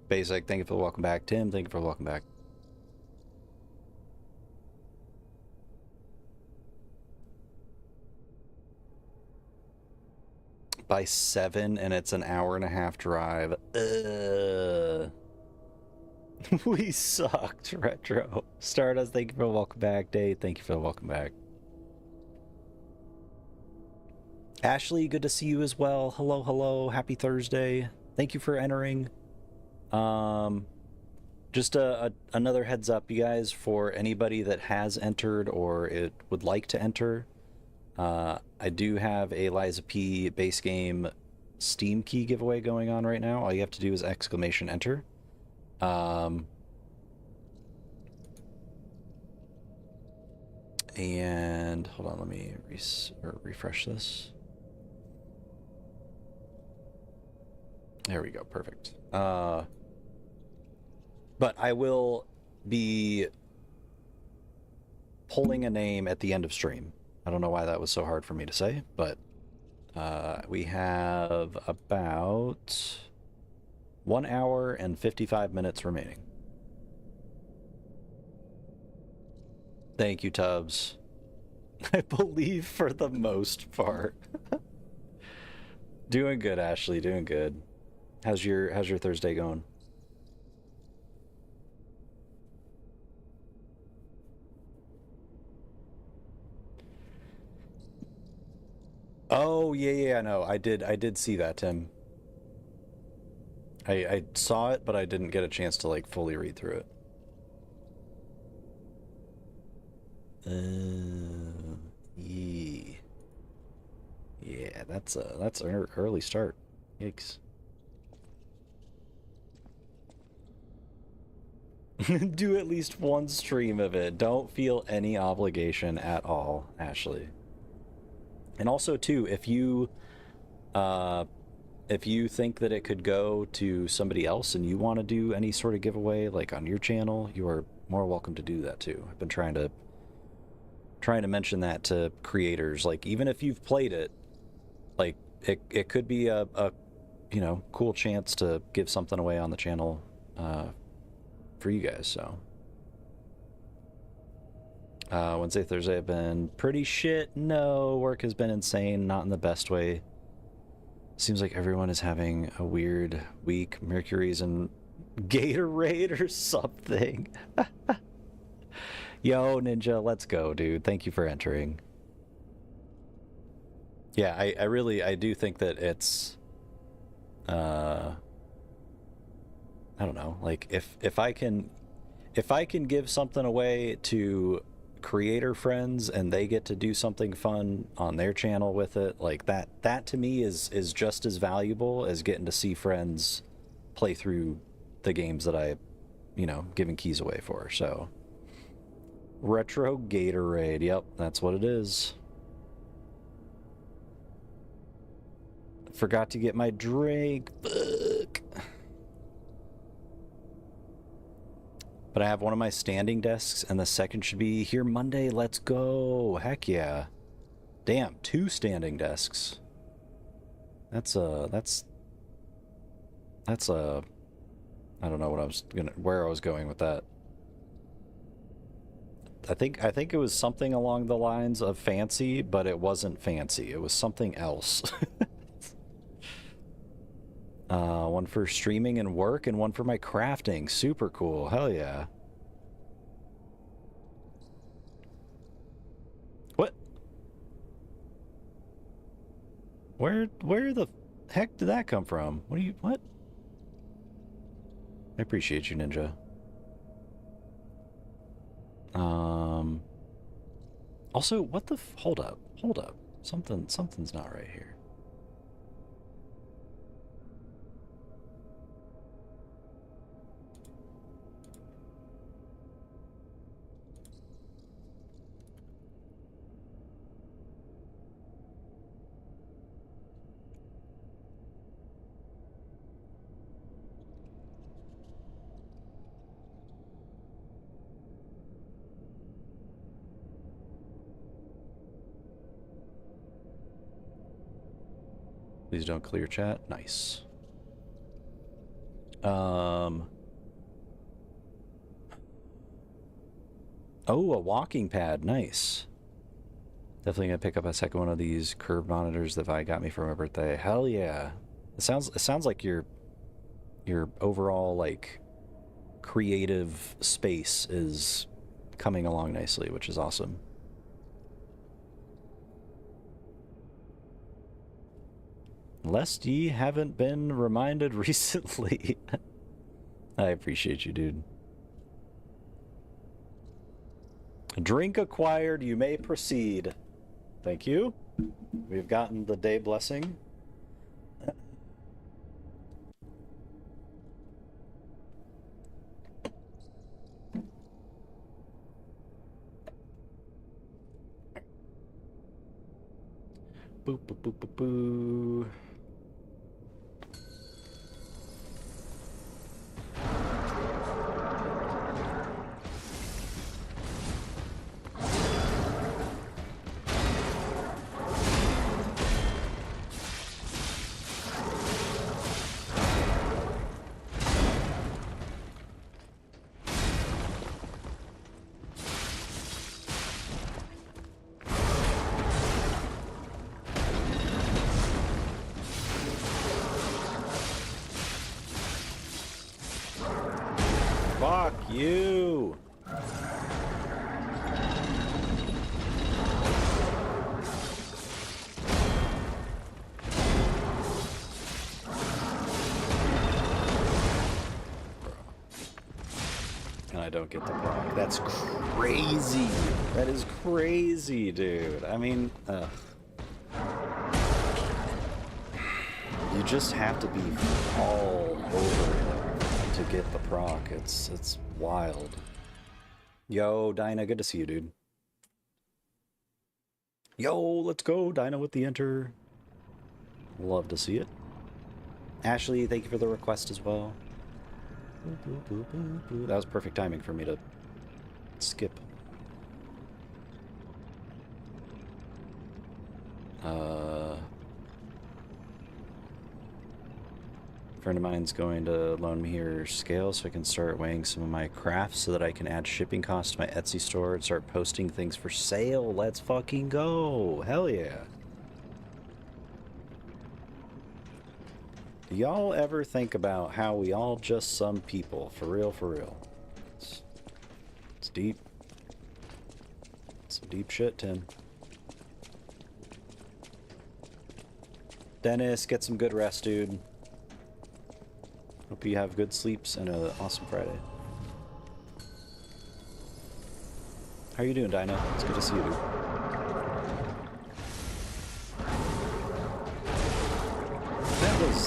Speaker 1: Basic, thank you for the welcome back. Tim, thank you for the welcome back. By 7 and it's an hour-and-a-half drive. We sucked, Retro. Stardust, thank you for the welcome back. Dave, thank you for the welcome back. Ashley, good to see you as well. Hello. Happy Thursday. Thank you for entering. Just another heads up, you guys, for anybody that has entered or it would like to enter. I do have a Liza P base game Steam key giveaway going on right now. All you have to do is !enter. And hold on, let me refresh this. There we go, perfect. But I will be pulling a name at the end of stream. I don't know why that was so hard for me to say, but we have about 1 hour and 55 minutes remaining. Thank you, Tubbs. I believe for the most part. Doing good, Ashley, doing good. How's your Thursday going? Oh, yeah, no. I did see that, Tim. I saw it, but I didn't get a chance to like fully read through it. Yeah, that's an early start. Yikes. Do at least one stream of it. Don't feel any obligation at all, Ashley. And also, too, if you if you think that it could go to somebody else and you want to do any sort of giveaway like on your channel, you are more welcome to do that too. I've been trying to mention that to creators, like even if you've played it, like it could be a you know, cool chance to give something away on the channel for you guys. So Wednesday, Thursday have been pretty shit. No, work has been insane, not in the best way. Seems like everyone is having a weird week. Mercury's in Gatorade or something. Yo, Ninja, let's go, dude. Thank you for entering. Yeah, I do think that it's I don't know, like if I can give something away to creator friends and they get to do something fun on their channel with it, like that to me is just as valuable as getting to see friends play through the games that I, you know, giving keys away for. So retro Gatorade, yep, that's what it is. Forgot to get my drink. Fuck. But I have one of my standing desks, and the second should be here Monday. Let's go. Heck yeah. Damn, 2 standing desks. That's I don't know where I was going with that. I think it was something along the lines of fancy, but it wasn't fancy. It was something else. One for streaming and work, and one for my crafting. Super cool. Hell yeah. What? Where the heck did that come from? What? I appreciate you, Ninja. Also, what the hold up. Something's not right here. Please don't clear chat. Nice. Oh, a walking pad. Nice. Definitely gonna pick up a second one of these curved monitors that Vi got me for my birthday. Hell yeah. It sounds like your overall like creative space is coming along nicely, which is awesome. Lest ye haven't been reminded recently. I appreciate you, dude. Drink acquired, you may proceed. Thank you. We've gotten the day blessing. Boop, boop, boop, boop, boo. Fuck you! And I don't get the proc. That's crazy! That is crazy, dude. I mean, you just have to be all over it to get the proc. It's wild. Yo, Dinah, good to see you, dude. Yo, let's go, Dinah with the enter. Love to see it. Ashley, thank you for the request as well. That was perfect timing for me to skip. A friend of mine's going to loan me her scale so I can start weighing some of my crafts so that I can add shipping costs to my Etsy store and start posting things for sale. Let's fucking go. Hell yeah. Do y'all ever think about how we all just some people? For real, for real. It's deep. It's some deep shit, Tim. Dennis, get some good rest, dude. Hope you have good sleeps and an awesome Friday. How are you doing, Dinah? It's good to see you, dude.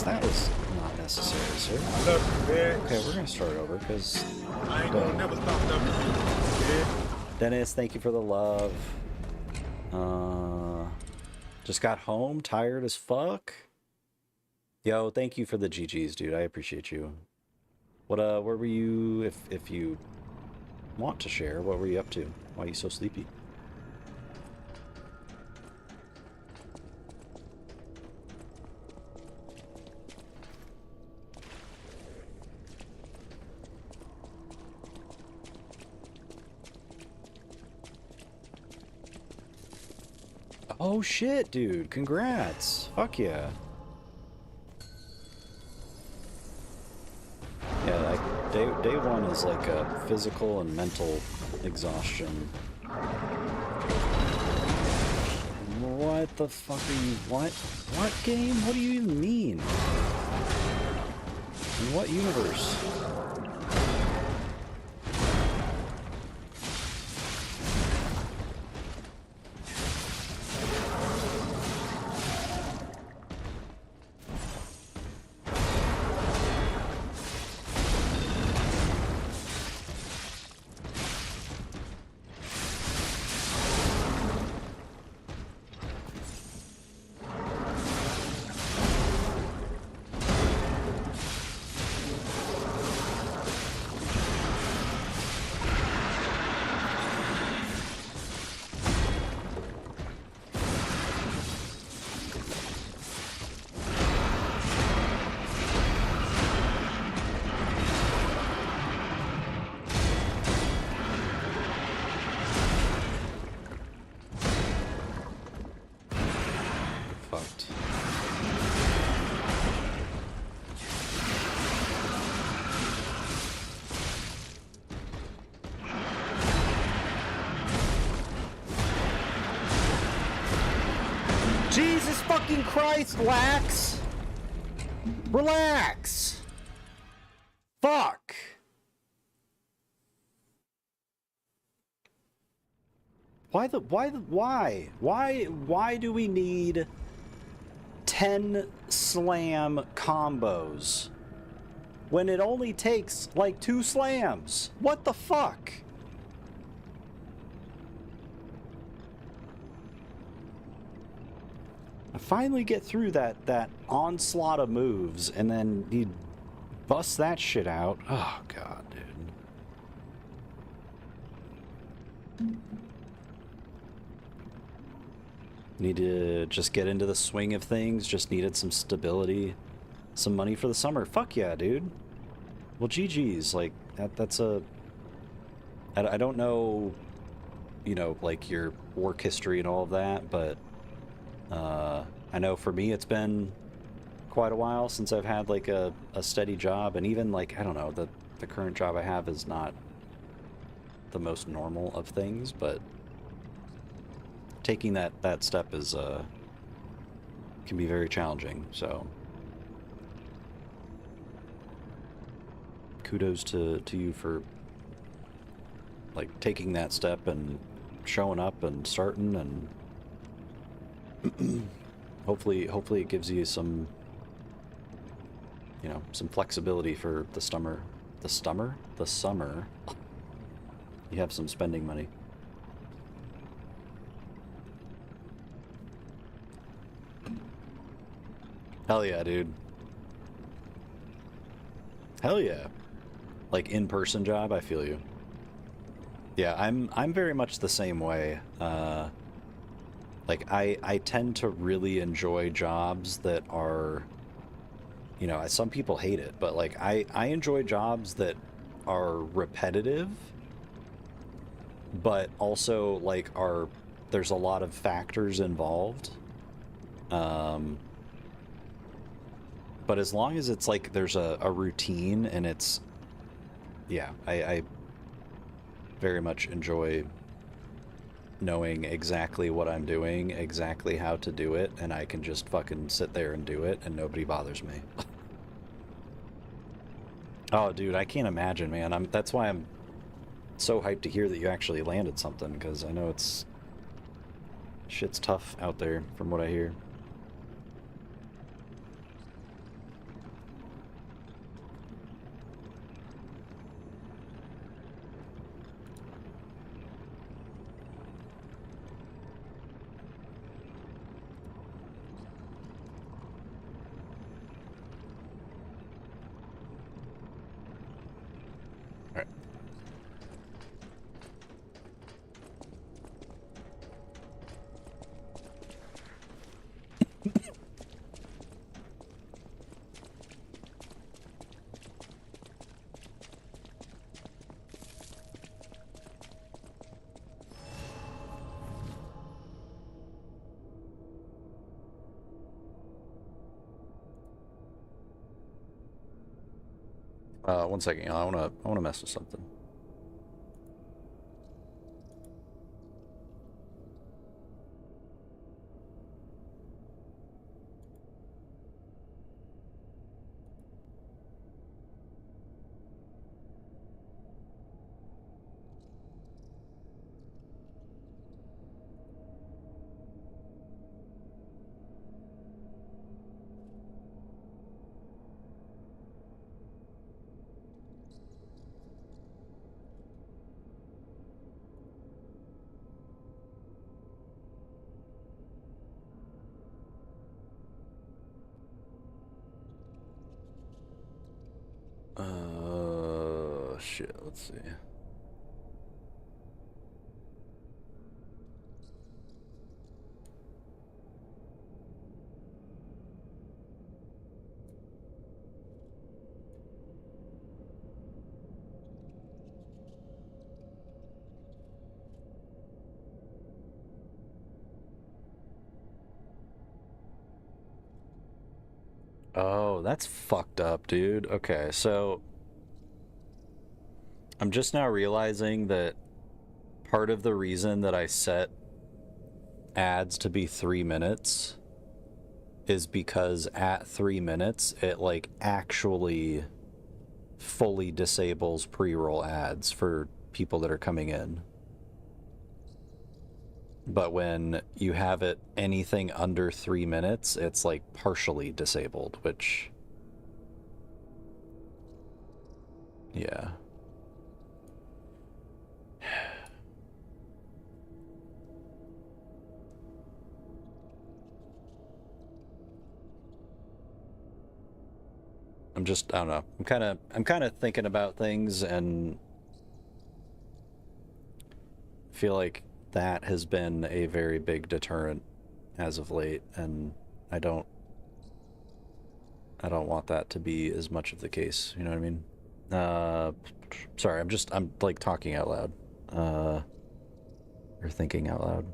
Speaker 1: That was not necessary, sir. Okay, we're gonna start over because
Speaker 4: I ain't gonna never stop them. Yeah.
Speaker 1: Dennis, thank you for the love. Just got home, tired as fuck. Yo, thank you for the GGs, dude. I appreciate you. Where were you, if you want to share, what were you up to? Why are you so sleepy? Oh shit, dude. Congrats. Fuck yeah. Yeah, like day one is like a physical and mental exhaustion. What the fuck are you? What game? What do you even mean? In what universe? Fucked. Jesus fucking Christ, Lax! Relax! Fuck! Why do we need 10 slam combos when it only takes like 2 slams? What the fuck? I finally get through that onslaught of moves and then he busts that shit out. Oh god, dude. Need to just get into the swing of things. Just needed some stability, some money for the summer. Fuck yeah, dude. Well, GG's. Like, that's a... I don't know, you know, like, your work history and all of that, but I know for me it's been quite a while since I've had, like, a steady job. And even, like, I don't know, the current job I have is not the most normal of things, but... taking that step is can be very challenging, so kudos to you for like taking that step and showing up and starting, and hopefully it gives you some, you know, some flexibility for the summer. You have some spending money. Hell yeah, dude. Hell yeah. Like in-person job, I feel you. Yeah, I'm very much the same way. Like I tend to really enjoy jobs that are, you know, some people hate it, but like I enjoy jobs that are repetitive, but also like there's a lot of factors involved. But as long as it's like there's a routine and it's, yeah, I very much enjoy knowing exactly what I'm doing, exactly how to do it, and I can just fucking sit there and do it and nobody bothers me. Oh, dude, I can't imagine, man. That's why I'm so hyped to hear that you actually landed something, because I know shit's tough out there from what I hear. One second, I wanna mess with something. Shit, let's see. Oh, that's fucked up, dude. Okay, so I'm just now realizing that part of the reason that I set ads to be 3 minutes is because at 3 minutes, it like actually fully disables pre-roll ads for people that are coming in. But when you have it anything under 3 minutes, it's like partially disabled, which, yeah. I don't know. I'm kind of thinking about things and feel like that has been a very big deterrent as of late, and I don't want that to be as much of the case, you know what I mean? Sorry, I'm like talking out loud. Or thinking out loud.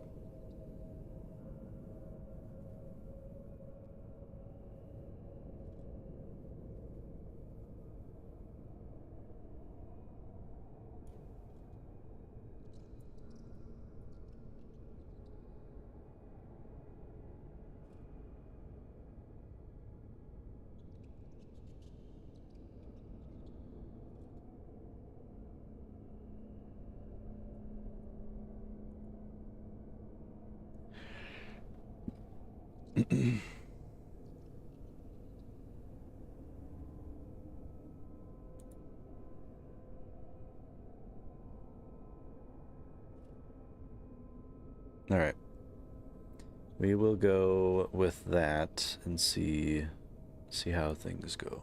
Speaker 1: All right. We will go with that and see how things go.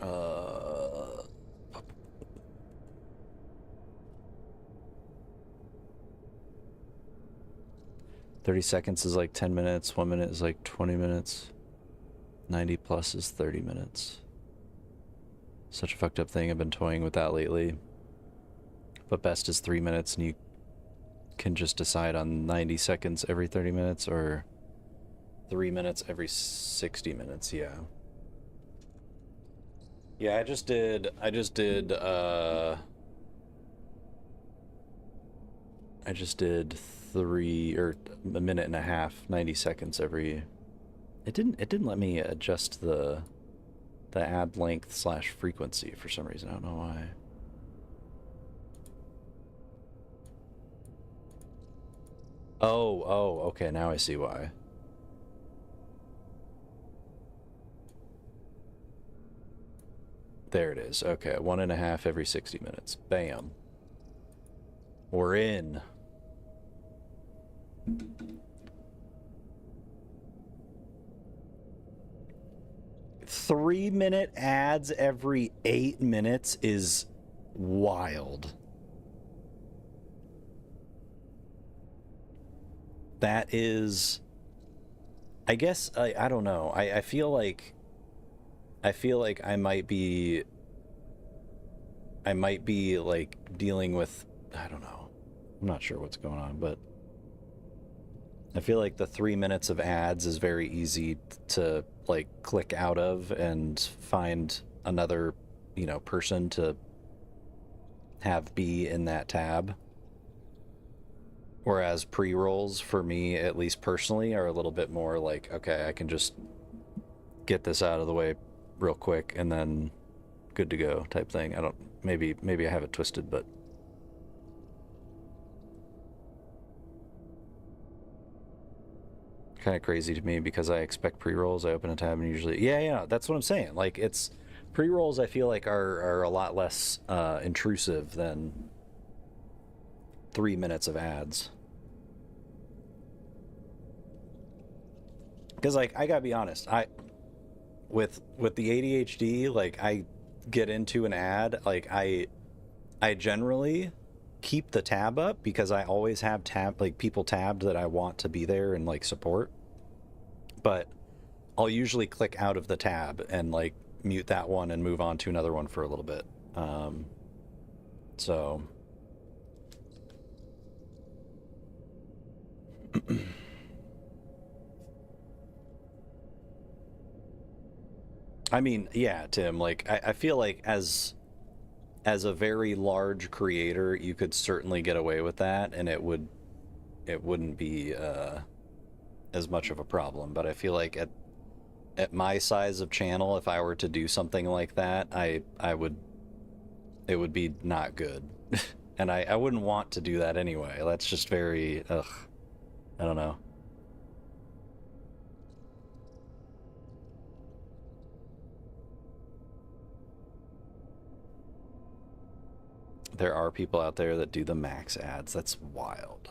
Speaker 1: Uh, 30 seconds is like 10 minutes, 1 minute is like 20 minutes, 90 plus is 30 minutes. Such a fucked up thing. I've been toying with that lately. But best is 3 minutes, and you can just decide on 90 seconds every 30 minutes or 3 minutes every 60 minutes, yeah. Yeah, I just did a minute and a half, 90 seconds every. It didn't let me adjust the ad length / frequency for some reason. I don't know why. Oh, okay, now I see why. There it is. Okay, 1.5 every 60 minutes. Bam. We're in. Three-minute ads every 8 minutes is wild. That is, I guess, I don't know. I feel like I might be like dealing with, I don't know. I'm not sure what's going on, but I feel like the 3 minutes of ads is very easy to like click out of and find another, person to have be in that tab. Whereas pre-rolls, for me, at least personally, are a little bit more like, okay, I can just get this out of the way real quick and then good to go type thing. I don't, maybe I have it twisted, but kind of crazy to me because I expect pre-rolls. I open a tab and usually, yeah, that's what I'm saying. Like, it's pre-rolls, I feel like are a lot less intrusive than 3 minutes of ads. Because, like, I gotta be honest, with the ADHD, like, I get into an ad, like, I generally keep the tab up because I always have people tabbed that I want to be there and like support. But I'll usually click out of the tab and like mute that one and move on to another one for a little bit. So I mean, yeah, Tim, like I feel like as a very large creator, you could certainly get away with that, and it wouldn't be as much of a problem. But I feel like at my size of channel, if I were to do something like that, it would be not good. And I wouldn't want to do that anyway. That's just very, I don't know. There are people out there that do the max ads. That's wild.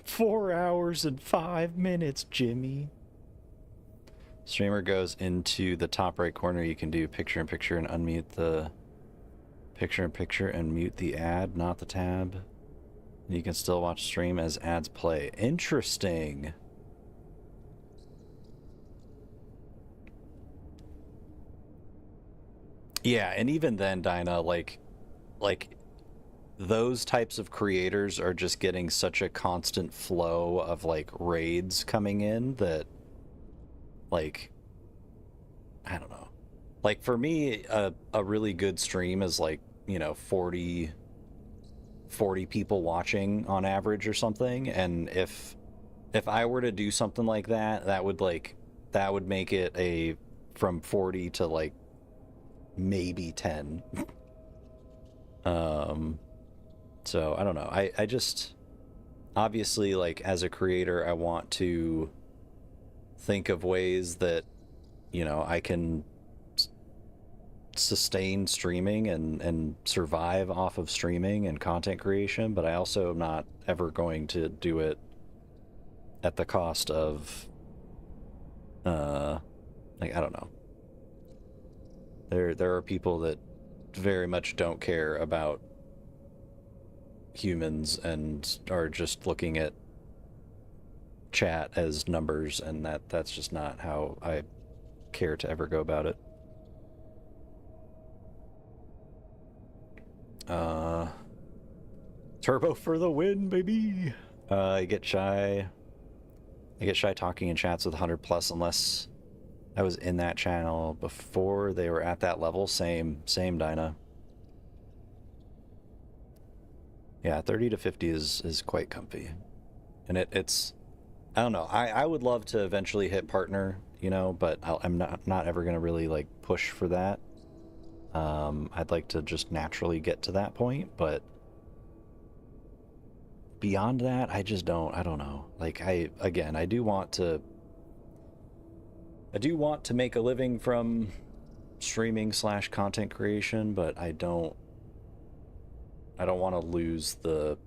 Speaker 1: 4 hours and 5 minutes, Jimmy. Streamer goes into the top right corner. You can do picture-in-picture and unmute the picture-in-picture and mute the ad, not the tab. You can still watch stream as ads play. Interesting. Yeah, and even then, Dinah, like those types of creators are just getting such a constant flow of like raids coming in that, like, I don't know. Like for me, a really good stream is like, 40 people watching on average or something. And if I were to do something like that, that would make it from 40 to like maybe 10. So I don't know. I just, obviously, like, as a creator, I want to think of ways that, I can sustain streaming and survive off of streaming and content creation, but I also am not ever going to do it at the cost of, like, I don't know. There are people that very much don't care about humans and are just looking at chat as numbers, and that's just not how I care to ever go about it. Turbo for the win, baby. I get shy talking in chats with 100 plus unless I was in that channel before they were at that level. Same Dinah. Yeah, 30 to 50 is quite comfy. And it's I don't know. I would love to eventually hit partner, you know, but I'm not ever going to really like push for that. I'd like to just naturally get to that point, but beyond that, I don't know. Like I do want to make a living from streaming / content creation, but I don't want to lose the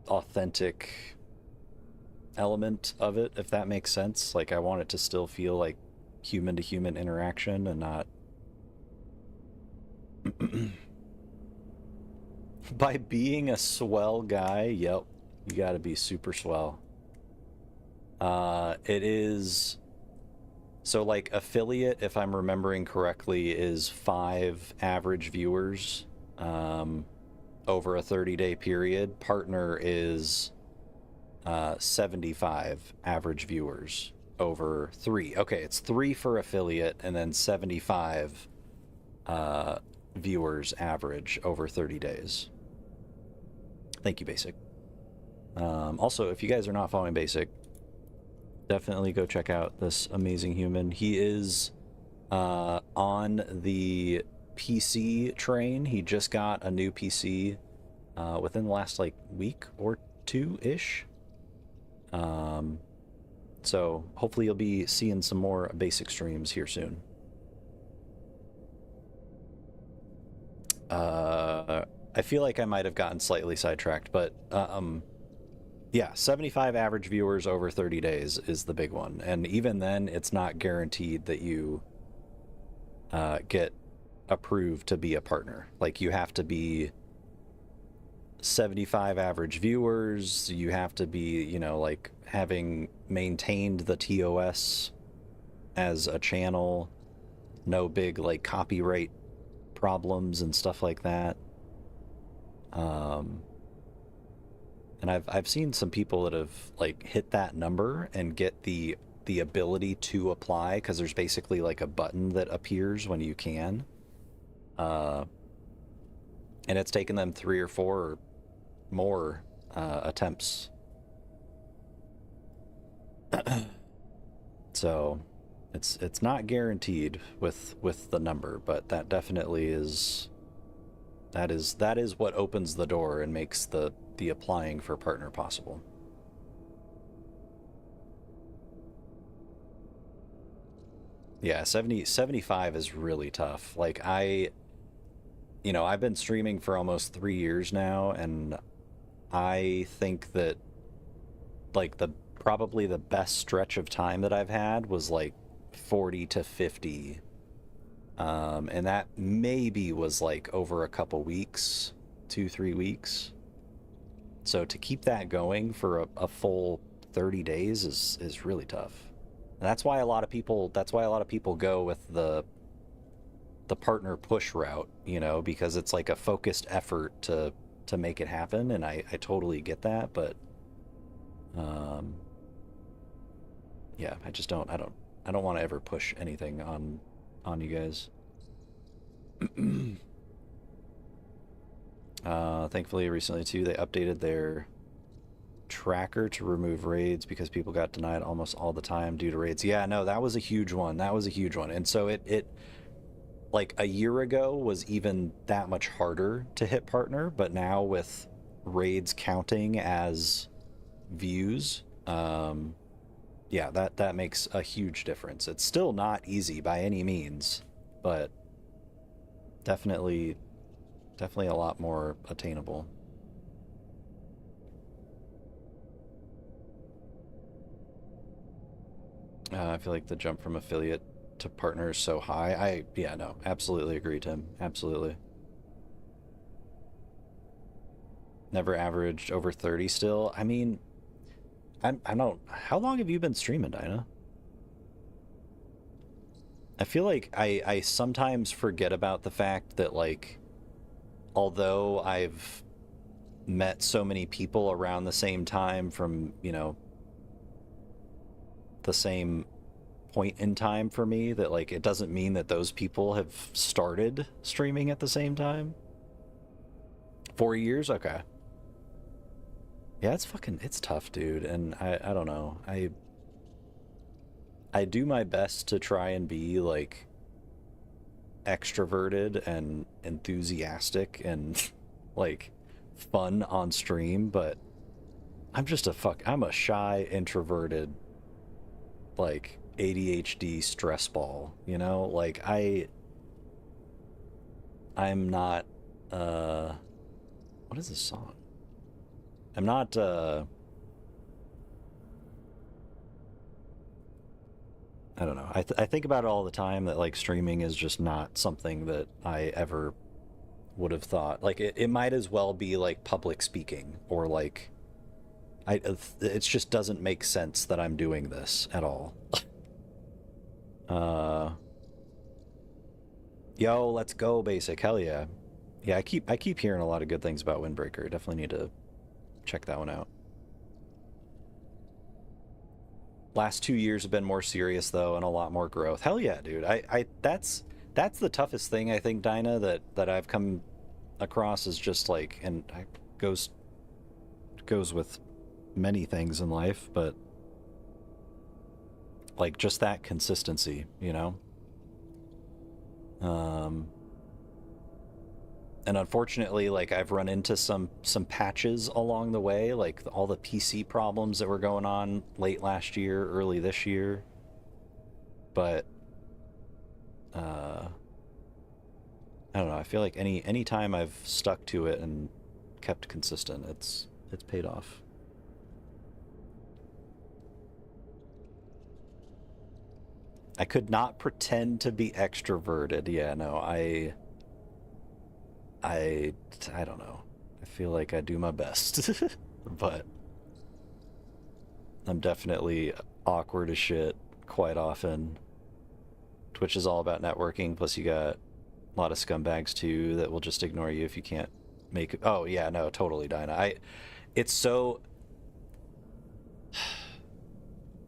Speaker 1: authentic element of it, if that makes sense. Like I want it to still feel like human to human interaction and not by being a swell guy. Yep, you got to be super swell. It is so like affiliate, if I'm remembering correctly, is 5 average viewers over a 30-day period. Partner is 75 average viewers over 3. Okay, it's 3 for affiliate and then 75 viewers average over 30 days. Thank you, Basic. Also, if you guys are not following Basic, definitely go check out this amazing human. He is on the PC train. He just got a new PC within the last like week or 2-ish. So hopefully you'll be seeing some more Basic streams here soon. I feel like I might have gotten slightly sidetracked, but yeah, 75 average viewers over 30 days is the big one. And even then, it's not guaranteed that you get approved to be a partner. Like, you have to be 75 average viewers. You have to be, you know, like, having maintained the TOS as a channel. No big, like, copyright problems and stuff like that. And I've seen some people that have like hit that number and get the ability to apply, because there's basically like a button that appears when you can, and it's taken them 3 or 4 or more attempts. So it's not guaranteed with the number, but that definitely is. That is what opens the door and makes the applying for partner possible. Yeah, 75 is really tough. Like I've been streaming for almost 3 years now, and I think that like probably the best stretch of time that I've had was like 40 to 50. And that maybe was like over a couple weeks, 2-3 weeks. So to keep that going for a full 30 days is really tough. And that's why a lot of people go with the partner push route, you know, because it's like a focused effort to make it happen, and I totally get that, but yeah, I don't want to ever push anything on you guys. Thankfully, recently too, they updated their tracker to remove raids because people got denied almost all the time due to raids. Yeah, no, that was a huge one. And so it like a year ago was even that much harder to hit partner, but now with raids counting as views, yeah, that makes a huge difference. It's still not easy by any means, but definitely a lot more attainable. I feel like the jump from affiliate to partner is so high. Yeah, no, absolutely agree, Tim. Absolutely. Never averaged over 30 still. I mean, I don't... How long have you been streaming, Dinah? I feel like I sometimes forget about the fact that, like, although I've met so many people around the same time from, you know, the same point in time for me, that, like, it doesn't mean that those people have started streaming at the same time. 4 years? Okay. Yeah, it's tough, dude, and I don't know. I do my best to try and be, like, extroverted and enthusiastic and, like, fun on stream, but I'm just I'm a shy, introverted, like, ADHD stress ball, you know? Like, I'm not, what is this song? I'm not, I don't know. I think about it all the time that, like, streaming is just not something that I ever would have thought. Like, it might as well be, like, public speaking, or, like, it just doesn't make sense that I'm doing this at all. Yo, let's go, Basic. Hell yeah. Yeah, I keep hearing a lot of good things about Windbreaker. Definitely need to check that one out. Last 2 years have been more serious, though, and a lot more growth. Hell yeah, dude. That's the toughest thing, I think, Dinah, that I've come across, is just, like, and it goes with many things in life, but, like, just that consistency, you know? And unfortunately, like, I've run into some patches along the way, like all the PC problems that were going on late last year, early this year. But I don't know, I feel like any time I've stuck to it and kept consistent, it's paid off. I could not pretend to be extroverted. Yeah, no, I don't know. I feel like I do my best, but I'm definitely awkward as shit quite often. Twitch is all about networking, plus you got a lot of scumbags too that will just ignore you if you can't make it. Oh yeah, no, totally, Dinah. It's so...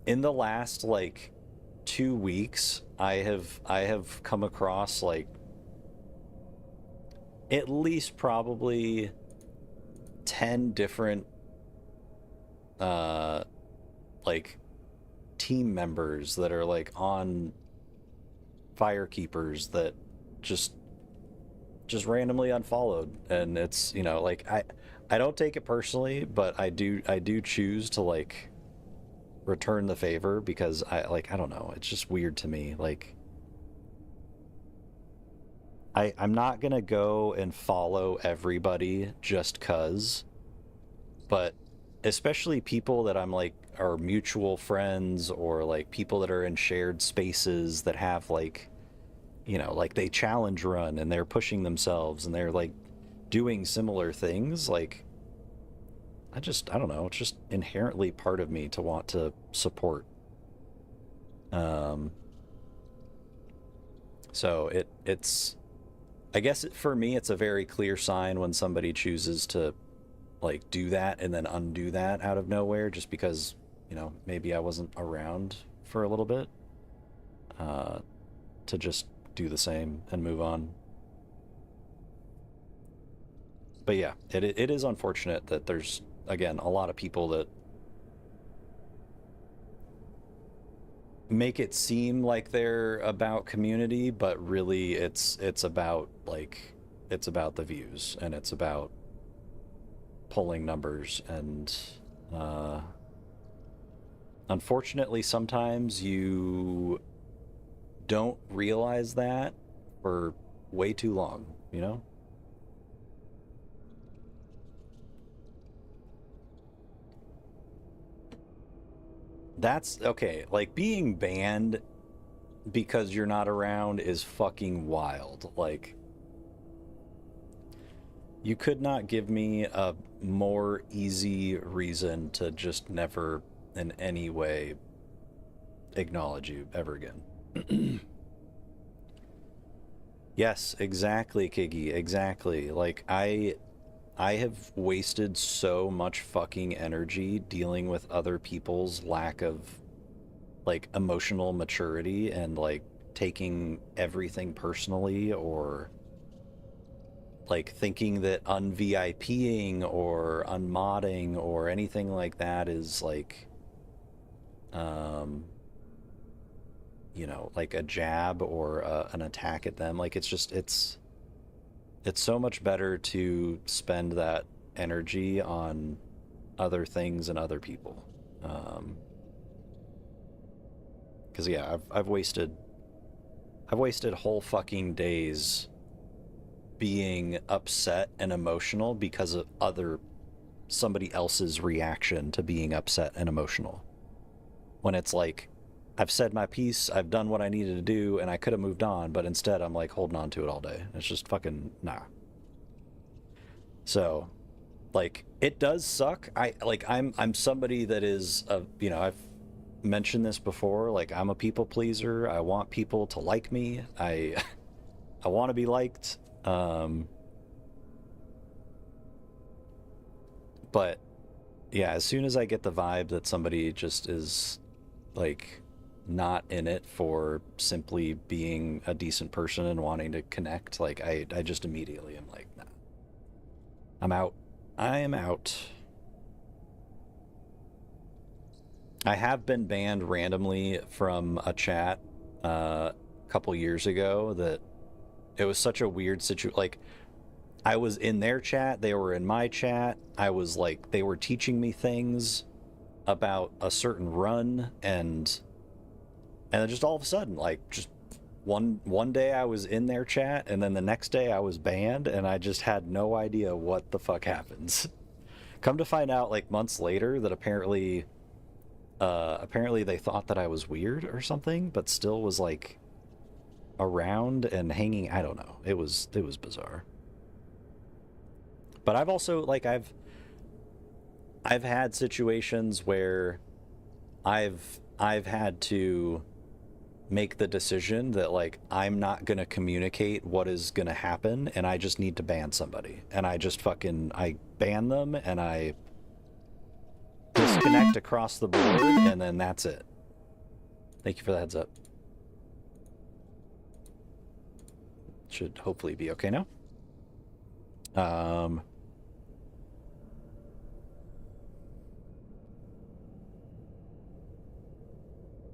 Speaker 1: In the last, like, 2 weeks, I have come across, like, at least probably 10 different like, team members that are, like, on Firekeepers that just randomly unfollowed. And it's, you know, like, I don't take it personally, but I do choose to, like, return the favor, because I don't know, it's just weird to me. Like, I'm not gonna go and follow everybody just cuz, but especially people that I'm, like, are mutual friends, or, like, people that are in shared spaces that have, like, you know, like, they challenge run and they're pushing themselves and they're, like, doing similar things. Like, I don't know, it's just inherently part of me to want to support. So it's I guess for me, it's a very clear sign when somebody chooses to, like, do that and then undo that out of nowhere, just because, you know, maybe I wasn't around for a little bit, to just do the same and move on. But yeah, it is unfortunate that there's, again, a lot of people that make it seem like they're about community, but really it's about, like, it's about the views, and it's about pulling numbers, and unfortunately sometimes you don't realize that for way too long, you know? That's okay. Like, being banned because you're not around is fucking wild. Like, you could not give me a more easy reason to just never in any way acknowledge you ever again. Yes, exactly, Kiggy, exactly. Like, I have wasted so much fucking energy dealing with other people's lack of, like, emotional maturity and, like, taking everything personally, or like thinking that un-VIPing or unmodding or anything like that is like, you know, like a jab or an attack at them. Like, it's just, it's so much better to spend that energy on other things and other people. Because yeah, I've wasted whole fucking days being upset and emotional because of somebody else's reaction to being upset and emotional. When it's like, I've said my piece, I've done what I needed to do, and I could have moved on, but instead I'm like holding on to it all day. It's just fucking nah. So, like, it does suck. I'm somebody that is you know, I've mentioned this before, like, I'm a people pleaser. I want people to like me. I want to be liked. But yeah, as soon as I get the vibe that somebody just is like not in it for simply being a decent person and wanting to connect, like I just immediately am like, nah, I'm out. I am out. I have been banned randomly from a chat a couple years ago that it was such a weird situation. Like, I was in their chat, they were in my chat. I was like, they were teaching me things about a certain run, and then just all of a sudden, like, just one day I was in their chat, and then the next day I was banned, and I just had no idea what the fuck happens. Come to find out, like, months later, that apparently they thought that I was weird or something, but still was like around and hanging. I don't know. It was bizarre. But I've also, like, I've had situations where I've had to make the decision that, like, I'm not going to communicate what is going to happen, and I just need to ban somebody. And I just I ban them, and I disconnect across the board, and then that's it. Thank you for the heads up. Should hopefully be okay now.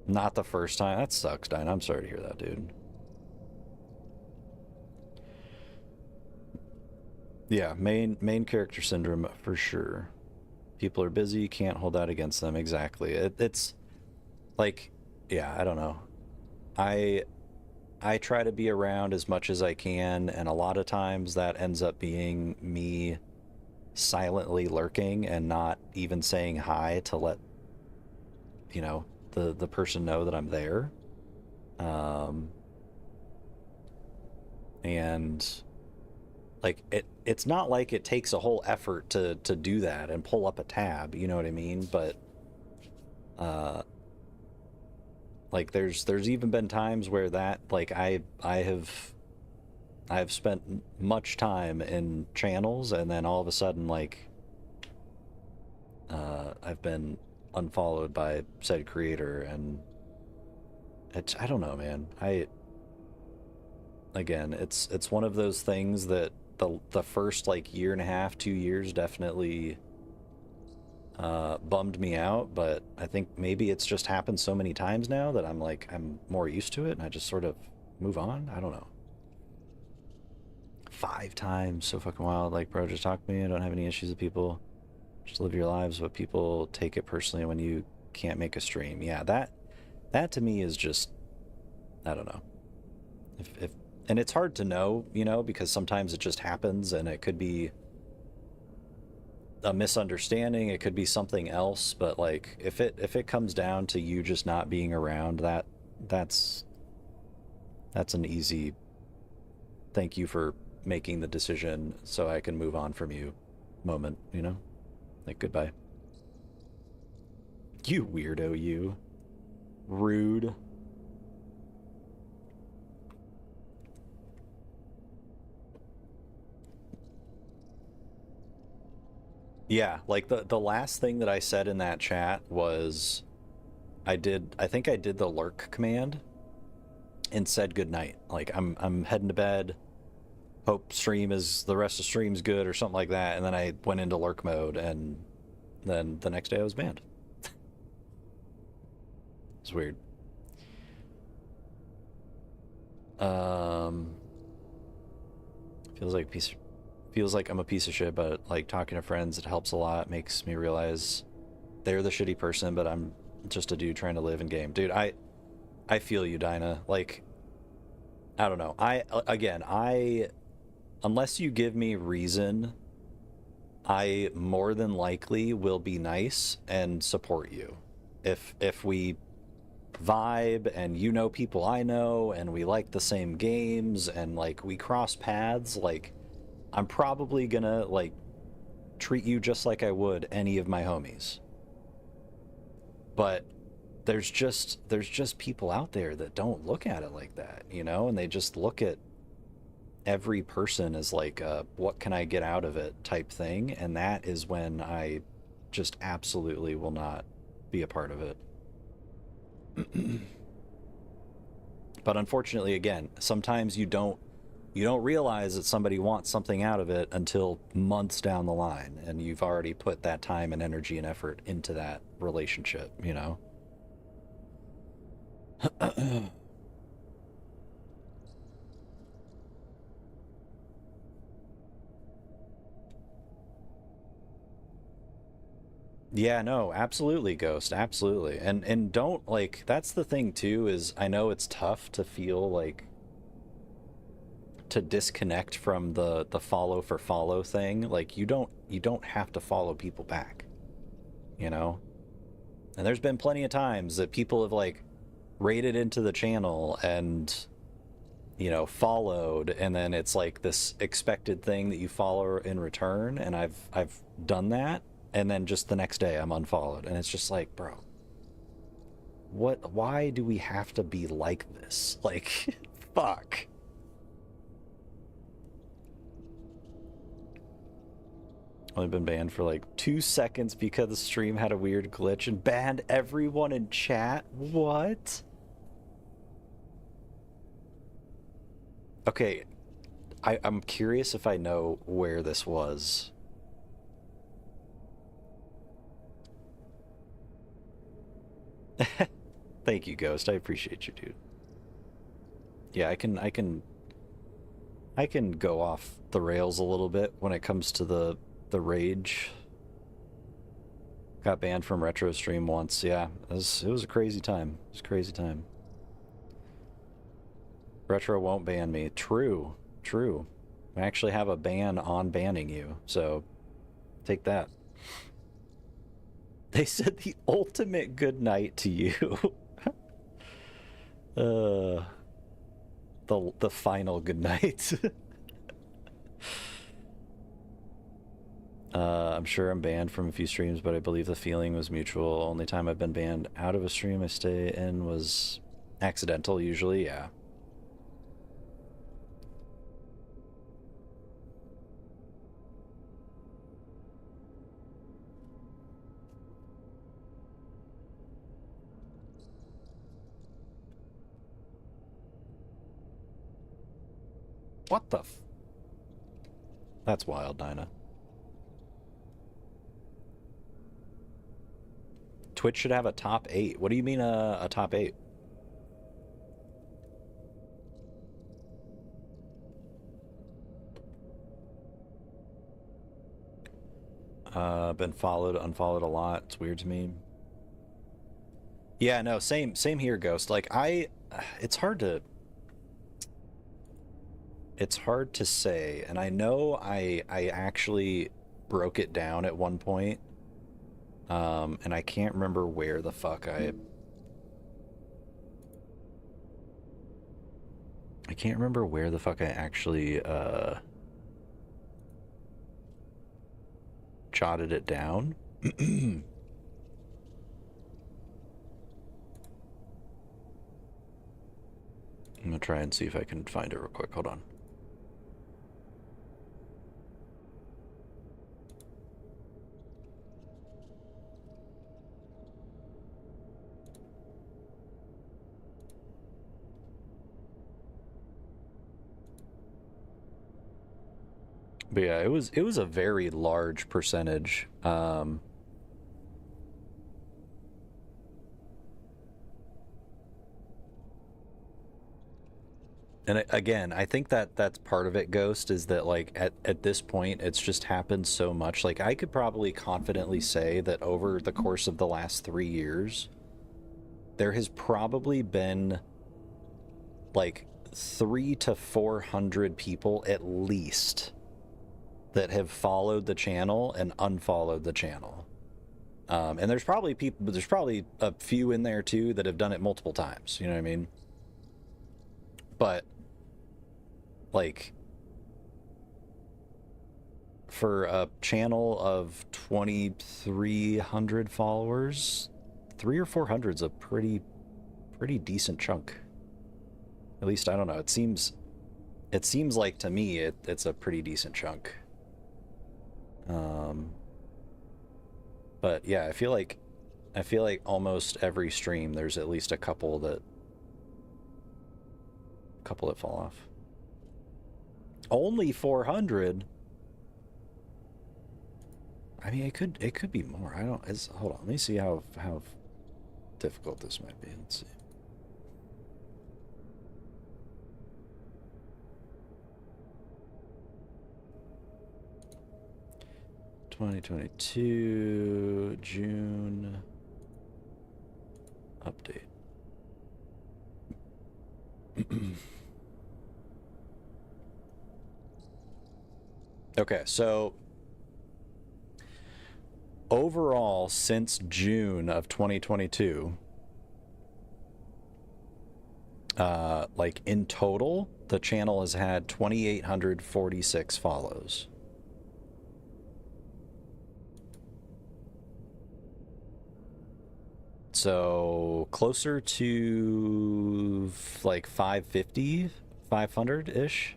Speaker 1: Not the first time. That sucks, Dine. I'm sorry to hear that, dude. Yeah, main character syndrome for sure. People are busy, can't hold out against them. Exactly. It's like, yeah, I don't know. I try to be around as much as I can, and a lot of times that ends up being me silently lurking and not even saying hi to let, you know, the person know that I'm there. And like, it's not like it takes a whole effort to do that and pull up a tab, you know what I mean? But like, there's even been times where that, like, I have spent much time in channels, and then all of a sudden, like, I've been unfollowed by said creator, and I don't know, man. Again, it's one of those things that the first, like, year and a half, 2 years definitely bummed me out, but I think maybe it's just happened so many times now that I'm more used to it, and I just sort of move on. I don't know. 5 times, so fucking wild. Like, bro, just talk to me. I don't have any issues with people. Just live your lives, but people take it personally when you can't make a stream. Yeah, that to me is just, I don't know. If and it's hard to know, you know, because sometimes it just happens, and it could be a misunderstanding, it could be something else, but like if it comes down to you just not being around, that's an easy thank you for making the decision so I can move on from you moment, you know? Like, goodbye. You weirdo, you. Rude. Yeah, like the last thing that I said in that chat was I think I did the lurk command and said goodnight. Like I'm heading to bed. Hope the rest of stream's good or something like that, and then I went into lurk mode, and then the next day I was banned. It's weird. Feels like I'm a piece of shit, but like talking to friends, it helps a lot. Makes me realize they're the shitty person, but I'm just a dude trying to live in game. Dude, I feel you, Dinah. Like, I don't know. Unless you give me reason, I more than likely will be nice and support you. If we vibe and you know people I know and we like the same games and like we cross paths, like I'm probably gonna like treat you just like I would any of my homies. But there's just people out there that don't look at it like that, you know, and they just look at every person as like a what can I get out of it type thing, and that is when I just absolutely will not be a part of it. But unfortunately, again, sometimes you don't realize that somebody wants something out of it until months down the line, and you've already put that time and energy and effort into that relationship, you know? Yeah, no, absolutely, Ghost, absolutely. And don't, like, that's the thing too, is I know it's tough to feel like to disconnect from the follow for follow thing. Like you don't have to follow people back, you know? And there's been plenty of times that people have like raided into the channel and, you know, followed, and then it's like this expected thing that you follow in return, and I've done that, and then just the next day I'm unfollowed, and it's just like, bro, why do we have to be like this? Like, fuck. Only been banned for like 2 seconds because the stream had a weird glitch and banned everyone in chat? What? Okay, I'm curious if I know where this was. Thank you, Ghost. I appreciate you, dude. Yeah, I can go off the rails a little bit when it comes to the rage. Got banned from retro stream once. Yeah, it was a crazy time. It was a crazy time. Retro won't ban me. True. I actually have a ban on banning you, so take that. They said the ultimate good night to you. The final good night. I'm sure I'm banned from a few streams, but I believe the feeling was mutual. Only time I've been banned out of a stream I stay in was accidental, usually, yeah. What the f... That's wild, Dinah. Twitch should have a top 8. What do you mean a top 8? Been followed, unfollowed a lot. It's weird to me. Yeah, no, same here, Ghost. Like it's hard to say, and I know I actually broke it down at one point. And I can't remember where the fuck I can't remember where the fuck I actually jotted it down. I'm gonna try and see if I can find it real quick. Hold on. But yeah, it was a very large percentage. And again, I think that that's part of it, Ghost, is that like at this point it's just happened so much. Like I could probably confidently say that over the course of the last 3 years, there has probably been like 300 to 400 people at least that have followed the channel and unfollowed the channel. And there's probably a few in there too that have done it multiple times, you know what I mean? But like for a channel of 2,300 followers, 300 or 400 is a pretty decent chunk. At least I don't know. It seems like to me it's a pretty decent chunk. But yeah, I feel like almost every stream there's at least a couple that fall off. Only 400. I mean, it could be more. I don't. Hold on. Let me see how difficult this might be. Let's see. (2022) June update. Okay, so overall since June of 2022, like in total, the channel has had 2,846 follows. So closer to like 550, 500-ish.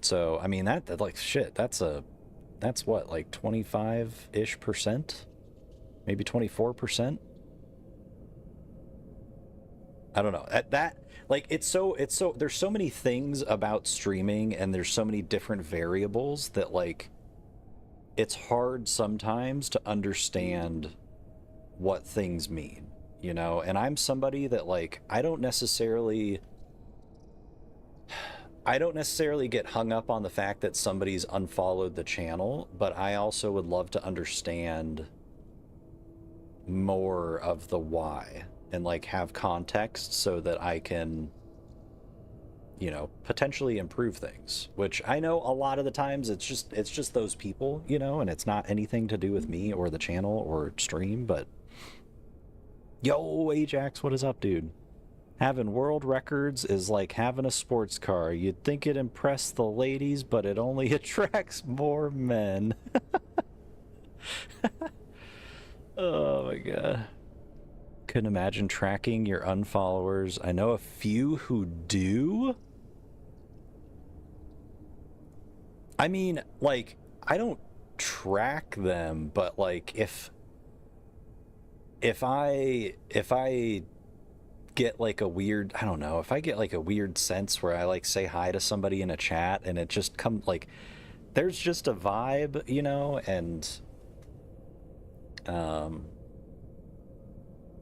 Speaker 1: So, I mean, that like, shit, that's what, like 25-ish%? Maybe 24%? I don't know. Like, it's so, there's so many things about streaming and there's so many different variables that, like, it's hard sometimes to understand what things mean, you know? And I'm somebody that, like, I don't necessarily get hung up on the fact that somebody's unfollowed the channel, but I also would love to understand more of the why and like have context so that I can, you know, potentially improve things, which I know a lot of the times it's just those people, you know, and it's not anything to do with me or the channel or stream. But yo, Ajax, what is up, dude? Having world records is like having a sports car. You'd think it impressed the ladies, but it only attracts more men. Oh my god. Couldn't imagine tracking your unfollowers. I know a few who do. I mean, like, I don't track them, but like if I get like a weird, I don't know, if I get like a weird sense where I like say hi to somebody in a chat and it just comes like there's just a vibe, you know, and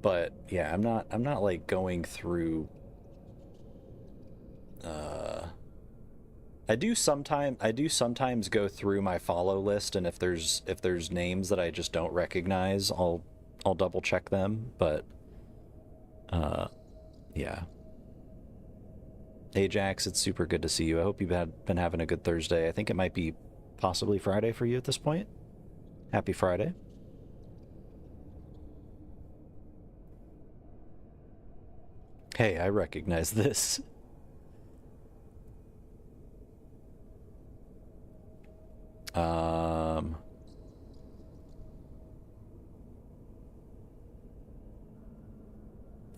Speaker 1: but yeah, I'm not like going through I do sometimes go through my follow list, and if there's names that I just don't recognize, I'll double check them, but yeah. Ajax, it's super good to see you. I hope you've been having a good Thursday. I think it might be possibly Friday for you at this point. Happy Friday. Hey, I recognize this.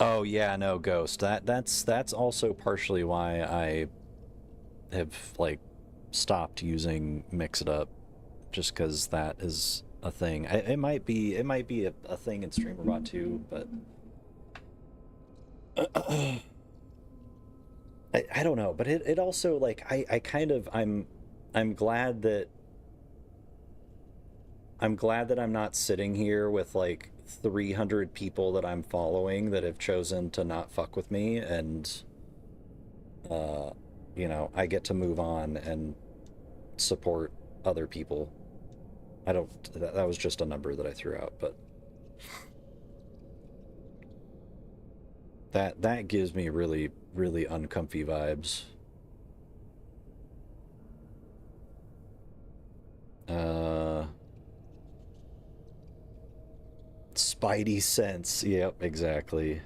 Speaker 1: Oh yeah, no, Ghost. That's also partially why I have like stopped using Mix It Up, just because that is a thing. It might be a thing in StreamerBot too, but I don't know. But it also like I kind of I'm glad that I'm not sitting here with like 300 people that I'm following that have chosen to not fuck with me, and you know, I get to move on and support other people. I don't, that was just a number that I threw out, but that gives me really uncomfy vibes. Spidey sense. Yep, exactly.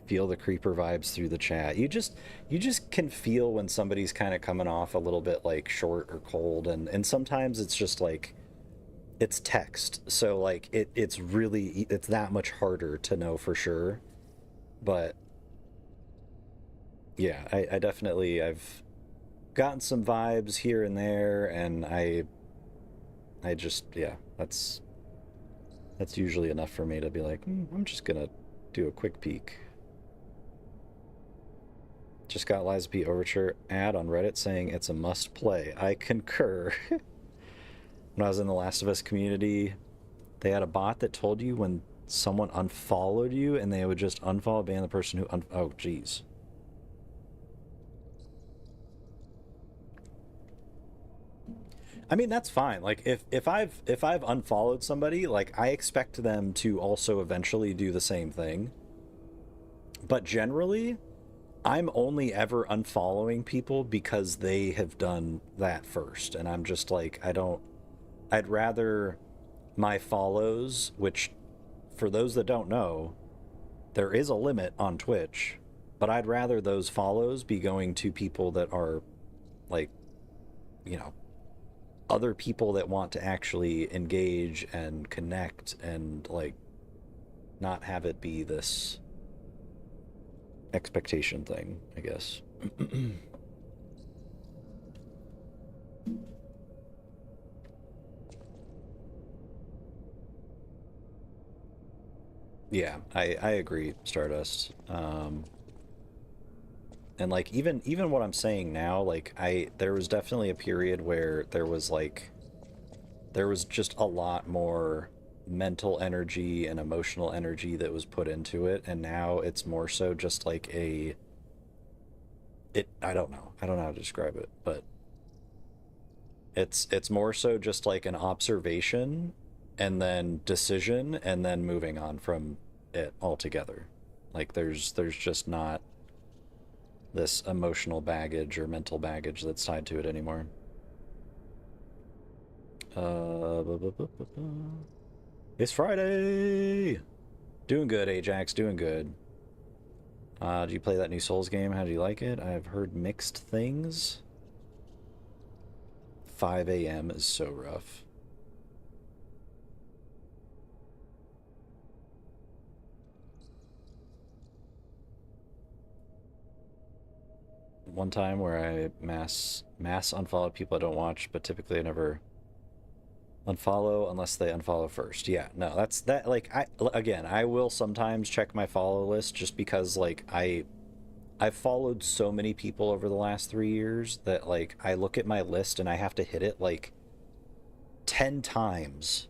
Speaker 1: Feel the creeper vibes through the chat. You just can feel when somebody's kind of coming off a little bit like short or cold, and sometimes it's just like it's text, so like it's that much harder to know for sure. But yeah, I definitely, I've gotten some vibes here and there, and I just, yeah, that's usually enough for me to be like, I'm just gonna do a quick peek. Just got Liza P. Overture ad on Reddit saying it's a must play. I concur. When I was in the Last of Us community, they had a bot that told you when someone unfollowed you, and they would just unfollow, ban the person who oh geez. I mean, that's fine. Like if I've unfollowed somebody, like I expect them to also eventually do the same thing. But generally, I'm only ever unfollowing people because they have done that first, and I'm just like, I'd rather my follows, which for those that don't know, there is a limit on Twitch, but I'd rather those follows be going to people that are like, you know, other people that want to actually engage and connect, and like not have it be this expectation thing, I guess. Yeah, I agree, Stardust. And like even what I'm saying now, like there was definitely a period where there was just a lot more mental energy and emotional energy that was put into it, and now it's more so just like I don't know how to describe it, but it's more so just like an observation and then decision and then moving on from it altogether. Like there's just not this emotional baggage or mental baggage that's tied to it anymore. It's Friday! Doing good, Ajax, doing good. Did you play that new Souls game? How do you like it? I've heard mixed things. 5 a.m. is so rough. One time where I mass unfollowed people I don't watch, but typically I never unfollow unless they unfollow first. Yeah, no, that's that. Like I will sometimes check my follow list just because like I've followed so many people over the last 3 years that like I look at my list and I have to hit it like 10 times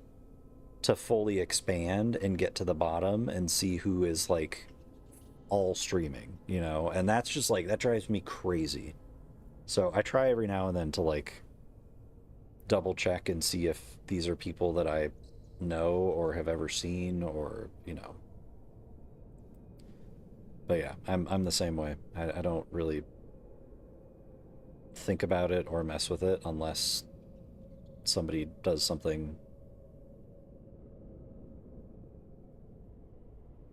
Speaker 1: to fully expand and get to the bottom and see who is like all streaming, you know, and that's just like, that drives me crazy. So I try every now and then to like double check and see if these are people that I know or have ever seen, or, you know. But yeah, I'm the same way. I don't really think about it or mess with it unless somebody does something.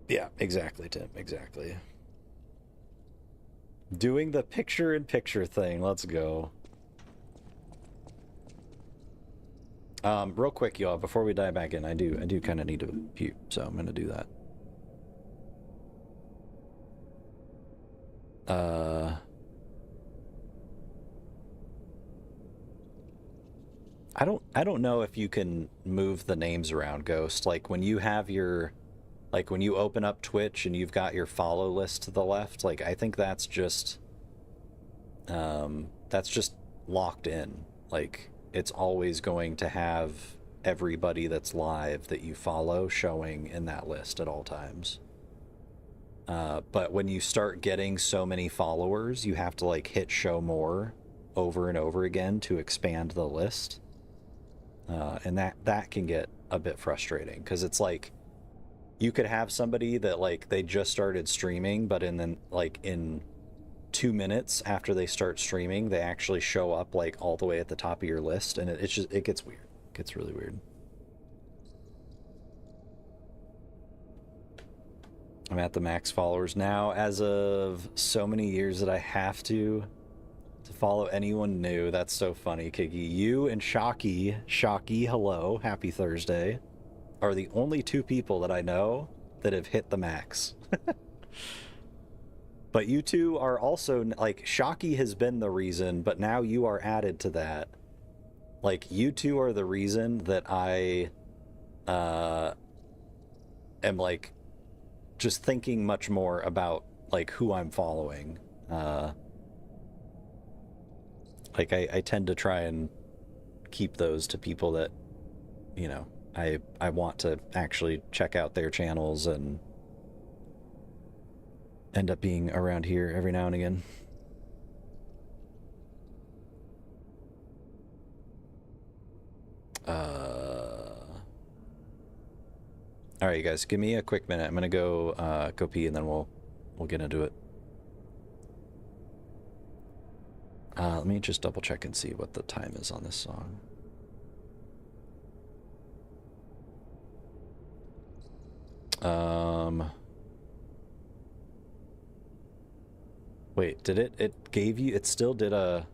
Speaker 1: Yeah, exactly, Tim, exactly. Doing the picture-in-picture thing, let's go. Real quick, y'all, before we dive back in, I do kind of need to puke, so I'm gonna do that. I don't know if you can move the names around, Ghost. Like when you have your, like when you open up Twitch and you've got your follow list to the left, like I think that's just locked in. Like it's always going to have everybody that's live that you follow showing in that list at all times. But when you start getting so many followers, you have to like hit show more over and over again to expand the list. And that can get a bit frustrating because it's like you could have somebody that like they just started streaming, but in 2 minutes after they start streaming, they actually show up like all the way at the top of your list, and it gets weird. It gets really weird. I'm at the max followers now as of so many years that I have to follow anyone new. That's so funny, Kiggy. You and Shocky, hello, happy Thursday, are the only two people that I know that have hit the max. But you two are also, like, Shocky has been the reason, but now you are added to that. Like, you two are the reason that I am, like, just thinking much more about, like, who I'm following. Like, I tend to try and keep those to people that, you know, I want to actually check out their channels and end up being around here every now and again. All right, you guys, give me a quick minute. I'm gonna go pee, and then we'll get into it. Let me just double check and see what the time is on this song. Wait, did it gave you, it still did a...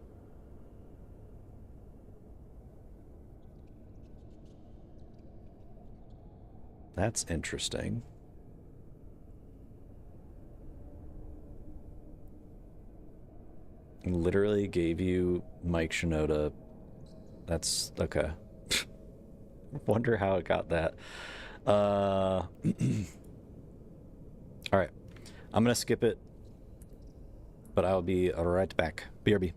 Speaker 1: That's interesting. Literally gave you Mike Shinoda. That's okay. Wonder how it got that. All right, I'm gonna skip it, but I'll be right back. BRB.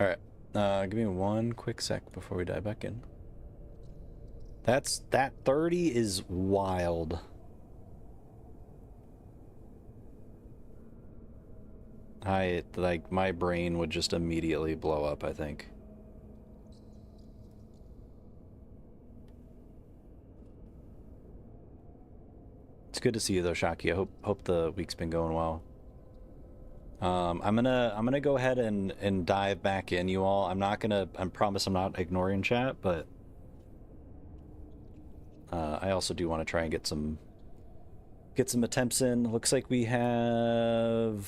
Speaker 1: Alright. Give me one quick sec before we dive back in. That 30 is wild. My brain would just immediately blow up, I think. It's good to see you though, Shaki. I hope the week's been going well. I'm gonna go ahead and dive back in, you all. I promise I'm not ignoring chat, but I also do want to try and get some attempts in. Looks like we have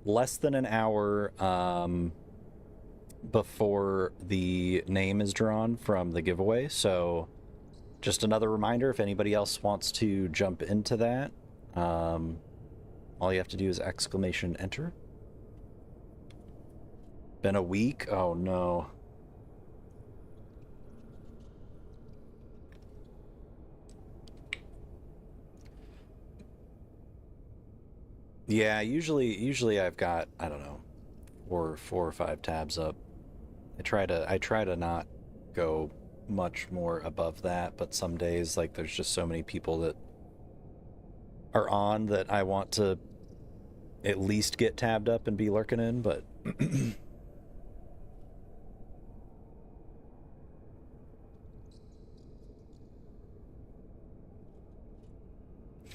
Speaker 1: less than an hour before the name is drawn from the giveaway, so just another reminder, if anybody else wants to jump into that, all you have to do is exclamation enter. Been a week? Oh no. Yeah, usually I've got, I don't know, four or five tabs up. I try to not go much more above that, but some days, like, there's just so many people that are on that I want to at least get tabbed up and be lurking in, but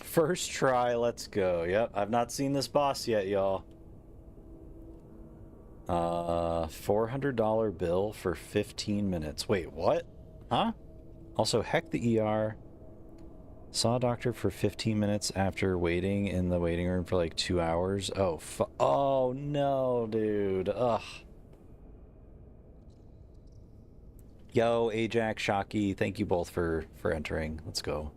Speaker 1: first try, let's go. Yep, I've not seen this boss yet, y'all. $400 bill for 15 minutes. Wait, what? Huh? Also, heck the ER. Saw a doctor for 15 minutes after waiting in the waiting room for like 2 hours. Oh, oh no, dude. Ugh. Yo, Ajax, Shocky, thank you both for entering. Let's go.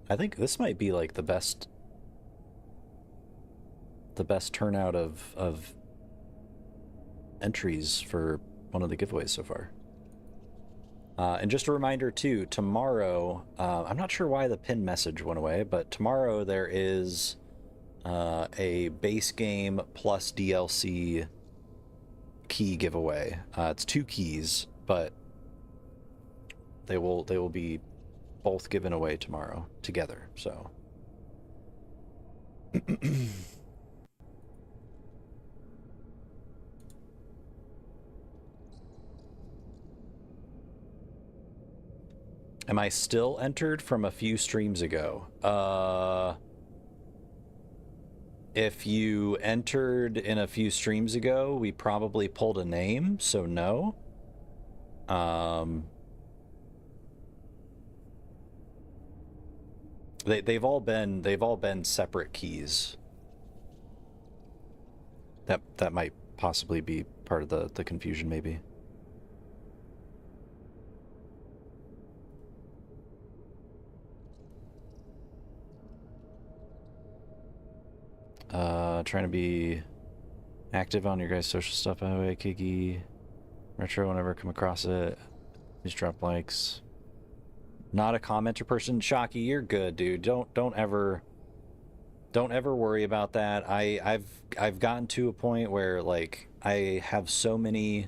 Speaker 1: I think this might be like the best turnout of entries for one of the giveaways so far. And just a reminder too, tomorrow, I'm not sure why the pin message went away, but tomorrow there is a base game plus DLC key giveaway. It's 2 keys, but they will be both given away tomorrow together, so. Am I still entered from a few streams ago? If you entered in a few streams ago, we probably pulled a name, so no. They've all been separate keys. That might possibly be part of the confusion, maybe. Trying to be active on your guys' social stuff, by the way, Kiki. Retro, whenever I come across it, please drop likes. Not a commenter person. Shocky, you're good, dude. Don't ever worry about that. I've gotten to a point where, like, I have so many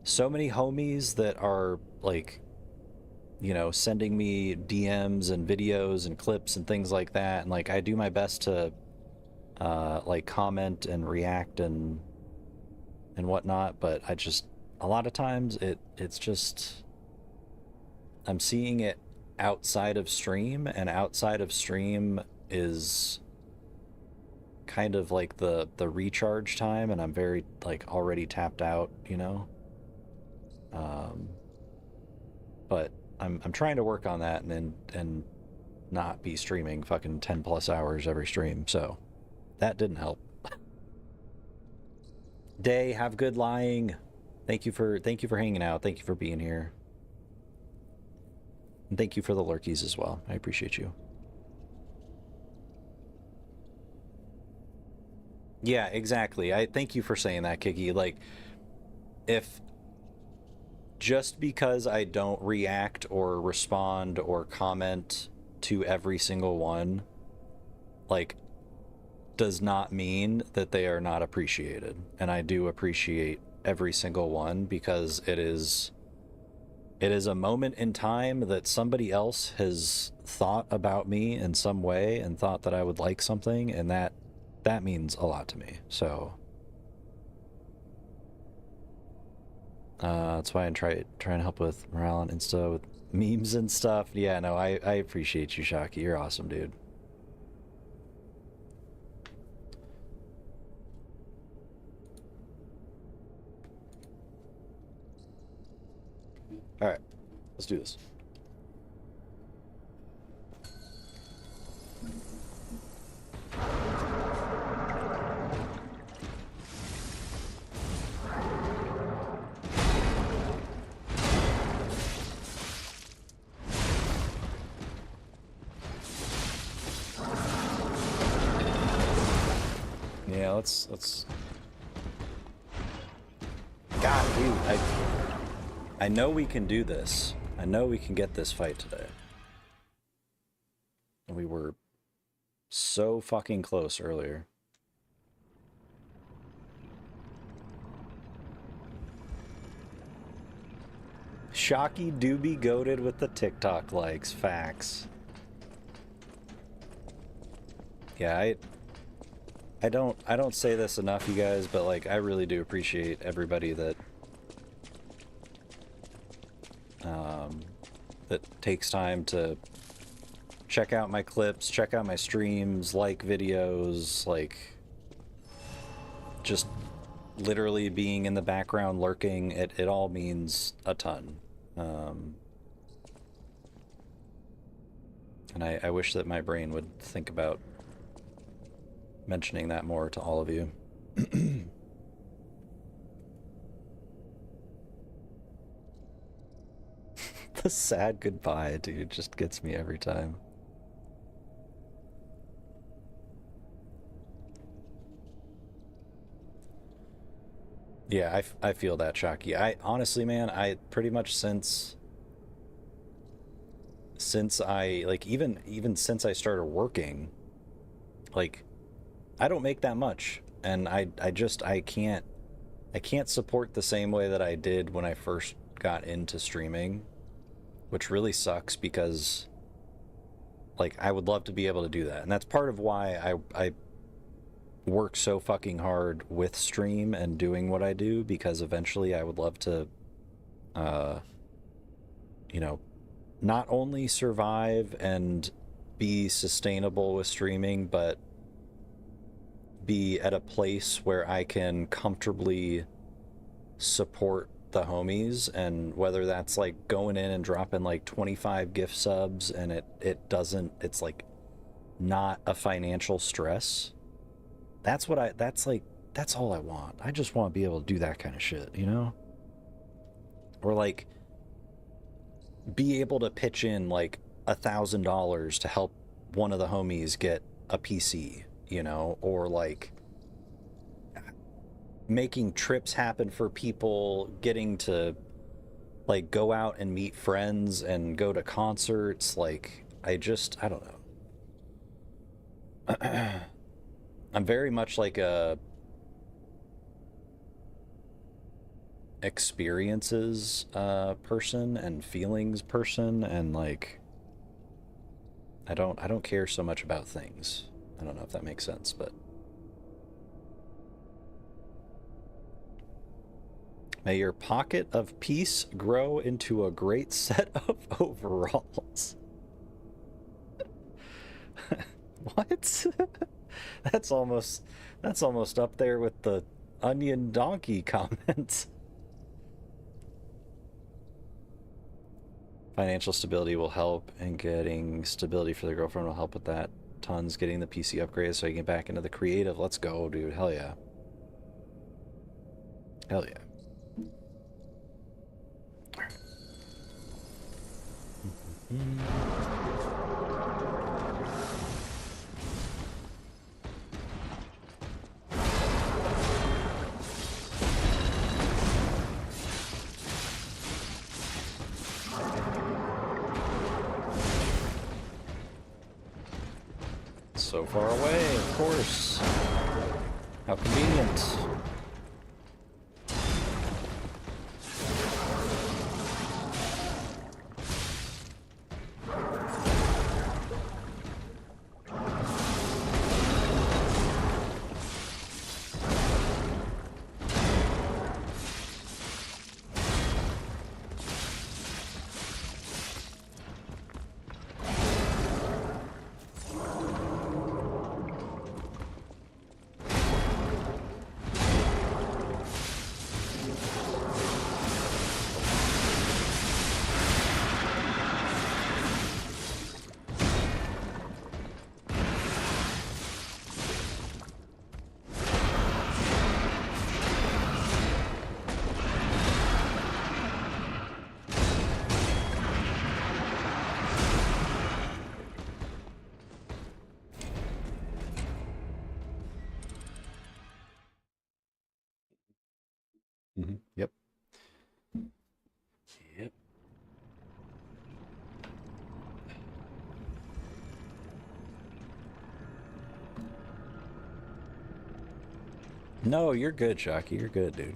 Speaker 1: homies that are, like, you know, sending me DMs and videos and clips and things like that, and like I do my best to like comment and react and whatnot, but I just, a lot of times it's just, I'm seeing it outside of stream, and outside of stream is kind of like the recharge time, and I'm very, like, already tapped out, you know. But I'm trying to work on that and not be streaming fucking 10+ hours every stream, so that didn't help. Day, have good lying. Thank you for hanging out. Thank you for being here. And thank you for the lurkies as well. I appreciate you. Yeah, exactly. I thank you for saying that, Kiki. Like, if just because I don't react or respond or comment to every single one, like, does not mean that they are not appreciated. And I do appreciate every single one because it is a moment in time that somebody else has thought about me in some way and thought that I would like something, and that means a lot to me. So that's why I try and help with morale on Insta with memes and stuff. Yeah, no, I appreciate you, Shocky. You're awesome, dude. All right, let's do this. Yeah, let's. God, dude, I know we can do this. I know we can get this fight today. We were so fucking close earlier. Shocky do be goated with the TikTok likes. Facts. Yeah, I don't say this enough, you guys, but like I really do appreciate everybody that that takes time to check out my clips, check out my streams, like videos, like just literally being in the background lurking. It all means a ton. And I wish that my brain would think about mentioning that more to all of you. The sad goodbye, dude, just gets me every time. Yeah, I feel that, Shocky. I honestly, man, I pretty much since I like even since I started working, like I don't make that much, and I can't support the same way that I did when I first got into streaming, which really sucks because like I would love to be able to do that, and that's part of why I work so fucking hard with stream and doing what I do, because eventually I would love to you know, not only survive and be sustainable with streaming, but be at a place where I can comfortably support the homies, and whether that's like going in and dropping like 25 gift subs and it's like not a financial stress. That's all I want. I just want to be able to do that kind of shit, you know? Or like be able to pitch in like $1,000 to help one of the homies get a PC, you know, or like making trips happen for people, getting to like go out and meet friends and go to concerts. Like I don't know. I'm very much like a experiences person and feelings person, and like I don't care so much about things. I don't know if that makes sense, but may your pocket of peace grow into a great set of overalls. What? That's almost up there with the onion donkey comments. Financial stability will help, and getting stability for the girlfriend will help with that. Tons. Getting the PC upgraded so you can get back into the creative. Let's go, dude. Hell yeah. Hell yeah. So far away, of course. How convenient. Yep. Yep. No, you're good, Shocky. You're good, dude.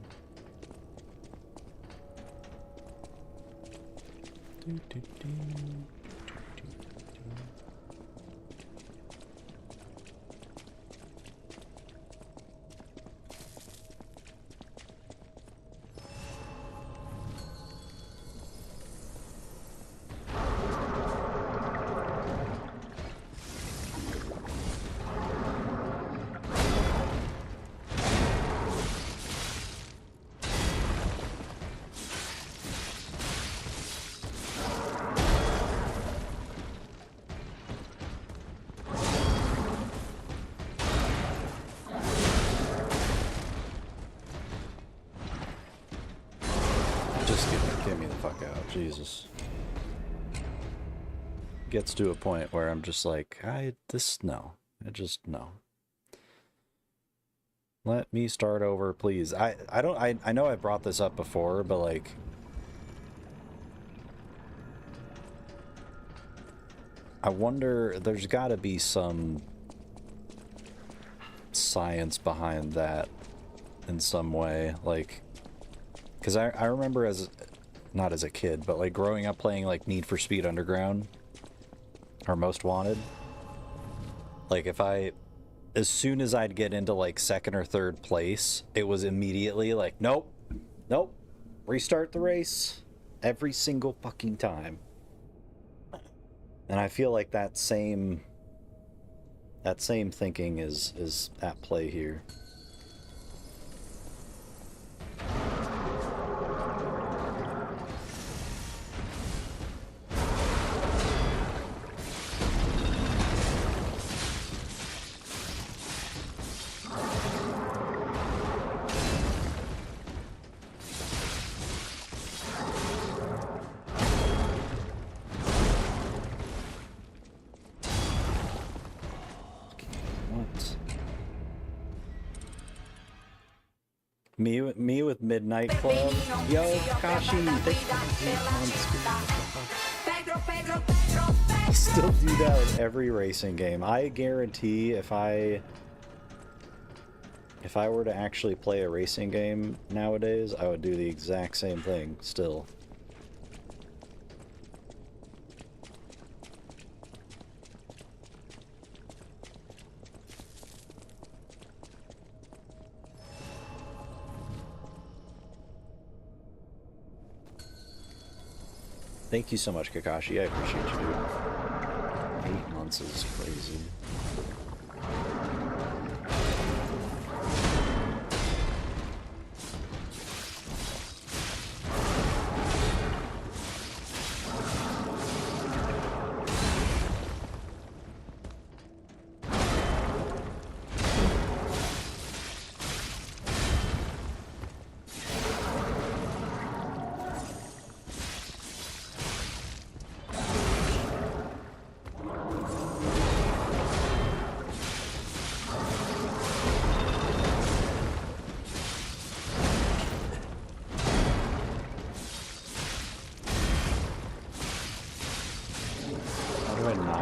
Speaker 1: Just get me the fuck out, Jesus. Gets to a point where I'm just like, no. Let me start over, please. I know I brought this up before, but like, I wonder, there's gotta be some science behind that in some way, like, because I remember not as a kid, but like growing up playing like Need for Speed Underground or Most Wanted, like as soon as I'd get into like second or third place, it was immediately like, nope, restart the race every single fucking time. And I feel like that same thinking is at play here. Me with Midnight Club. Yo, Kashi, I still do that with every racing game. I guarantee if I were to actually play a racing game nowadays, I would do the exact same thing still. Thank you so much, Kakashi. I appreciate you, dude. 8 months is crazy.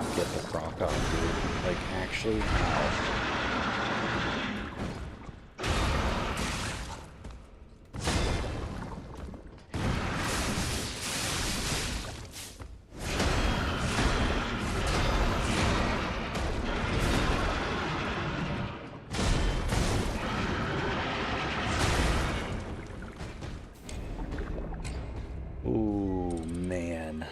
Speaker 1: not get the croc off, dude? Like, actually, how? Ooh, man.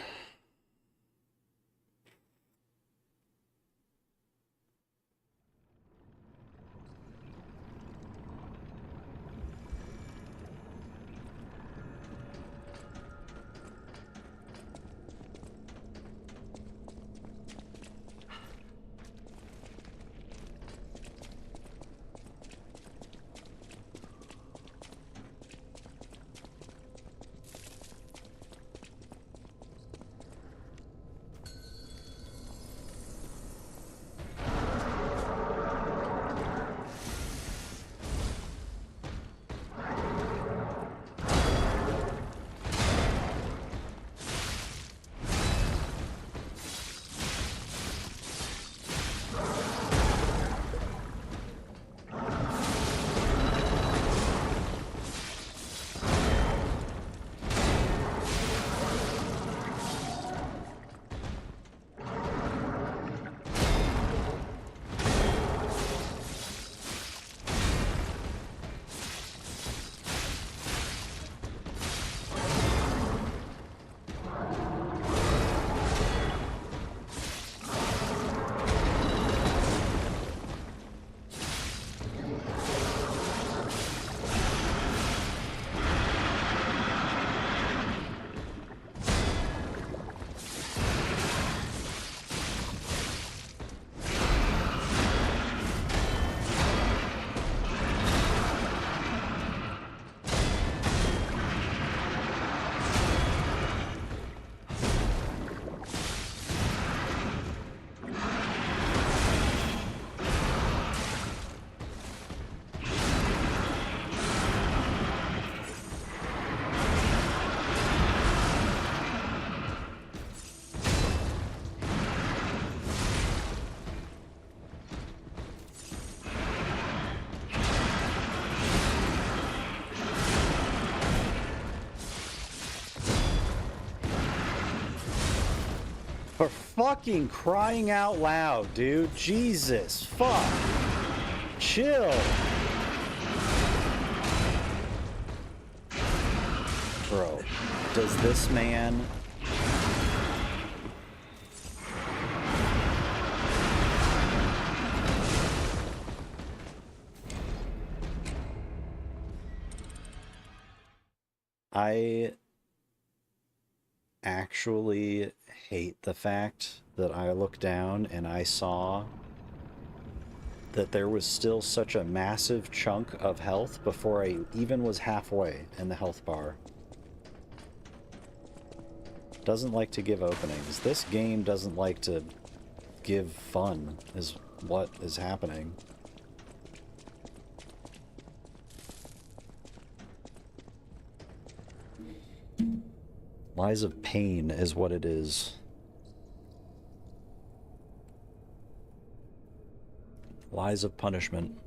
Speaker 1: For fucking crying out loud, dude. Jesus, fuck. Chill. Bro, does this man... I actually hate the fact that I looked down and I saw that there was still such a massive chunk of health before I even was halfway in the health bar. Doesn't like to give openings. This game doesn't like to give fun, is what is happening. Lies of pain is what it is. Lies of punishment.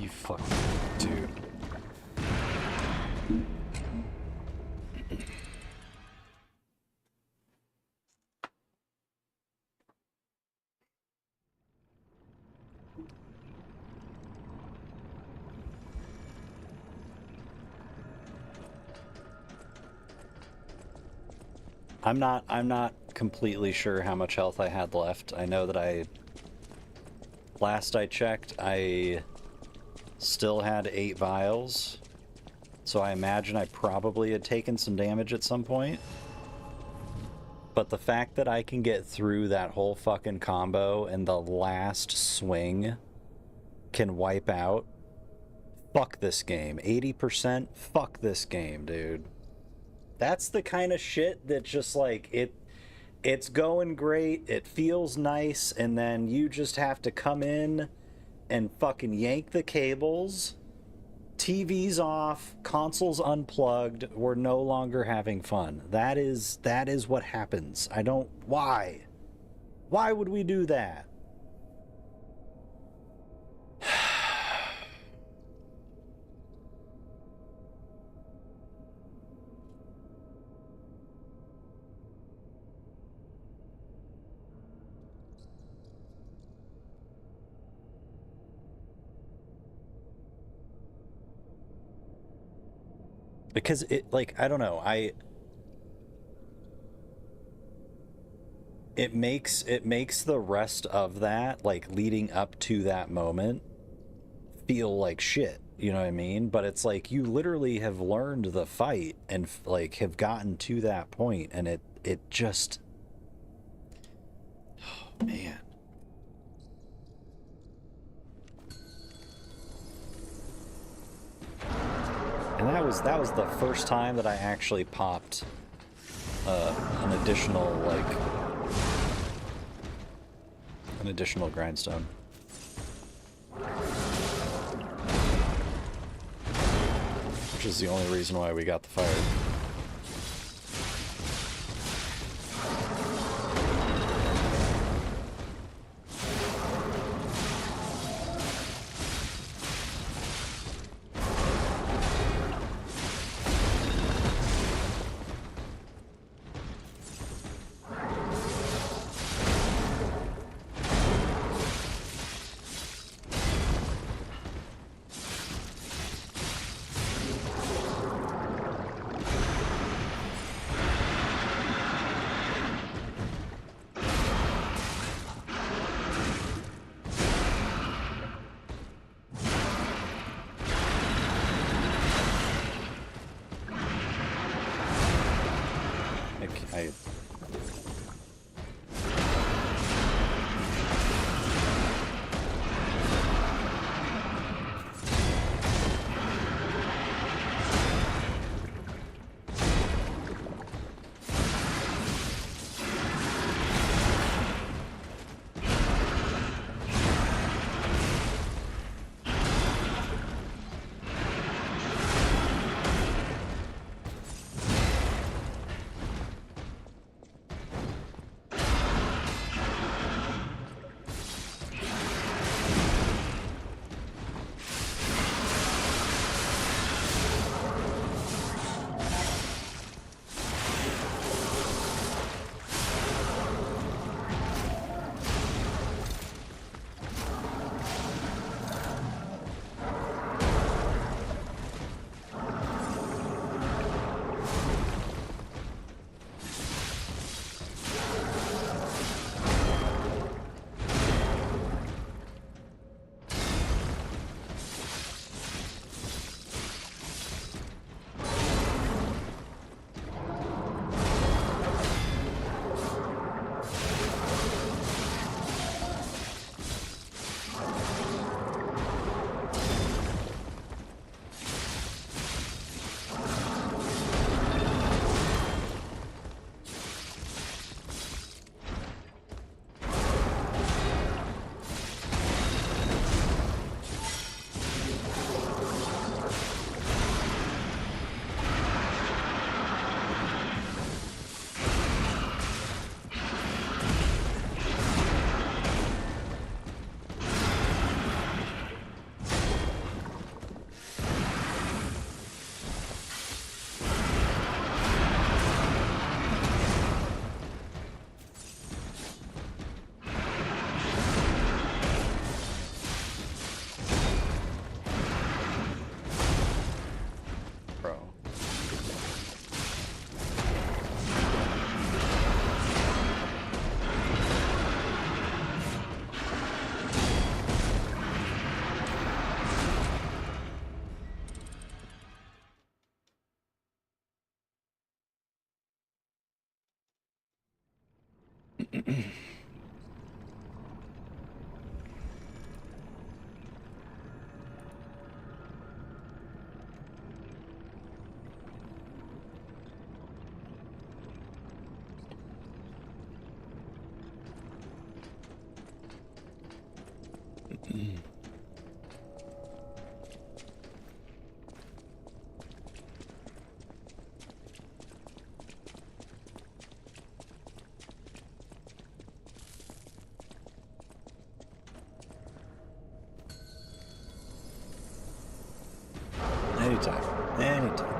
Speaker 1: You fucking dude. I'm not completely sure how much health I had left. I know that last I checked, I still had 8 vials. So I imagine I probably had taken some damage at some point. But the fact that I can get through that whole fucking combo and the last swing can wipe out. Fuck this game. 80%? Fuck this game, dude. That's the kind of shit that just like it's going great, it feels nice, and then you just have to come in and fucking yank the cables, TV's off, consoles unplugged, we're no longer having fun. That is what happens. Why would we do that? Because it, like, I don't know, it makes the rest of that, like, leading up to that moment feel like shit, you know what I mean? But it's like, you literally have learned the fight and, like, have gotten to that point, and it just... Oh, man. And that was the first time that I actually popped an additional grindstone. Which is the only reason why we got the fire. Anytime. Anytime.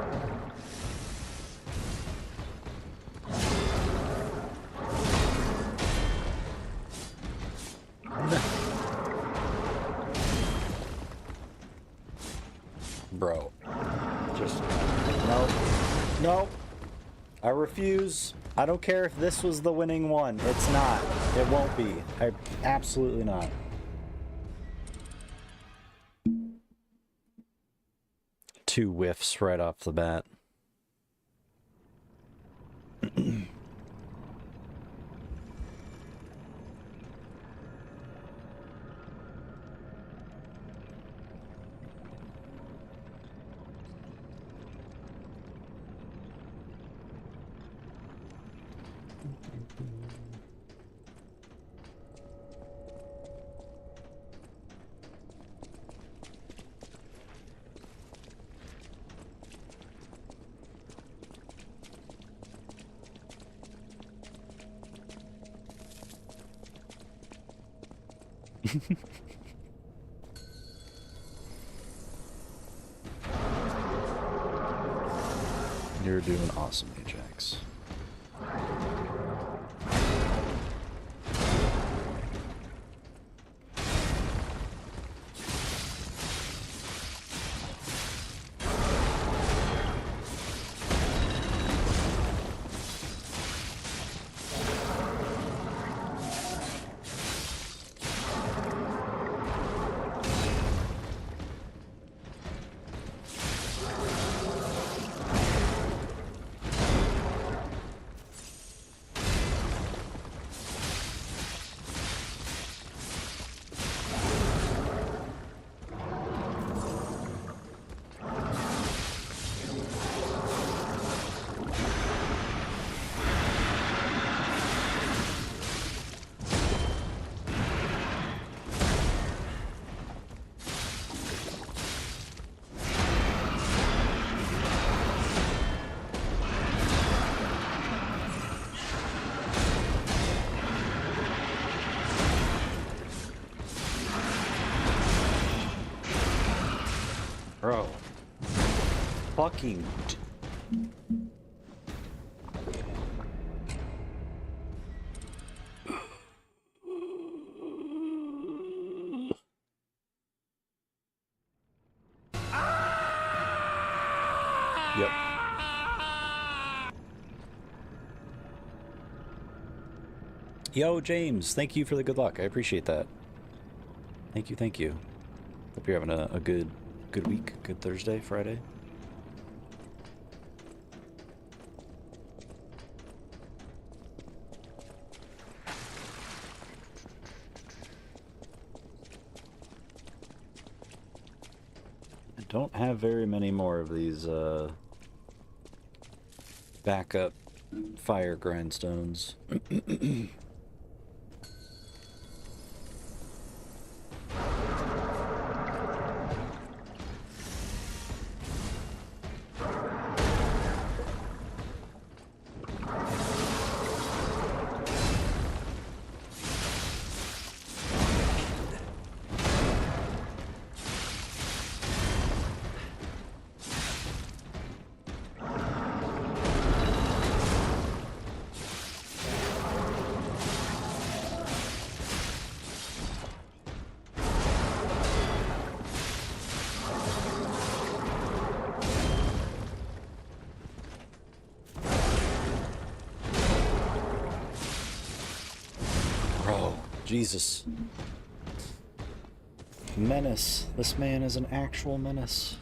Speaker 1: Bro. Just... No. No. I refuse. I don't care if this was the winning one. It's not. It won't be. Absolutely not. Two whiffs right off the bat. You're doing awesome, Ajax. Bro. Fucking... Yep. Yo, James, thank you for the good luck. I appreciate that. Thank you, thank you. Hope you're having a good week, good Thursday, Friday. I don't have very many more of these backup fire grindstones. Jesus. Menace. This man is an actual menace.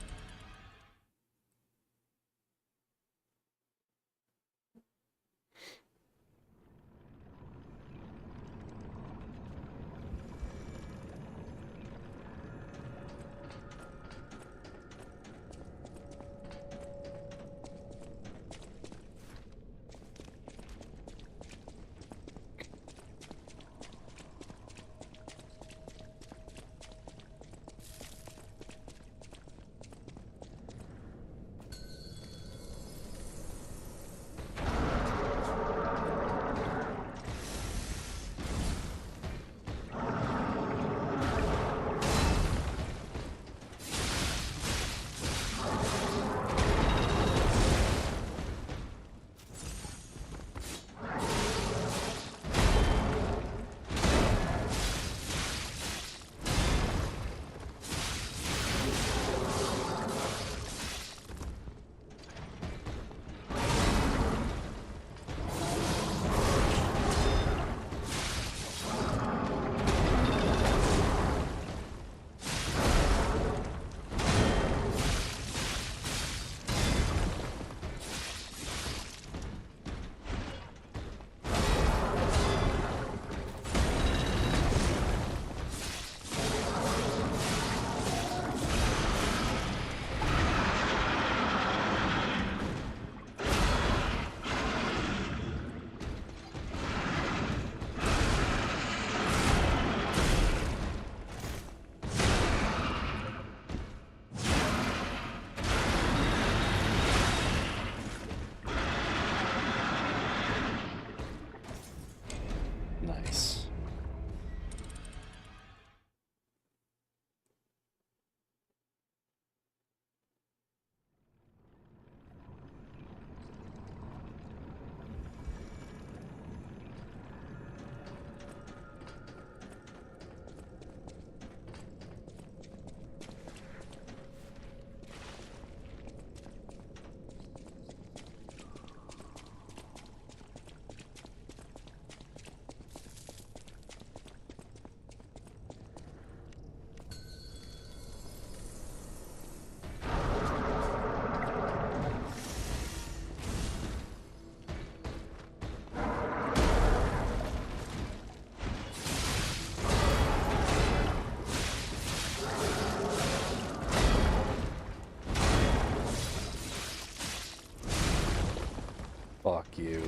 Speaker 1: Fuck you.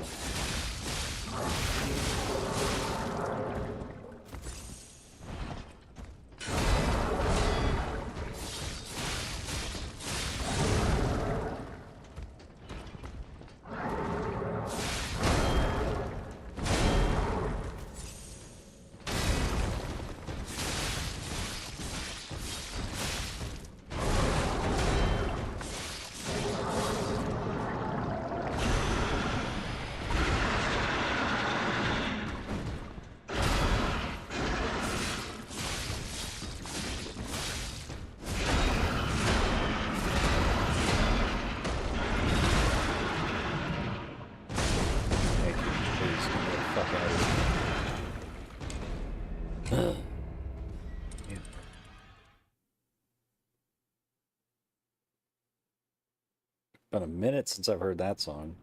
Speaker 1: Been a minute since I've heard that song.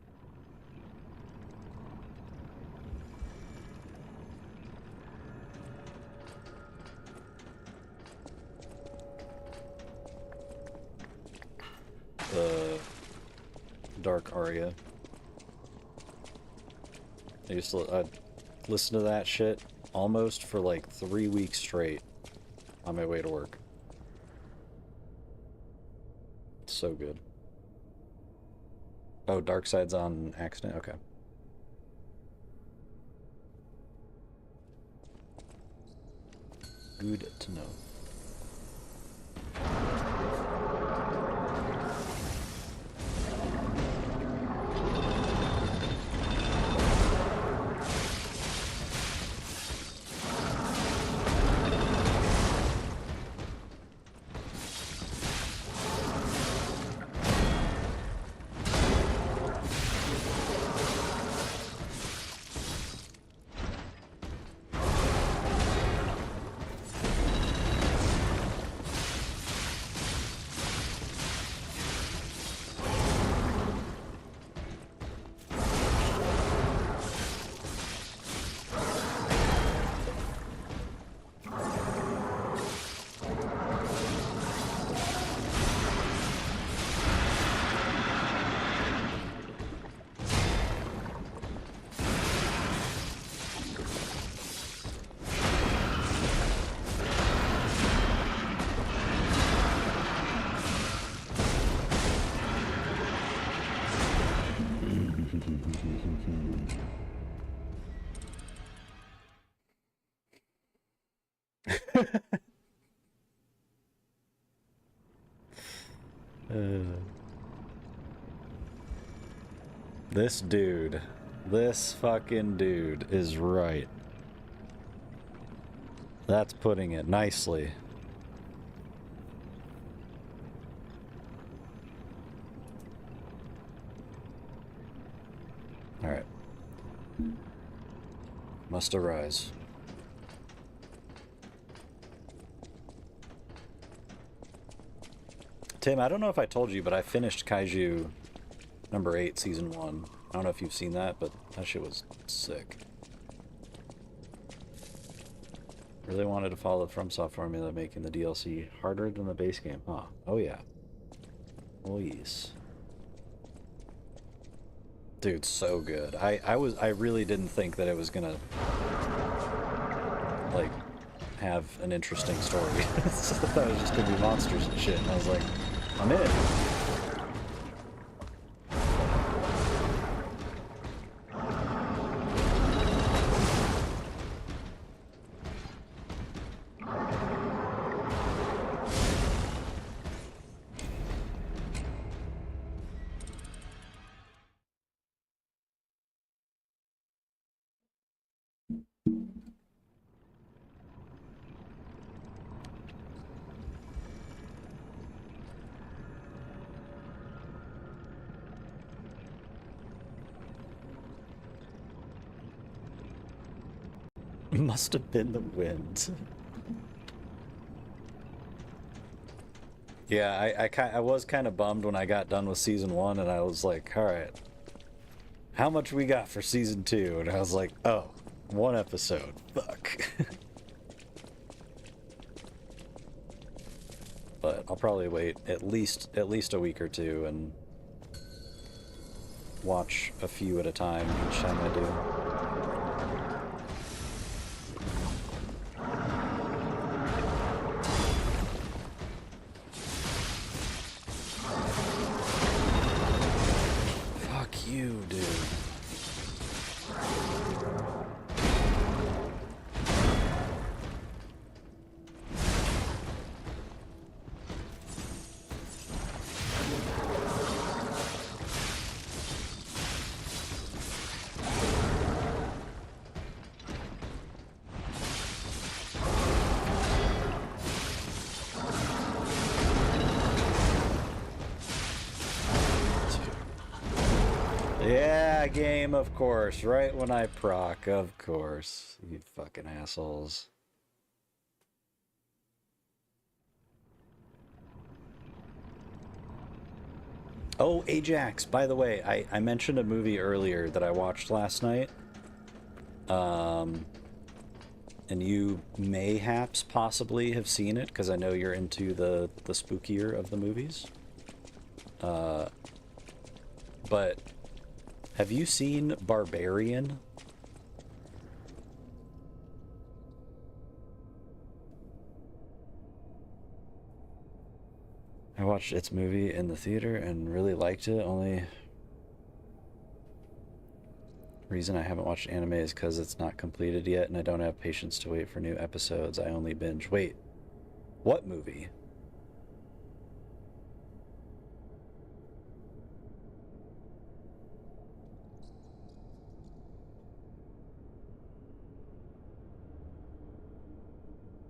Speaker 1: The Dark Aria. I'd listen to that shit almost for like 3 weeks straight on my way to work. It's so good. Oh, Dark Side's on accident? Okay. Good to know. This fucking dude is right. That's putting it nicely. Alright. Must arise. Tim, I don't know if I told you, but I finished Kaiju number 8, season 1. I don't know if you've seen that, but that shit was sick. Really wanted to follow the FromSoft formula, making the DLC harder than the base game. Huh. Oh yeah. Oh yes. Dude, so good. I really didn't think that it was gonna like have an interesting story. I thought it was just gonna be monsters and shit, and I was like, I'm in. Must have been the wind. Yeah, I was kind of bummed when I got done with season 1, and I was like, alright, how much we got for season 2? And I was like, oh, 1 episode. Fuck. But I'll probably wait at least a week or two and watch a few at a time each time I do. Fuck you, dude. Yeah, game, of course. Right when I proc, of course. You fucking assholes. Oh, Ajax, by the way, I mentioned a movie earlier that I watched last night. And you mayhaps possibly have seen it, because I know you're into the spookier of the movies. But have you seen Barbarian? I watched its movie in the theater and really liked it. Only reason I haven't watched anime is because it's not completed yet and I don't have patience to wait for new episodes. I only binge. Wait, what movie?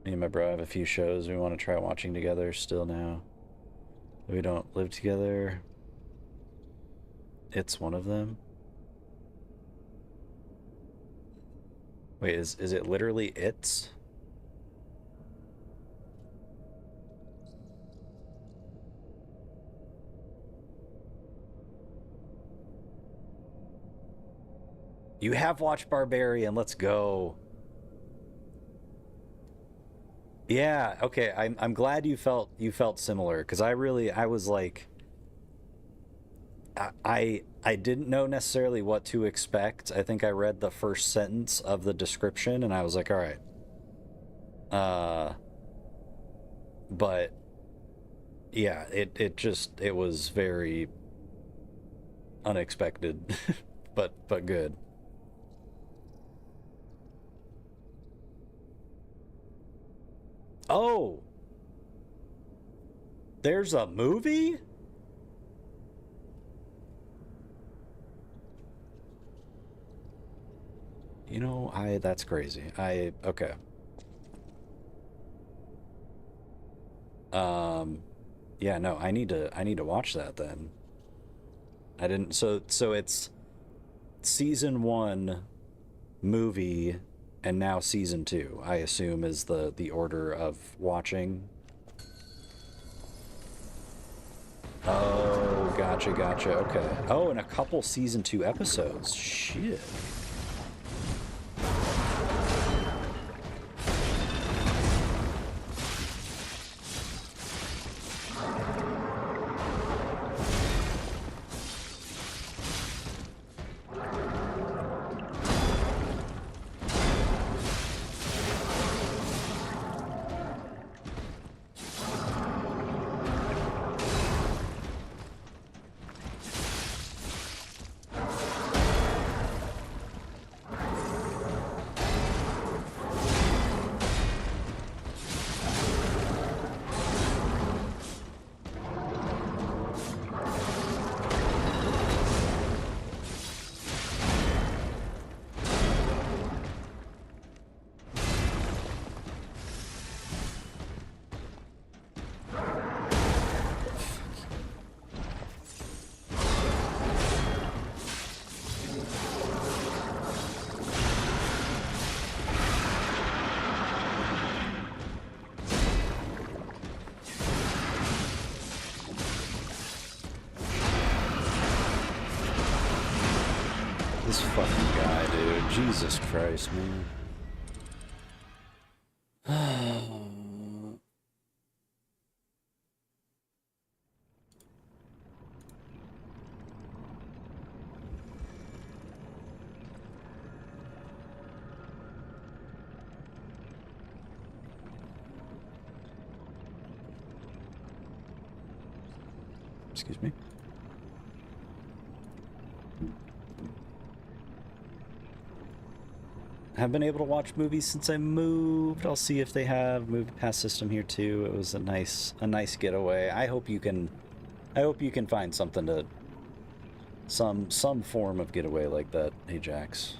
Speaker 1: Me and my bro have a few shows we want to try watching together still now. We don't live together. It's one of them. Wait, is it literally It's? You have watched Barbarian. Let's go. Yeah, okay. I'm glad you felt similar, because I was like, I didn't know necessarily what to expect. I think I read the first sentence of the description and I was like, all right. But yeah, it was very unexpected, but good. Oh, there's a movie? You know, that's crazy. Okay. Yeah, no, I need to watch that then. I didn't, so it's season 1 movie and now season 2, I assume, is the order of watching. Oh, gotcha, okay. Oh, and a couple season 2 episodes. Shit. This fucking guy, dude. Jesus Christ, man. Excuse me. Have been able to watch movies since I moved. I'll see if they have Movie Pass system here too. It was a nice getaway. I hope you can find something to some form of getaway like that, Ajax.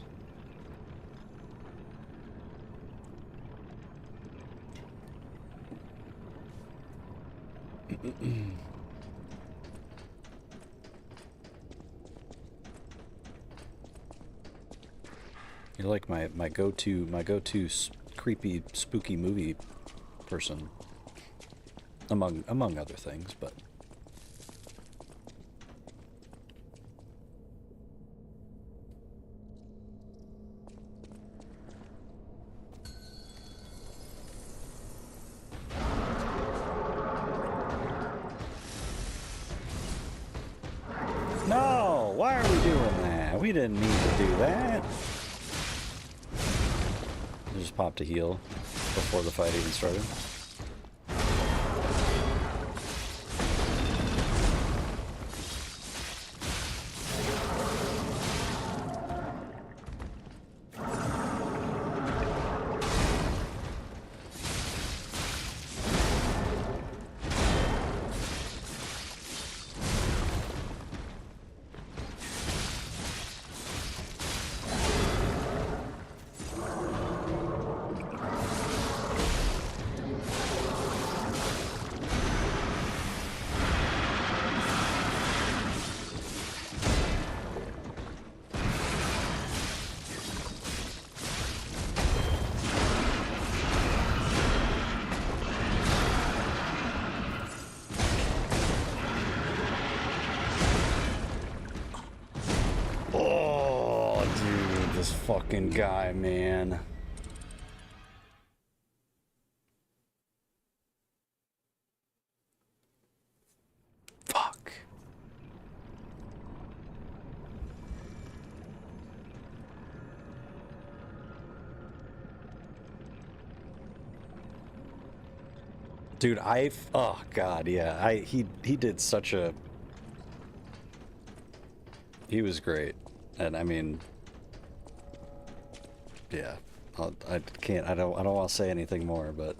Speaker 1: You're like my go-to creepy spooky movie person, among other things, but no, why are we doing that? We didn't need to do that. Just popped a heal before the fight even started. Fucking guy, man. Fuck. Dude, oh god, yeah. He did such a he was great. And I mean, yeah, I don't want to say anything more, but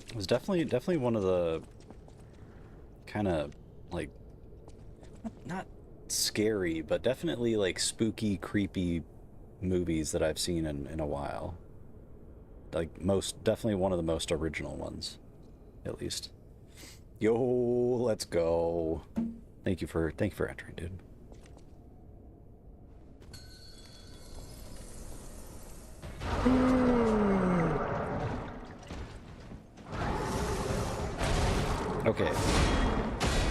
Speaker 1: it was definitely one of the kind of like not scary, but definitely like spooky, creepy movies that I've seen in a while. Like definitely one of the most original ones, at least. Yo, let's go. Thank you for entering, dude. Okay,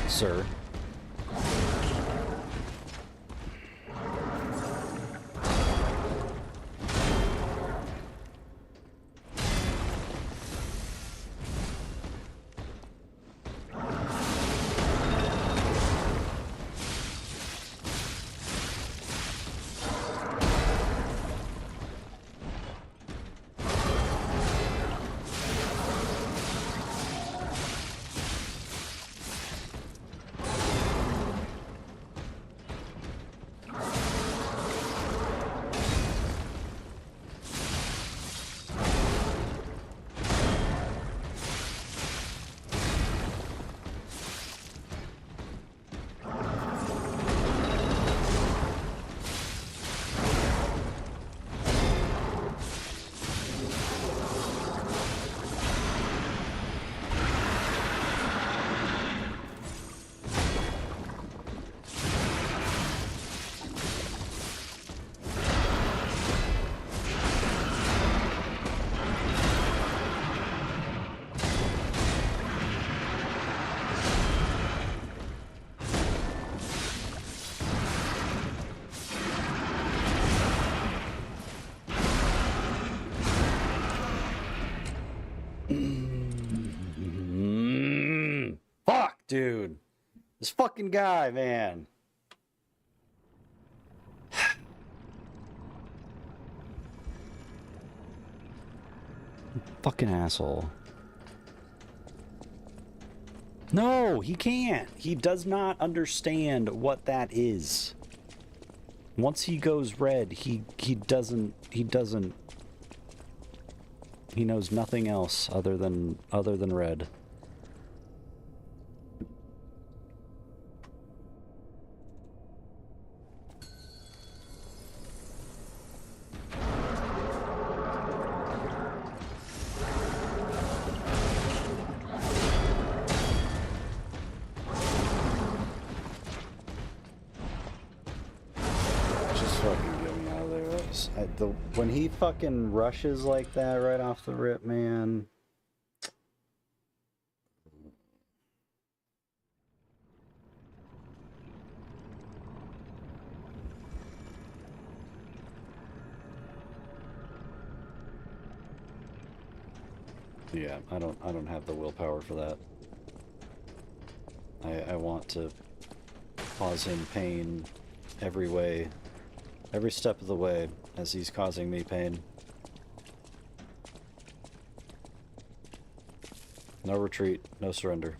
Speaker 1: sir. Fuck, dude. This fucking guy, man. Fucking asshole. No, he can't. He does not understand what that is. Once he goes red, he doesn't he knows nothing else other than red. When he fucking rushes like that right off the rip, man. Yeah, I don't have the willpower for that. I want to cause him pain every way, every step of the way, as he's causing me pain. No retreat, no surrender.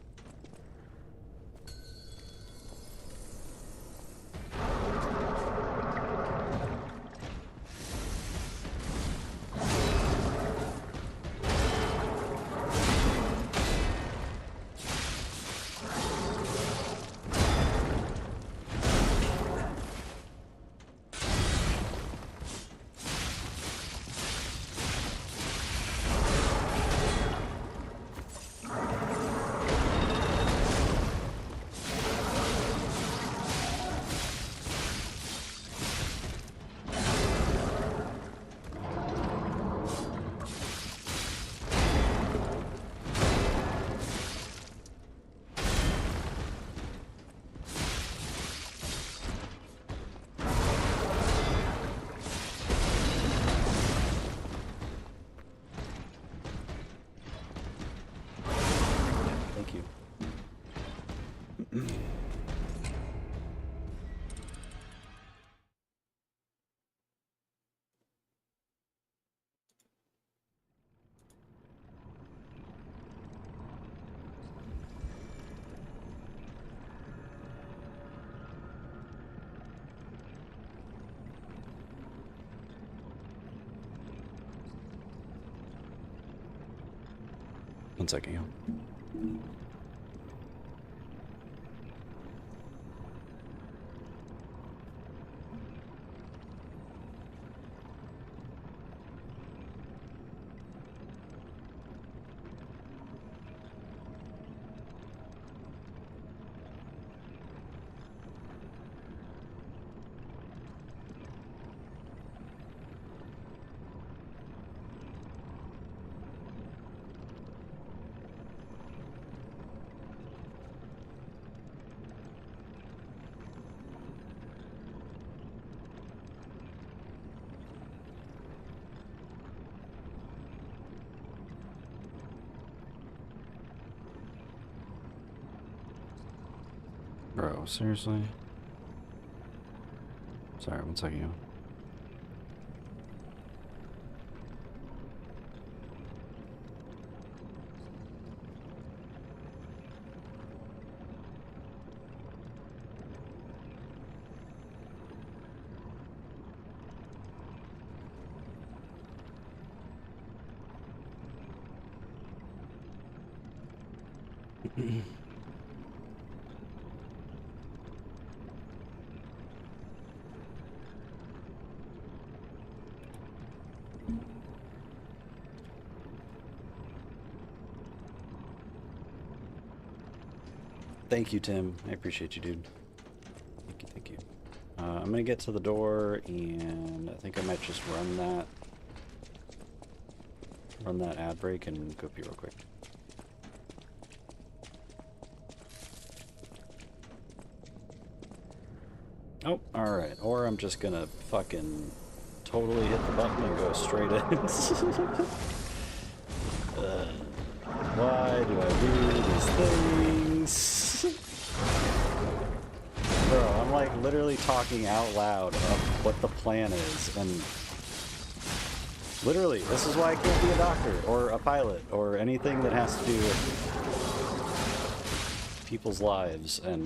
Speaker 1: One second, yo. Bro, seriously? Sorry, one second, yo. Thank you, Tim. I appreciate you, dude. Thank you, thank you. I'm gonna get to the door, and I think I might just run that ad break and go pee real quick. Oh, alright. Or I'm just gonna fucking totally hit the button and go straight in. Why do I do these things? Bro, I'm like literally talking out loud of what the plan is, and Literally, this is why I can't be a doctor or a pilot or anything that has to do with people's lives and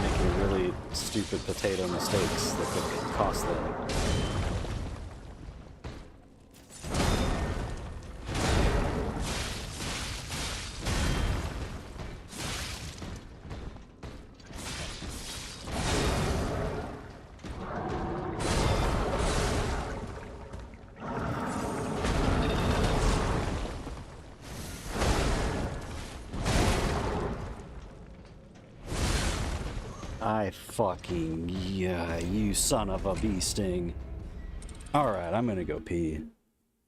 Speaker 1: making really stupid potato mistakes that could cost them. Yeah, you son of a bee sting. Alright, I'm gonna go pee.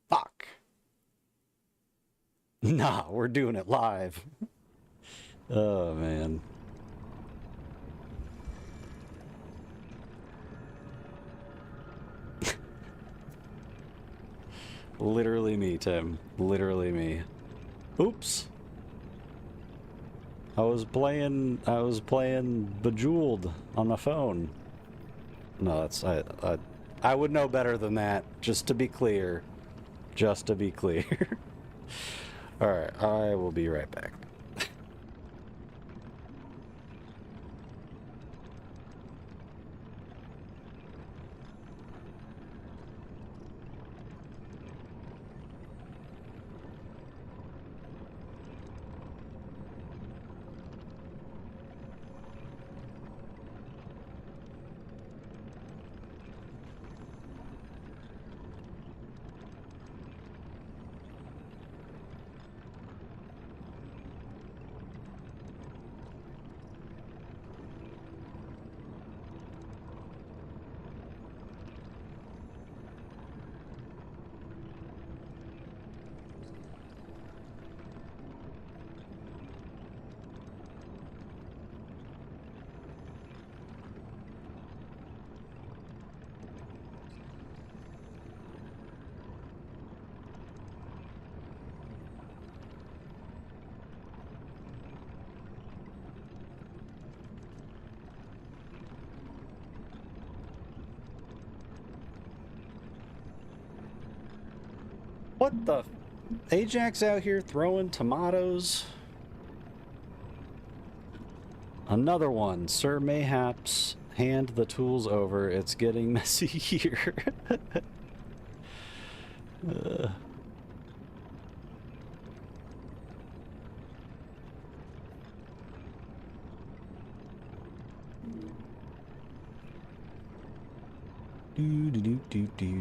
Speaker 1: Fuck. Nah, we're doing it live. Oh, man. Literally me, Tim. Literally me. Oops. I was playing Bejeweled on my phone. No, that's I would know better than that, just to be clear. Just to be clear. Alright, I will be right back. What the? Ajax out here throwing tomatoes? Another one. Sir Mayhaps, hand the tools over. It's getting messy here. Do do do do do.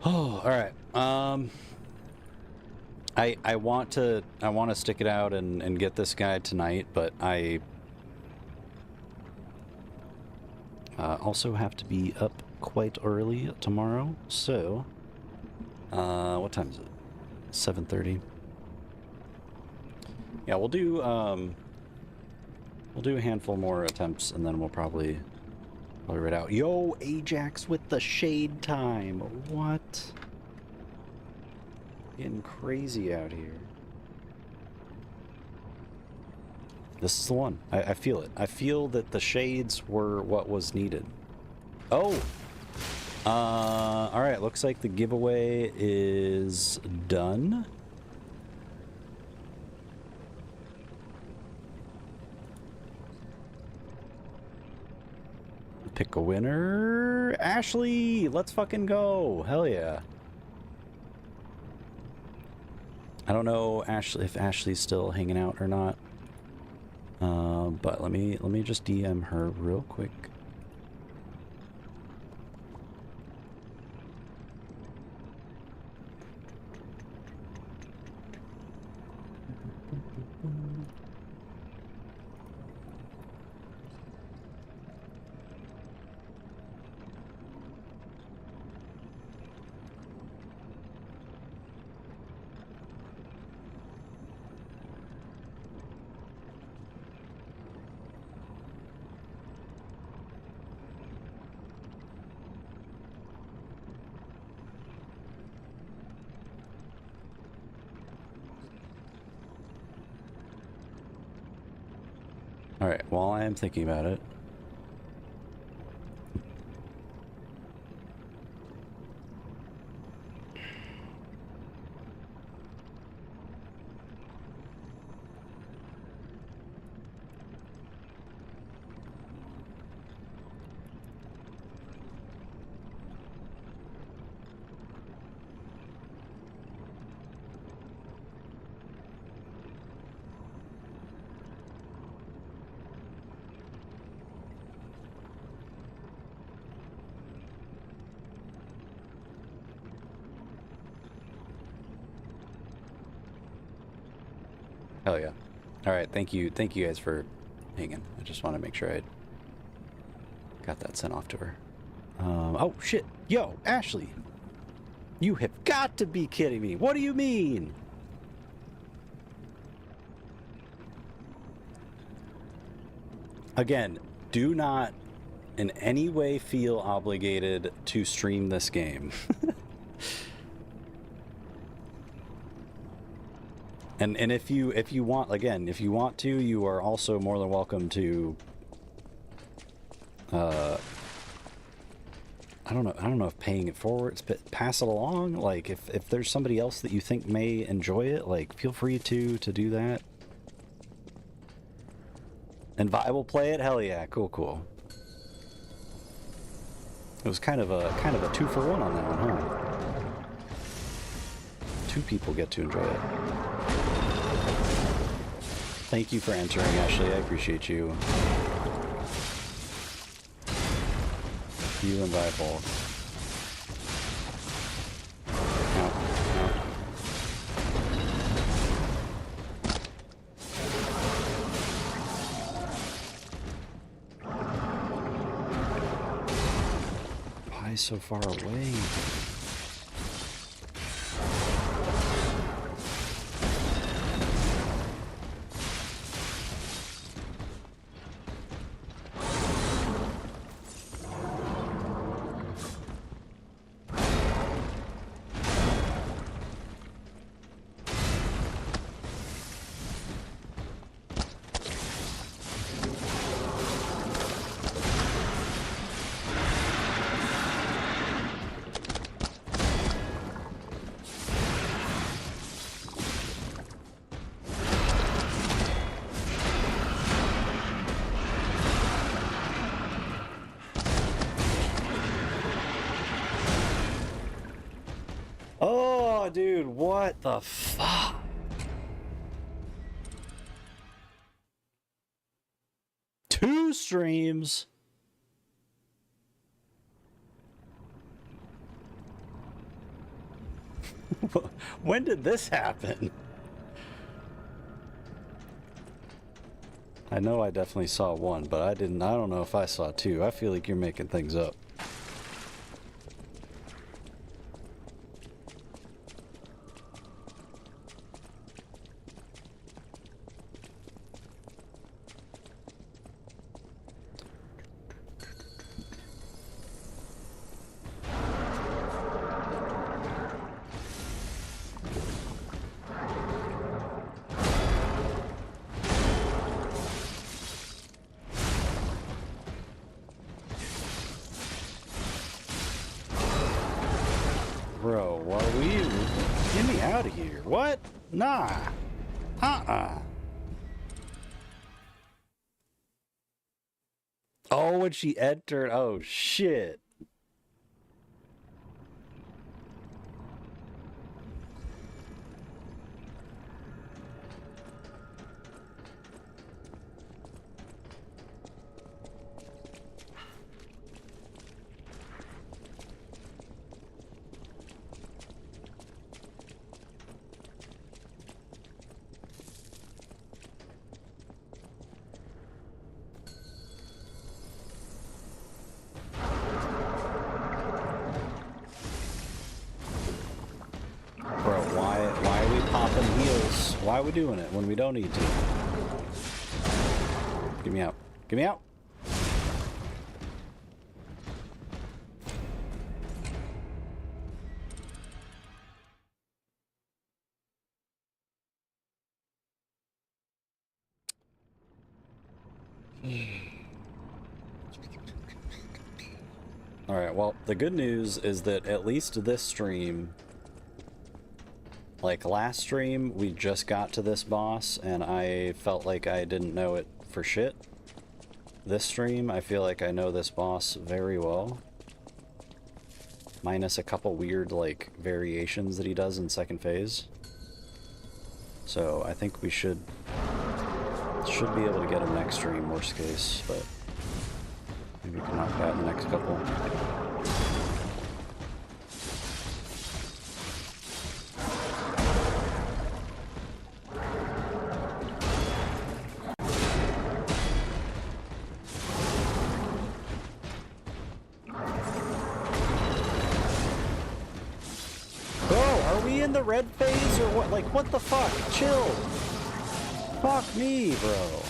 Speaker 1: Oh, all right. I want to stick it out and get this guy tonight, but I also have to be up quite early tomorrow. So, what time is it? 7:30. Yeah, we'll do a handful more attempts, and then we'll probably right out. Yo, Ajax with the shade time. What? Getting crazy out here. This is the one. I feel it. I feel that the shades were what was needed. Oh! Alright, looks like the giveaway is done. Pick a winner. Ashley! Let's fucking go! Hell yeah. I don't know Ashley if Ashley's still hanging out or not. But let me just DM her real quick. Alright, while I am thinking about it. Hell yeah. Alright, thank you guys for hanging. I just want to make sure I got that sent off to her. Oh shit. Yo, Ashley. You have got to be kidding me. What do you mean? Again, do not in any way feel obligated to stream this game. And if you want, again, if you want to, you are also more than welcome to I don't know if paying it forward, pass it along. Like if there's somebody else that you think may enjoy it, like feel free to do that. And Vi will play it. Hell yeah, cool. It was kind of a 2-for-1 on that one, huh? 2 people get to enjoy it. Thank you for entering, Ashley. I appreciate you. You and Vi both. Ow. Why so far away? Oh, dude, what the fuck? Two streams? When did this happen? I know I definitely saw one, but I don't know if I saw two. I feel like you're making things up. Bro, what are we? Get me out of here. What? Nah. Oh, when she entered. Oh, shit. Bro, why are we popping heals? Why are we doing it when we don't need to? Get me out. Get me out. Alright, well, the good news is that at least this stream, like last stream, we just got to this boss and I felt like I didn't know it for shit. This stream, I feel like I know this boss very well. Minus a couple weird, like, variations that he does in second phase. So I think we should be able to get him next stream, worst case, but maybe we can knock that in the next couple. In the red phase or what? Like, what the fuck? Chill. Fuck me, bro.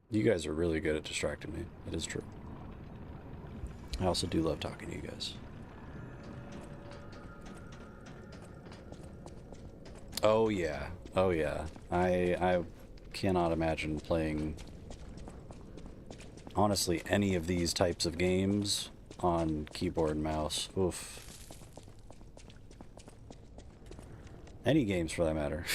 Speaker 1: You guys are really good at distracting me. It is true. I also do love talking to you guys. Oh yeah. Oh yeah. I cannot imagine playing, honestly, any of these types of games on keyboard and mouse. Oof. Any games for that matter.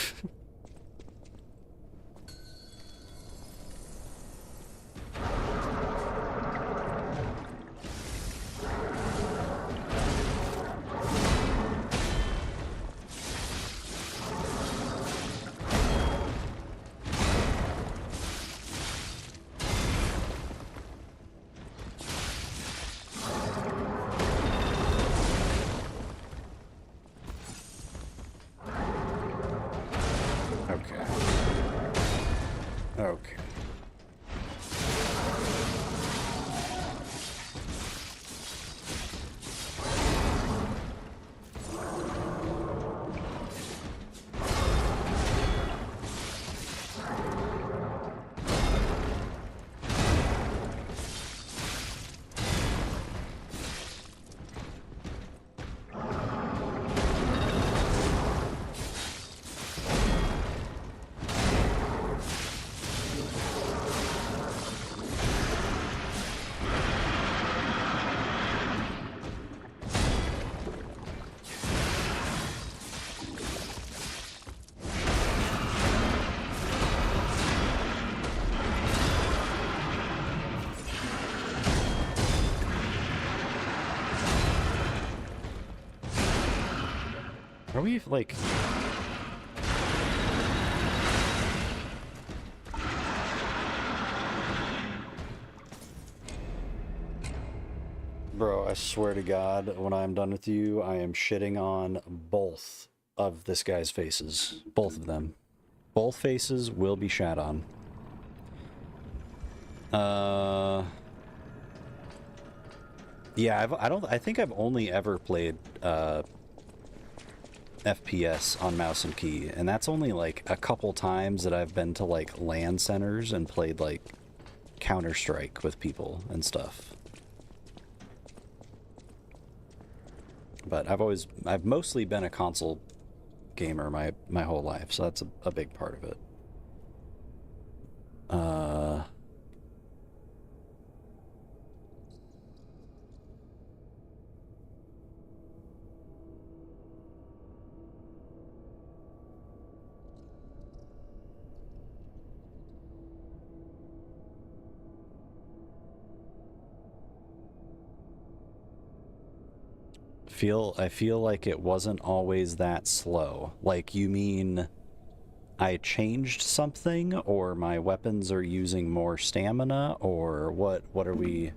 Speaker 1: Are we, like... Bro, I swear to God, when I'm done with you, I am shitting on both of this guy's faces. Both of them. Both faces will be shat on. Yeah, I think I've only ever played, FPS on mouse and key, and that's only like a couple times that I've been to like LAN centers and played like Counter-Strike with people and stuff. But I've mostly been a console gamer my whole life, so that's a big part of it. I feel like it wasn't always that slow. Like, you mean I changed something, or my weapons are using more stamina, or what are we...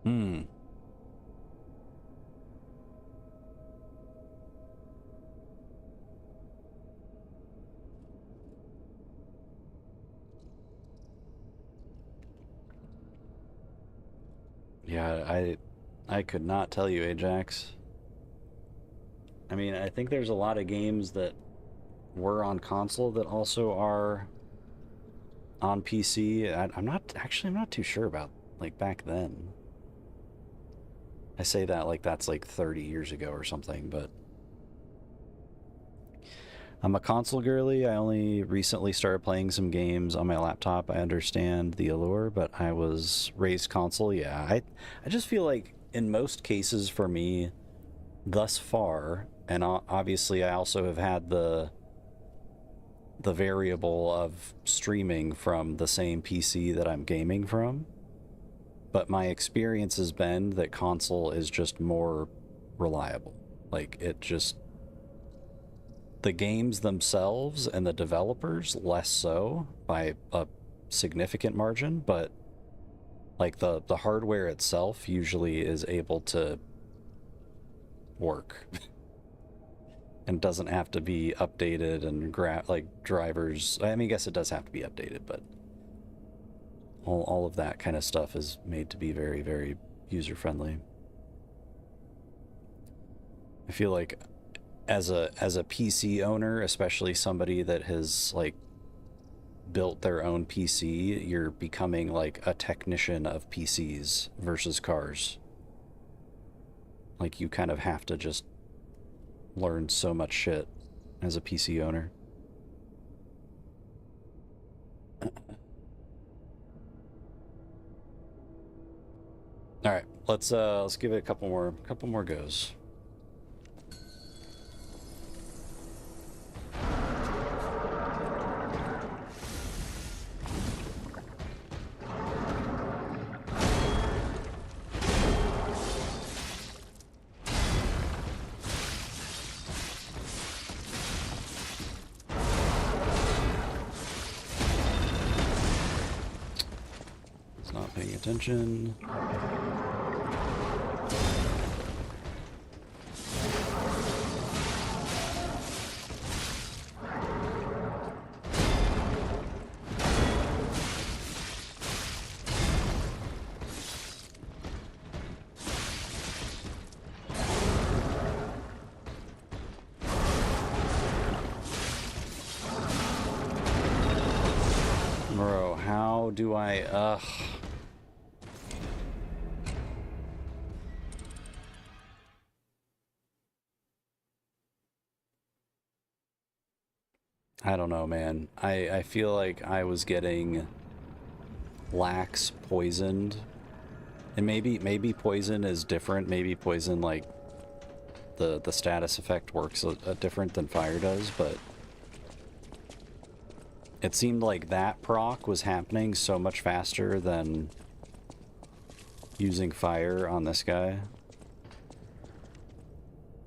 Speaker 1: Hmm. Yeah, I could not tell you, Ajax. I mean, I think there's a lot of games that were on console that also are on PC. I'm not too sure about, like, back then. I say that like that's like 30 years ago or something, but I'm a console girly. I only recently started playing some games on my laptop. I understand the allure, but I was raised console. Yeah, I just feel like in most cases for me thus far, and obviously I also have had the variable of streaming from the same PC that I'm gaming from. But my experience has been that console is just more reliable. Like, it just... The games themselves and the developers, less so, by a significant margin, but, like, the hardware itself usually is able to work. And doesn't have to be updated and, like, drivers... I mean, I guess it does have to be updated, but... All of that kind of stuff is made to be very, very user-friendly. I feel like as a PC owner, especially somebody that has, like, built their own PC, you're becoming like a technician of PCs versus cars. Like, you kind of have to just learn so much shit as a PC owner. All right, let's give it a couple more goes. It's not paying attention. Bro, how do I, I don't know, man. I feel like I was getting lax poisoned. And maybe poison is different. Maybe poison, like, the status effect works different than fire does, but it seemed like that proc was happening so much faster than using fire on this guy.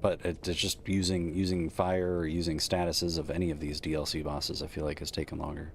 Speaker 1: But it's just using fire or using statuses of any of these DLC bosses, I feel like has taken longer.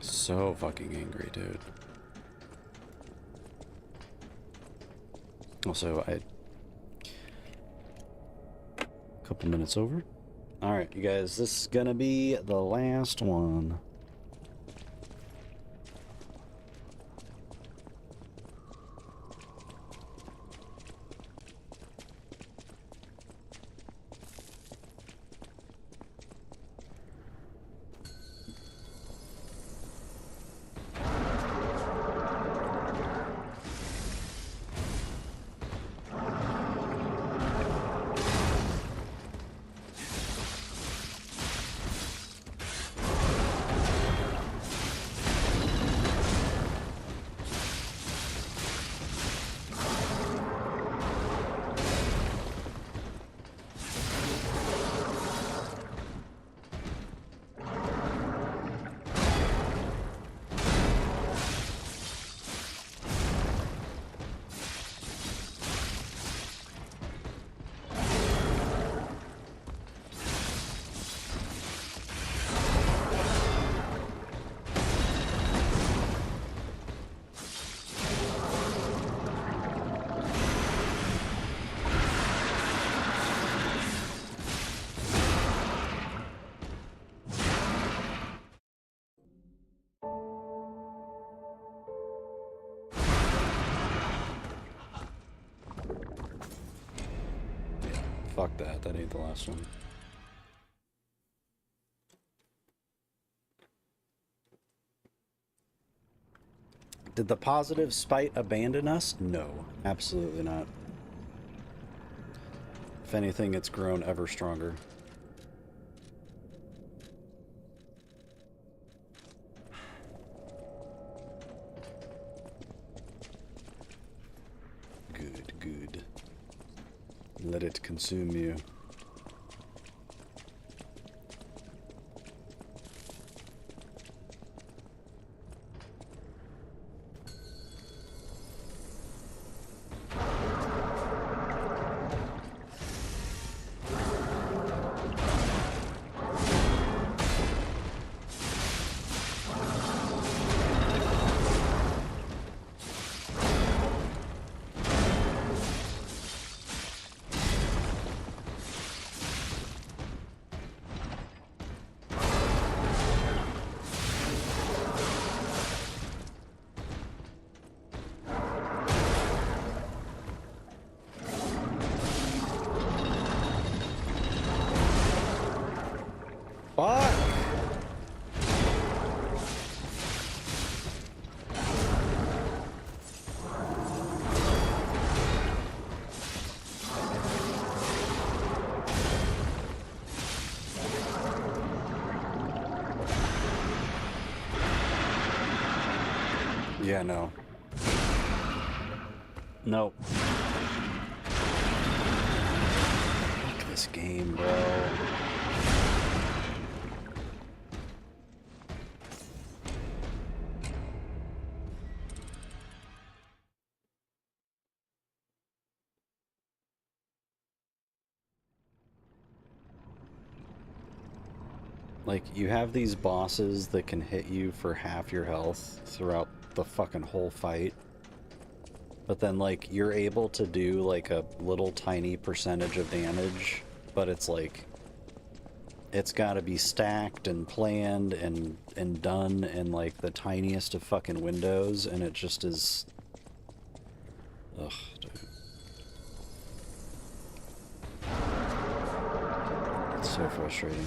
Speaker 1: So fucking angry, dude. Also, couple minutes over. Alright, you guys, this is gonna be the last one. Fuck that, that ain't the last one. Did the positive spite abandon us? No, absolutely not. If anything, it's grown ever stronger. Good, good. Let it consume you. Fuck! Yeah, no. Nope. Fuck this game, bro. Like, you have these bosses that can hit you for half your health throughout the fucking whole fight. But then, like, you're able to do, like, a little tiny percentage of damage, but it's like, it's gotta be stacked and planned and done in, like, the tiniest of fucking windows, and it just is... Ugh, dude. It's so frustrating.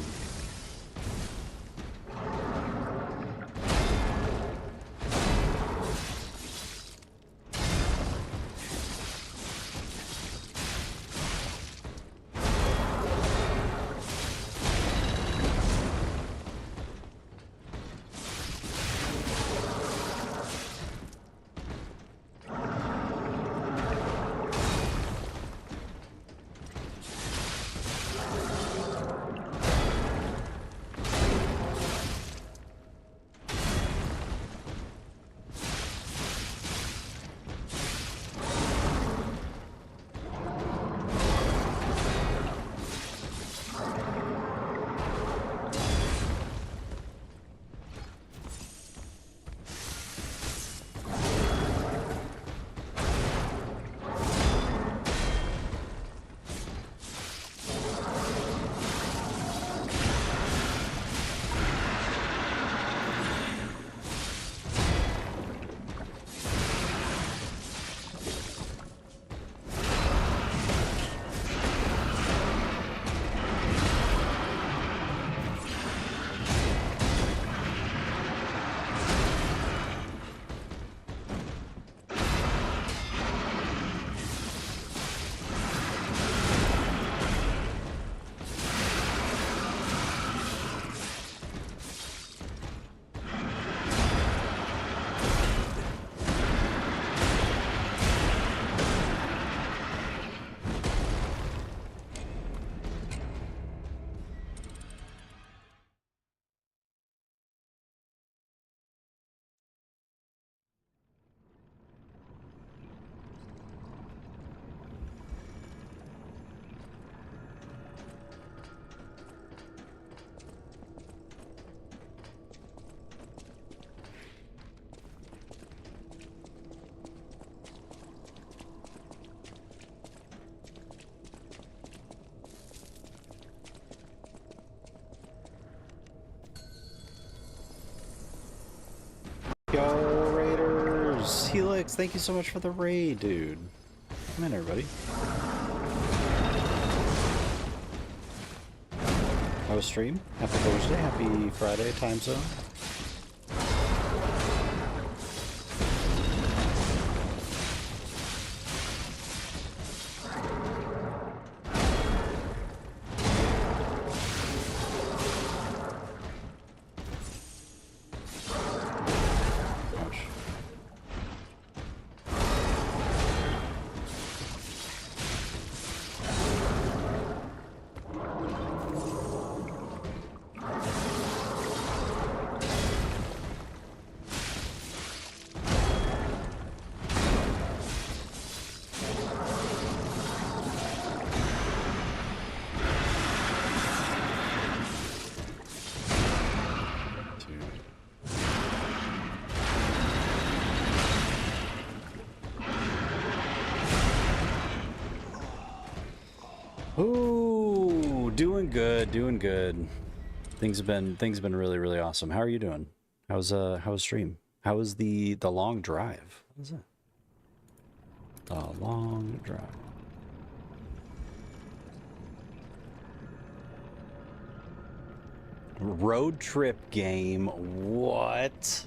Speaker 1: Alex, thank you so much for the raid, dude. Come in, everybody. How was stream? Happy Thursday, happy Friday time zone. Ooh, doing good, doing good. Things have been really awesome. How are you doing? How's stream? How was the long drive? What is it? The long drive. Road trip game. What?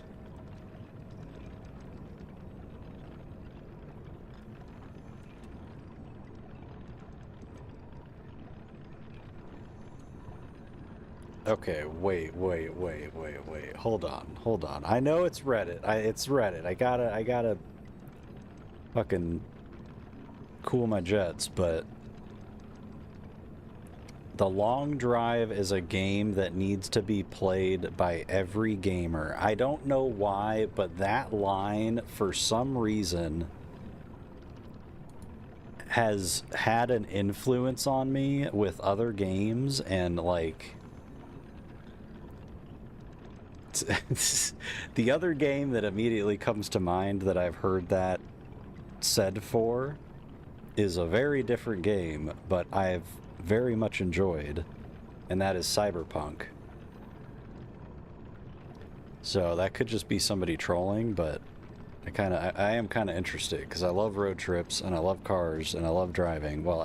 Speaker 1: Okay, wait. Hold on. I know it's Reddit. It's Reddit. I gotta fucking cool my jets, but The Long Drive is a game that needs to be played by every gamer. I don't know why, but that line, for some reason, has had an influence on me with other games, and like the other game that immediately comes to mind that I've heard that said for is a very different game, but I've very much enjoyed, and that is Cyberpunk. So that could just be somebody trolling, but I am kind of interested because I love road trips and I love cars and I love driving. Well,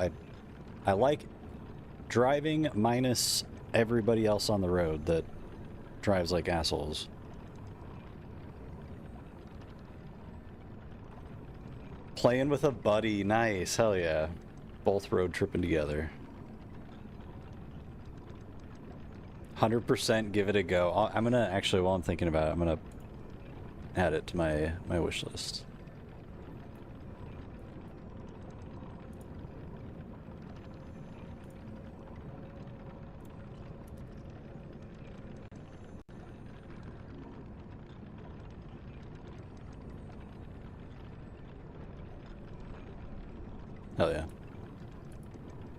Speaker 1: I like driving minus everybody else on the road that drives like assholes. Playing with a buddy, nice, hell yeah. Both road tripping together. 100% give it a go. I'm gonna, actually, while I'm thinking about it, I'm gonna add it to my wish list. Hell yeah.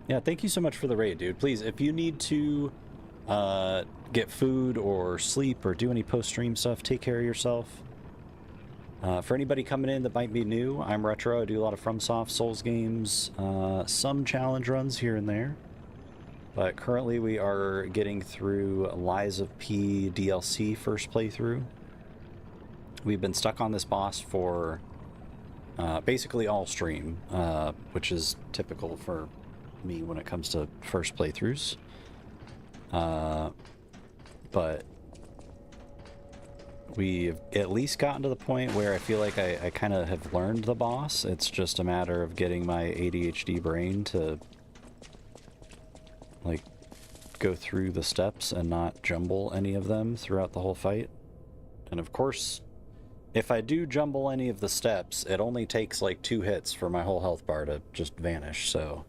Speaker 1: Yeah, thank you so much for the raid, dude. Please, if you need to get food or sleep or do any post-stream stuff, take care of yourself. For anybody coming in that might be new, I'm Retro. I do a lot of FromSoft Souls games, some challenge runs here and there. But currently we are getting through Lies of P DLC first playthrough. We've been stuck on this boss for basically all stream, which is typical for me when it comes to first playthroughs. But we've at least gotten to the point where I feel like I kind of have learned the boss. It's just a matter of getting my ADHD brain to like go through the steps and not jumble any of them throughout the whole fight. And of course, if I do jumble any of the steps, it only takes like 2 hits for my whole health bar to just vanish, so...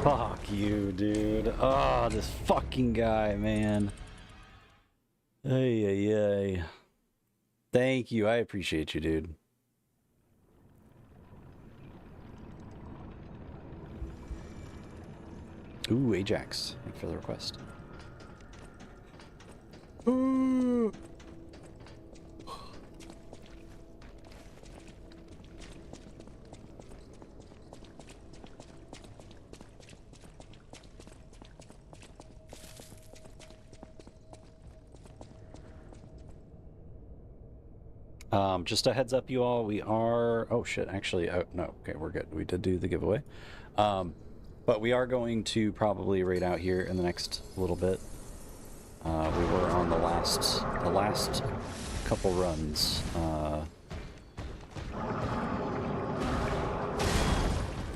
Speaker 1: Fuck you, dude. Oh, this fucking guy, man. Ay, ay, ay. Thank you. I appreciate you, dude. Ooh, Ajax. Thank you for the request. Just a heads up, you all. We are. Oh shit! Actually, no. Okay, we're good. We did do the giveaway, but we are going to probably raid out here in the next little bit. We were on the last couple runs, and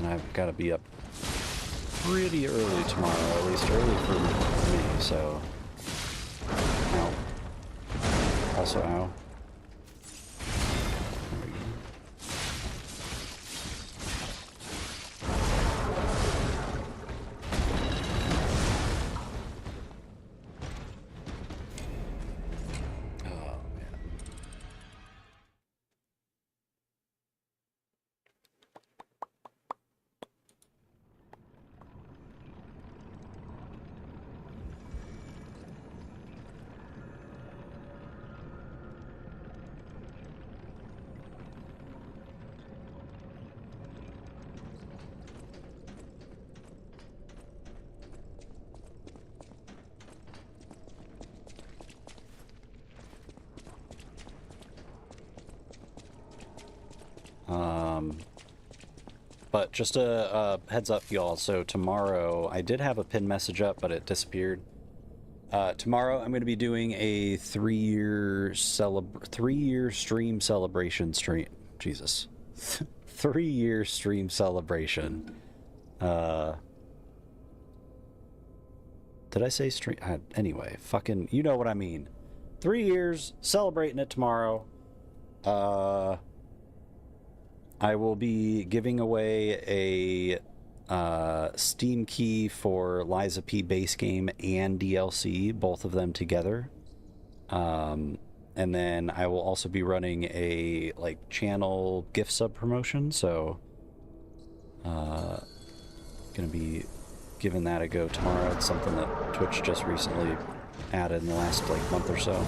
Speaker 1: I've got to be up pretty early tomorrow, at least early for me. So, ow. Also, ow. But just a heads up, y'all. So tomorrow, I did have a pin message up, but it disappeared. Tomorrow, I'm going to be doing a 3-year stream celebration stream. Jesus, 3-year stream celebration. Did I say stream? Anyway, fucking, you know what I mean. 3 years, celebrating it tomorrow. I will be giving away a Steam key for Liza P base game and DLC, both of them together. And then I will also be running a channel gift sub promotion, so gonna be giving that a go tomorrow. It's something that Twitch just recently added in the last month or so.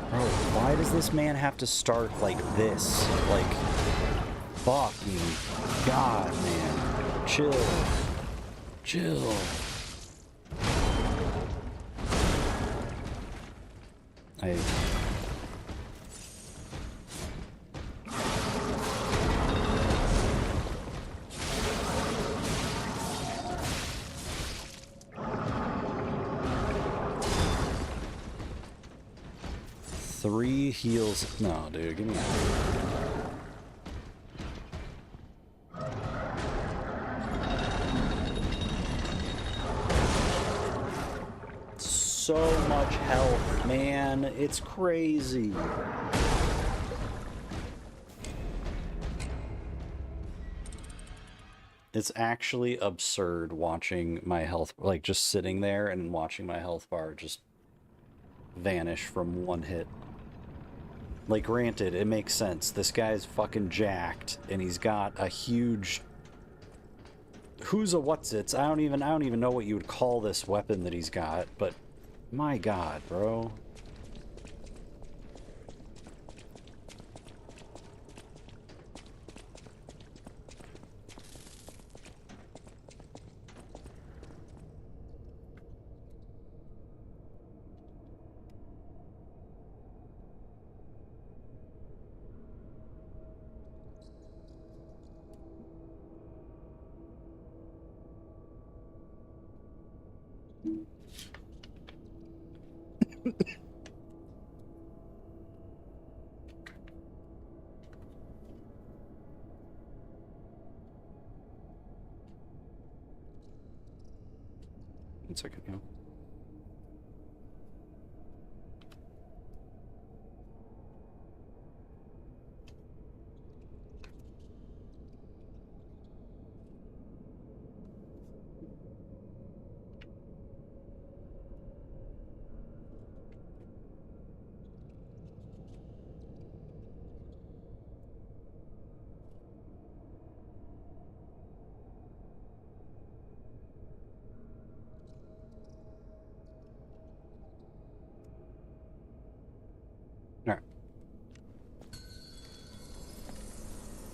Speaker 1: Bro, why does this man have to start like this? Fucking God, man. Chill. Chill. Three heals. No, dude, give me so much health, man. It's crazy. It's actually absurd watching my health, just sitting there and watching my health bar just vanish from one hit. Granted, it makes sense. This guy's fucking jacked, and he's got a huge... Who's a what's-its? I don't even know what you would call this weapon that he's got, but my God, bro. One second, yeah.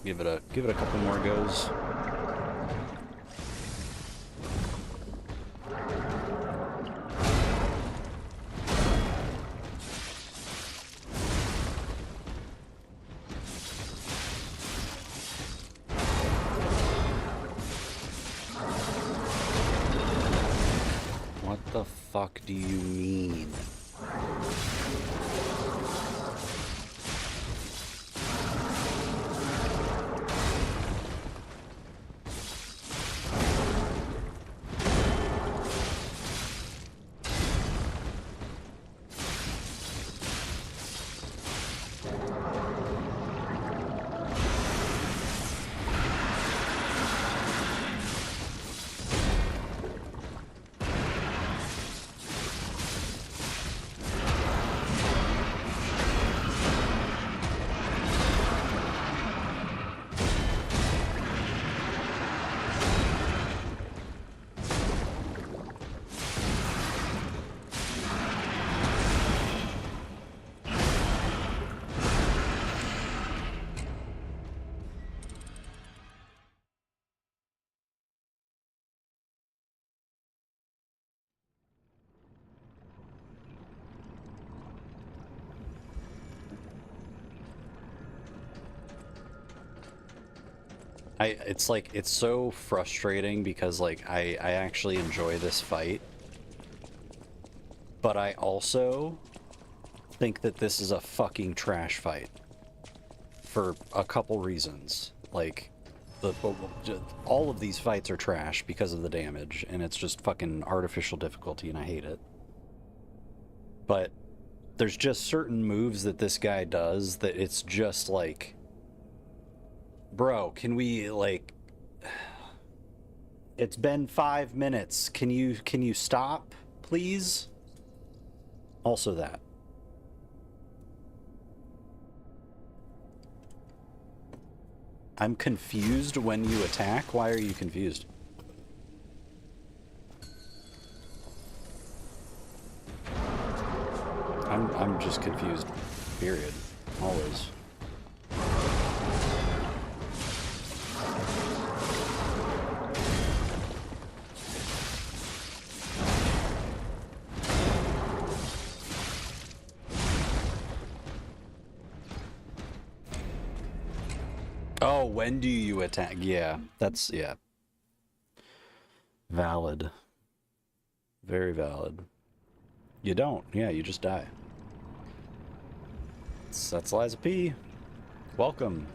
Speaker 1: Give it a couple more goes. What the fuck do you mean? It's like, it's so frustrating because like I actually enjoy this fight, but I also think that this is a fucking trash fight for a couple reasons. Like, all of these fights are trash because of the damage, and it's just fucking artificial difficulty, and I hate it. But there's just certain moves that this guy does that it's just like, bro, can we, like, it's been 5 minutes. Can you stop, please? Also that. I'm confused when you attack. Why are you confused? I'm just confused, period. Always. Oh, when do you attack? Yeah, that's, yeah. Valid. Very valid. You don't. Yeah, you just die. That's Liza P. Welcome.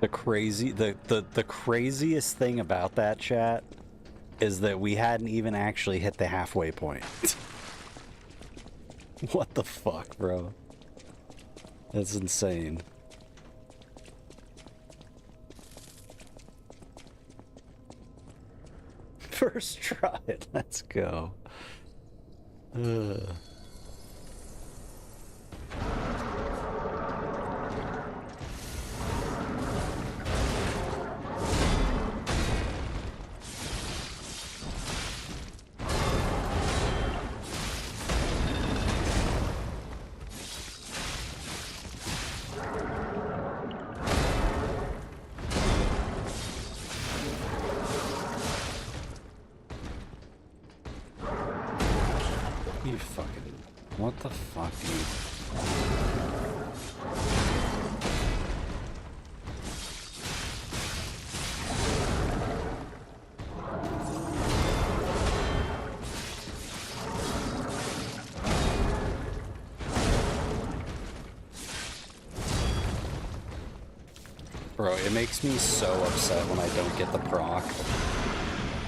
Speaker 1: The craziest thing about that, chat, is that we hadn't even actually hit the halfway point. What the fuck, bro? That's insane. First try, let's go. Ugh. You fucking... What the fuck, dude? Bro, it makes me so upset when I don't get the proc.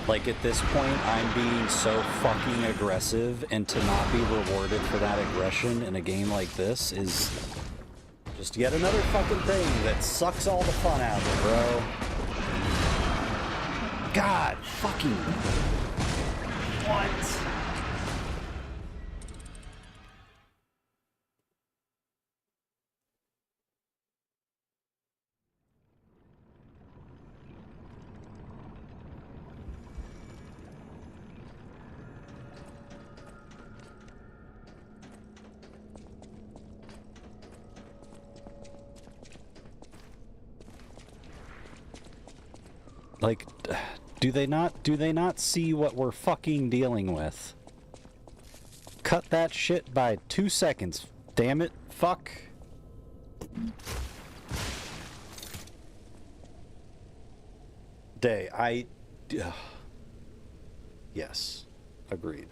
Speaker 1: Like, at this point, I'm being so fucking aggressive, and to not be rewarded for that aggression in a game like this is just yet another fucking thing that sucks all the fun out of it, bro. God, fucking... What? Like, do they not see what we're fucking dealing with? Cut that shit by 2 seconds. Damn it. Fuck. Day, yes. Agreed.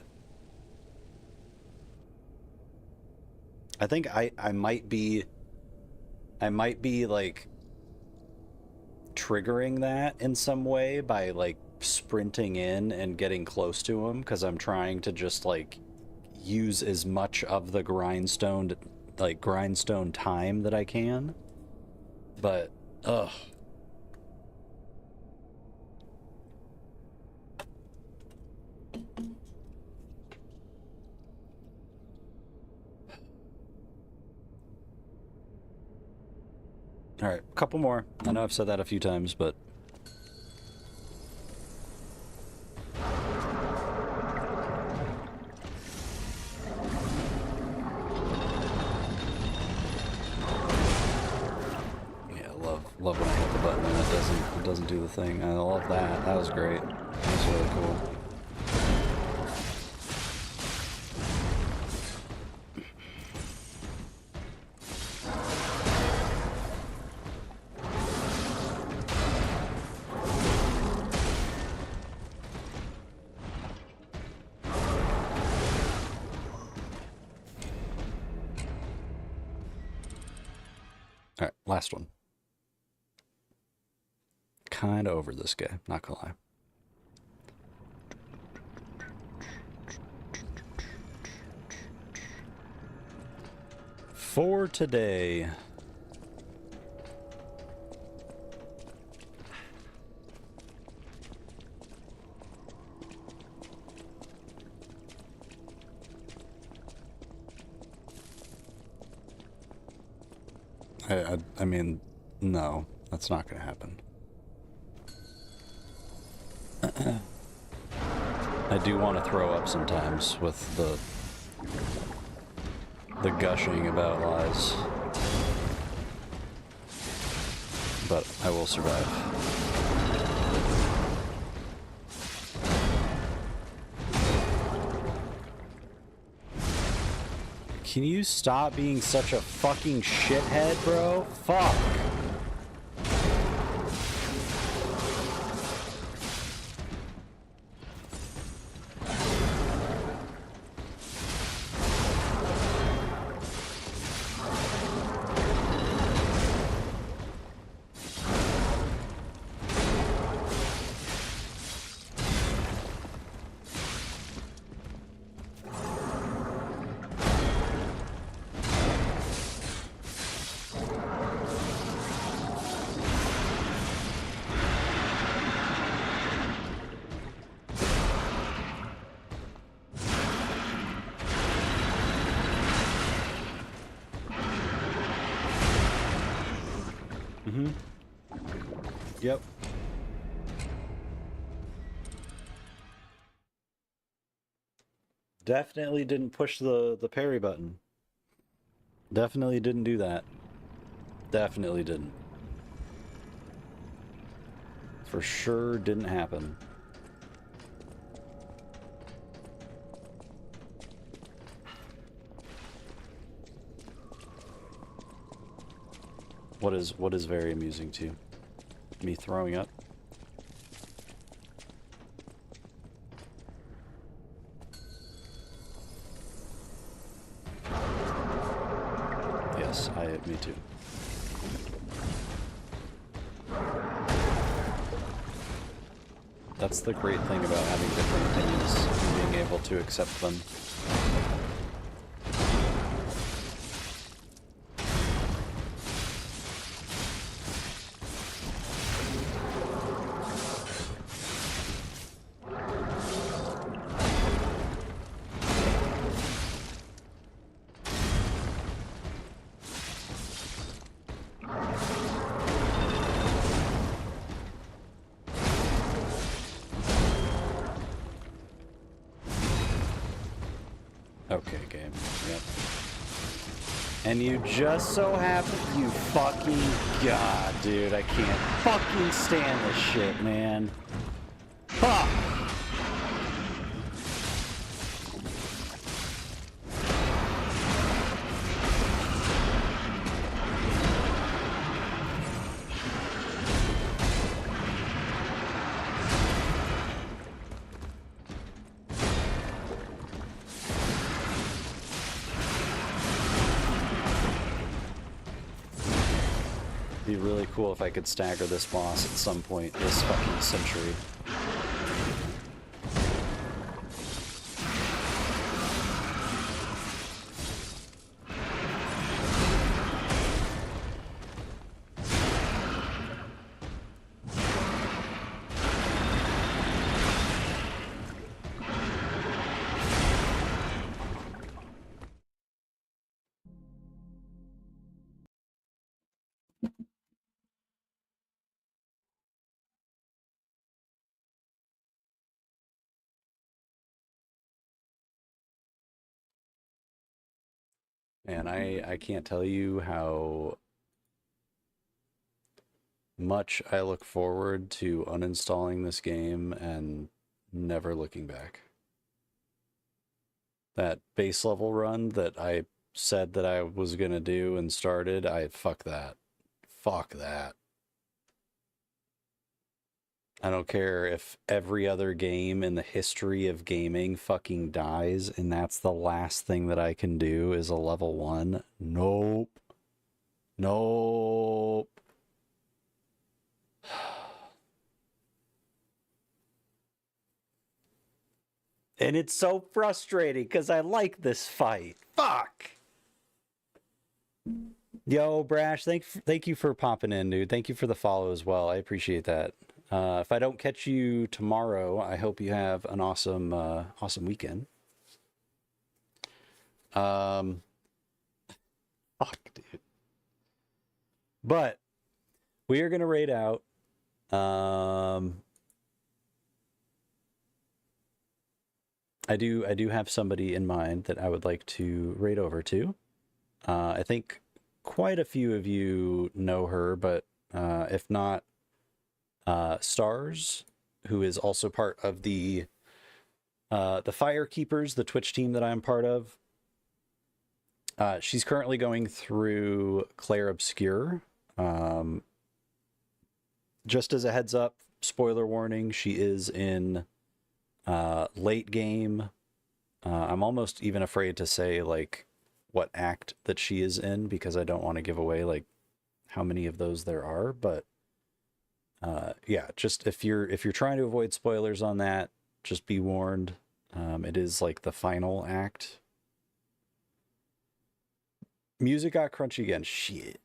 Speaker 1: I think I might be like triggering that in some way by like sprinting in and getting close to him, because I'm trying to just like use as much of the grindstone time that I can. But ugh. All right, a couple more. I know I've said that a few times, but... Yeah, love when I hit the button and it doesn't do the thing. I love that. That was great. That was really cool. Alright, last one. Kinda over this guy, not gonna lie. For today... I mean, no, that's not going to happen. I do want to throw up sometimes with the gushing about lies. But I will survive. Can you stop being such a fucking shithead, bro? Fuck. Mm-hmm. Yep. Definitely didn't push the parry button. Definitely didn't do that. Definitely didn't. For sure didn't happen. What is very amusing too? Me throwing up? Yes, me too. That's the great thing about having different opinions and being able to accept them. Okay, game. Yep. And you just so happen, you fucking god, dude, I can't fucking stand this shit, man. Fuck! Be really cool if I could stagger this boss at some point this fucking century. And I can't tell you how much I look forward to uninstalling this game and never looking back. That base level run that I said that I was gonna do and started, fuck that. Fuck that. I don't care if every other game in the history of gaming fucking dies and that's the last thing that I can do is a level 1. Nope. Nope. And it's so frustrating because I like this fight. Fuck! Yo, Brash, thank you for popping in, dude. Thank you for the follow as well. I appreciate that. If I don't catch you tomorrow, I hope you have an awesome, awesome weekend. Fuck, dude. But we are gonna raid out. I do have somebody in mind that I would like to raid over to. I think quite a few of you know her, but if not, Stars, who is also part of the Firekeepers, the Twitch team that I'm part of. She's currently going through Claire Obscure. Just as a heads up, spoiler warning, she is in late game. I'm almost even afraid to say like what act that she is in because I don't want to give away like how many of those there are, but yeah, just if you're trying to avoid spoilers on that, just be warned. It is like the final act. Music got crunchy again. Shit.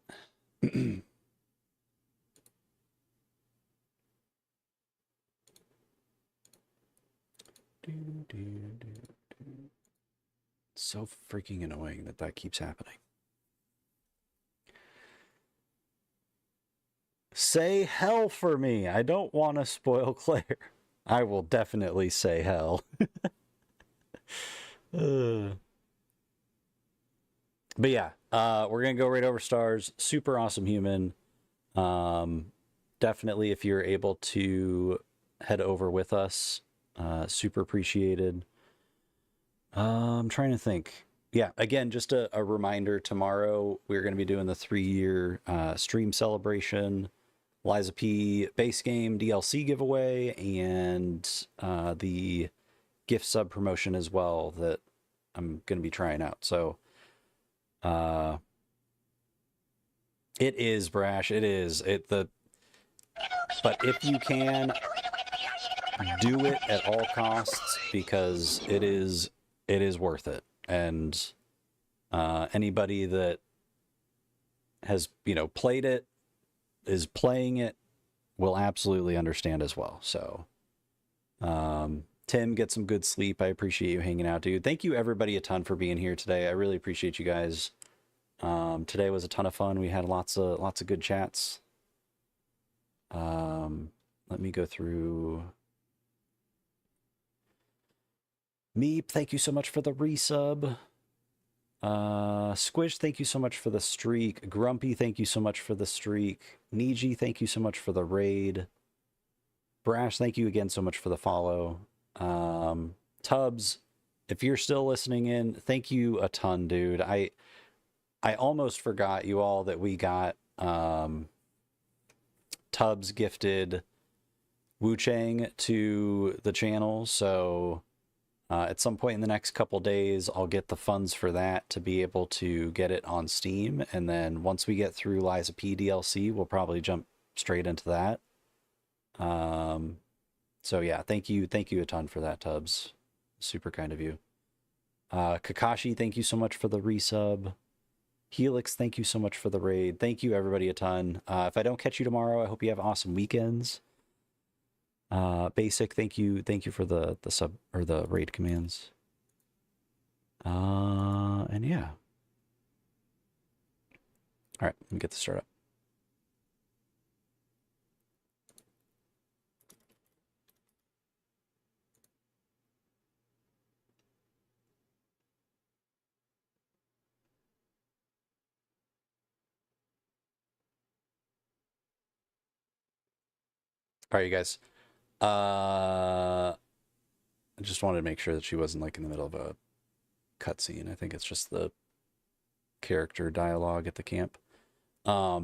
Speaker 1: So freaking annoying that keeps happening. say hell for me. I don't want to spoil Claire. I will definitely say hell. But yeah, we're gonna go right over stars. Super awesome human. Definitely, if you're able to head over with us, super appreciated. I'm trying to think. Yeah, again, just a reminder, tomorrow we're going to be doing the 3-year stream celebration, Liza P base game DLC giveaway, and the gift sub promotion as well that I'm going to be trying out. So it is, Brash, it is. But if you can, do it at all costs, because it is worth it. And anybody that has, played it, is playing it, will absolutely understand as well. So, Tim, get some good sleep. I appreciate you hanging out, dude. Thank you everybody a ton for being here today. I really appreciate you guys. Today was a ton of fun. We had lots of good chats. Let me go through. Meep, thank you so much for the resub. Squish, thank you so much for the streak. Grumpy, thank you so much for the streak. Niji, thank you so much for the raid. Brash, thank you again so much for the follow. Tubbs, if you're still listening in, thank you a ton, dude. I almost forgot, you all, that we got Tubbs gifted Wu Chang to the channel, so at some point in the next couple days, I'll get the funds for that to be able to get it on Steam. And then once we get through Liza P DLC, we'll probably jump straight into that. So yeah, thank you a ton for that, Tubbs. Super kind of you. Kakashi, thank you so much for the resub. Helix, thank you so much for the raid. Thank you everybody a ton. If I don't catch you tomorrow, I hope you have awesome weekends. Basic, thank you for the sub or the raid commands. And yeah. All right, let me get this started up. All right, you guys. I just wanted to make sure that she wasn't like in the middle of a cutscene. I think it's just the character dialogue at the camp. But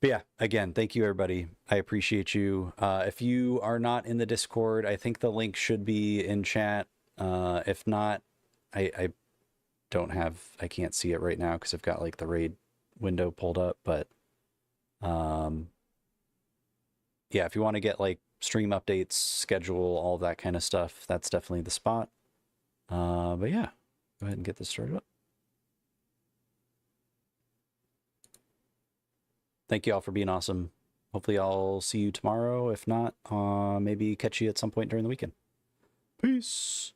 Speaker 1: yeah, again, thank you everybody. I appreciate you. If you are not in the Discord, I think the link should be in chat. If not, I can't see it right now because I've got like the raid window pulled up, but yeah, if you want to get like stream updates, schedule, all that kind of stuff, that's definitely the spot. But yeah, go ahead and get this started up. Thank you all for being awesome. Hopefully I'll see you tomorrow. If not, maybe catch you at some point during the weekend. Peace.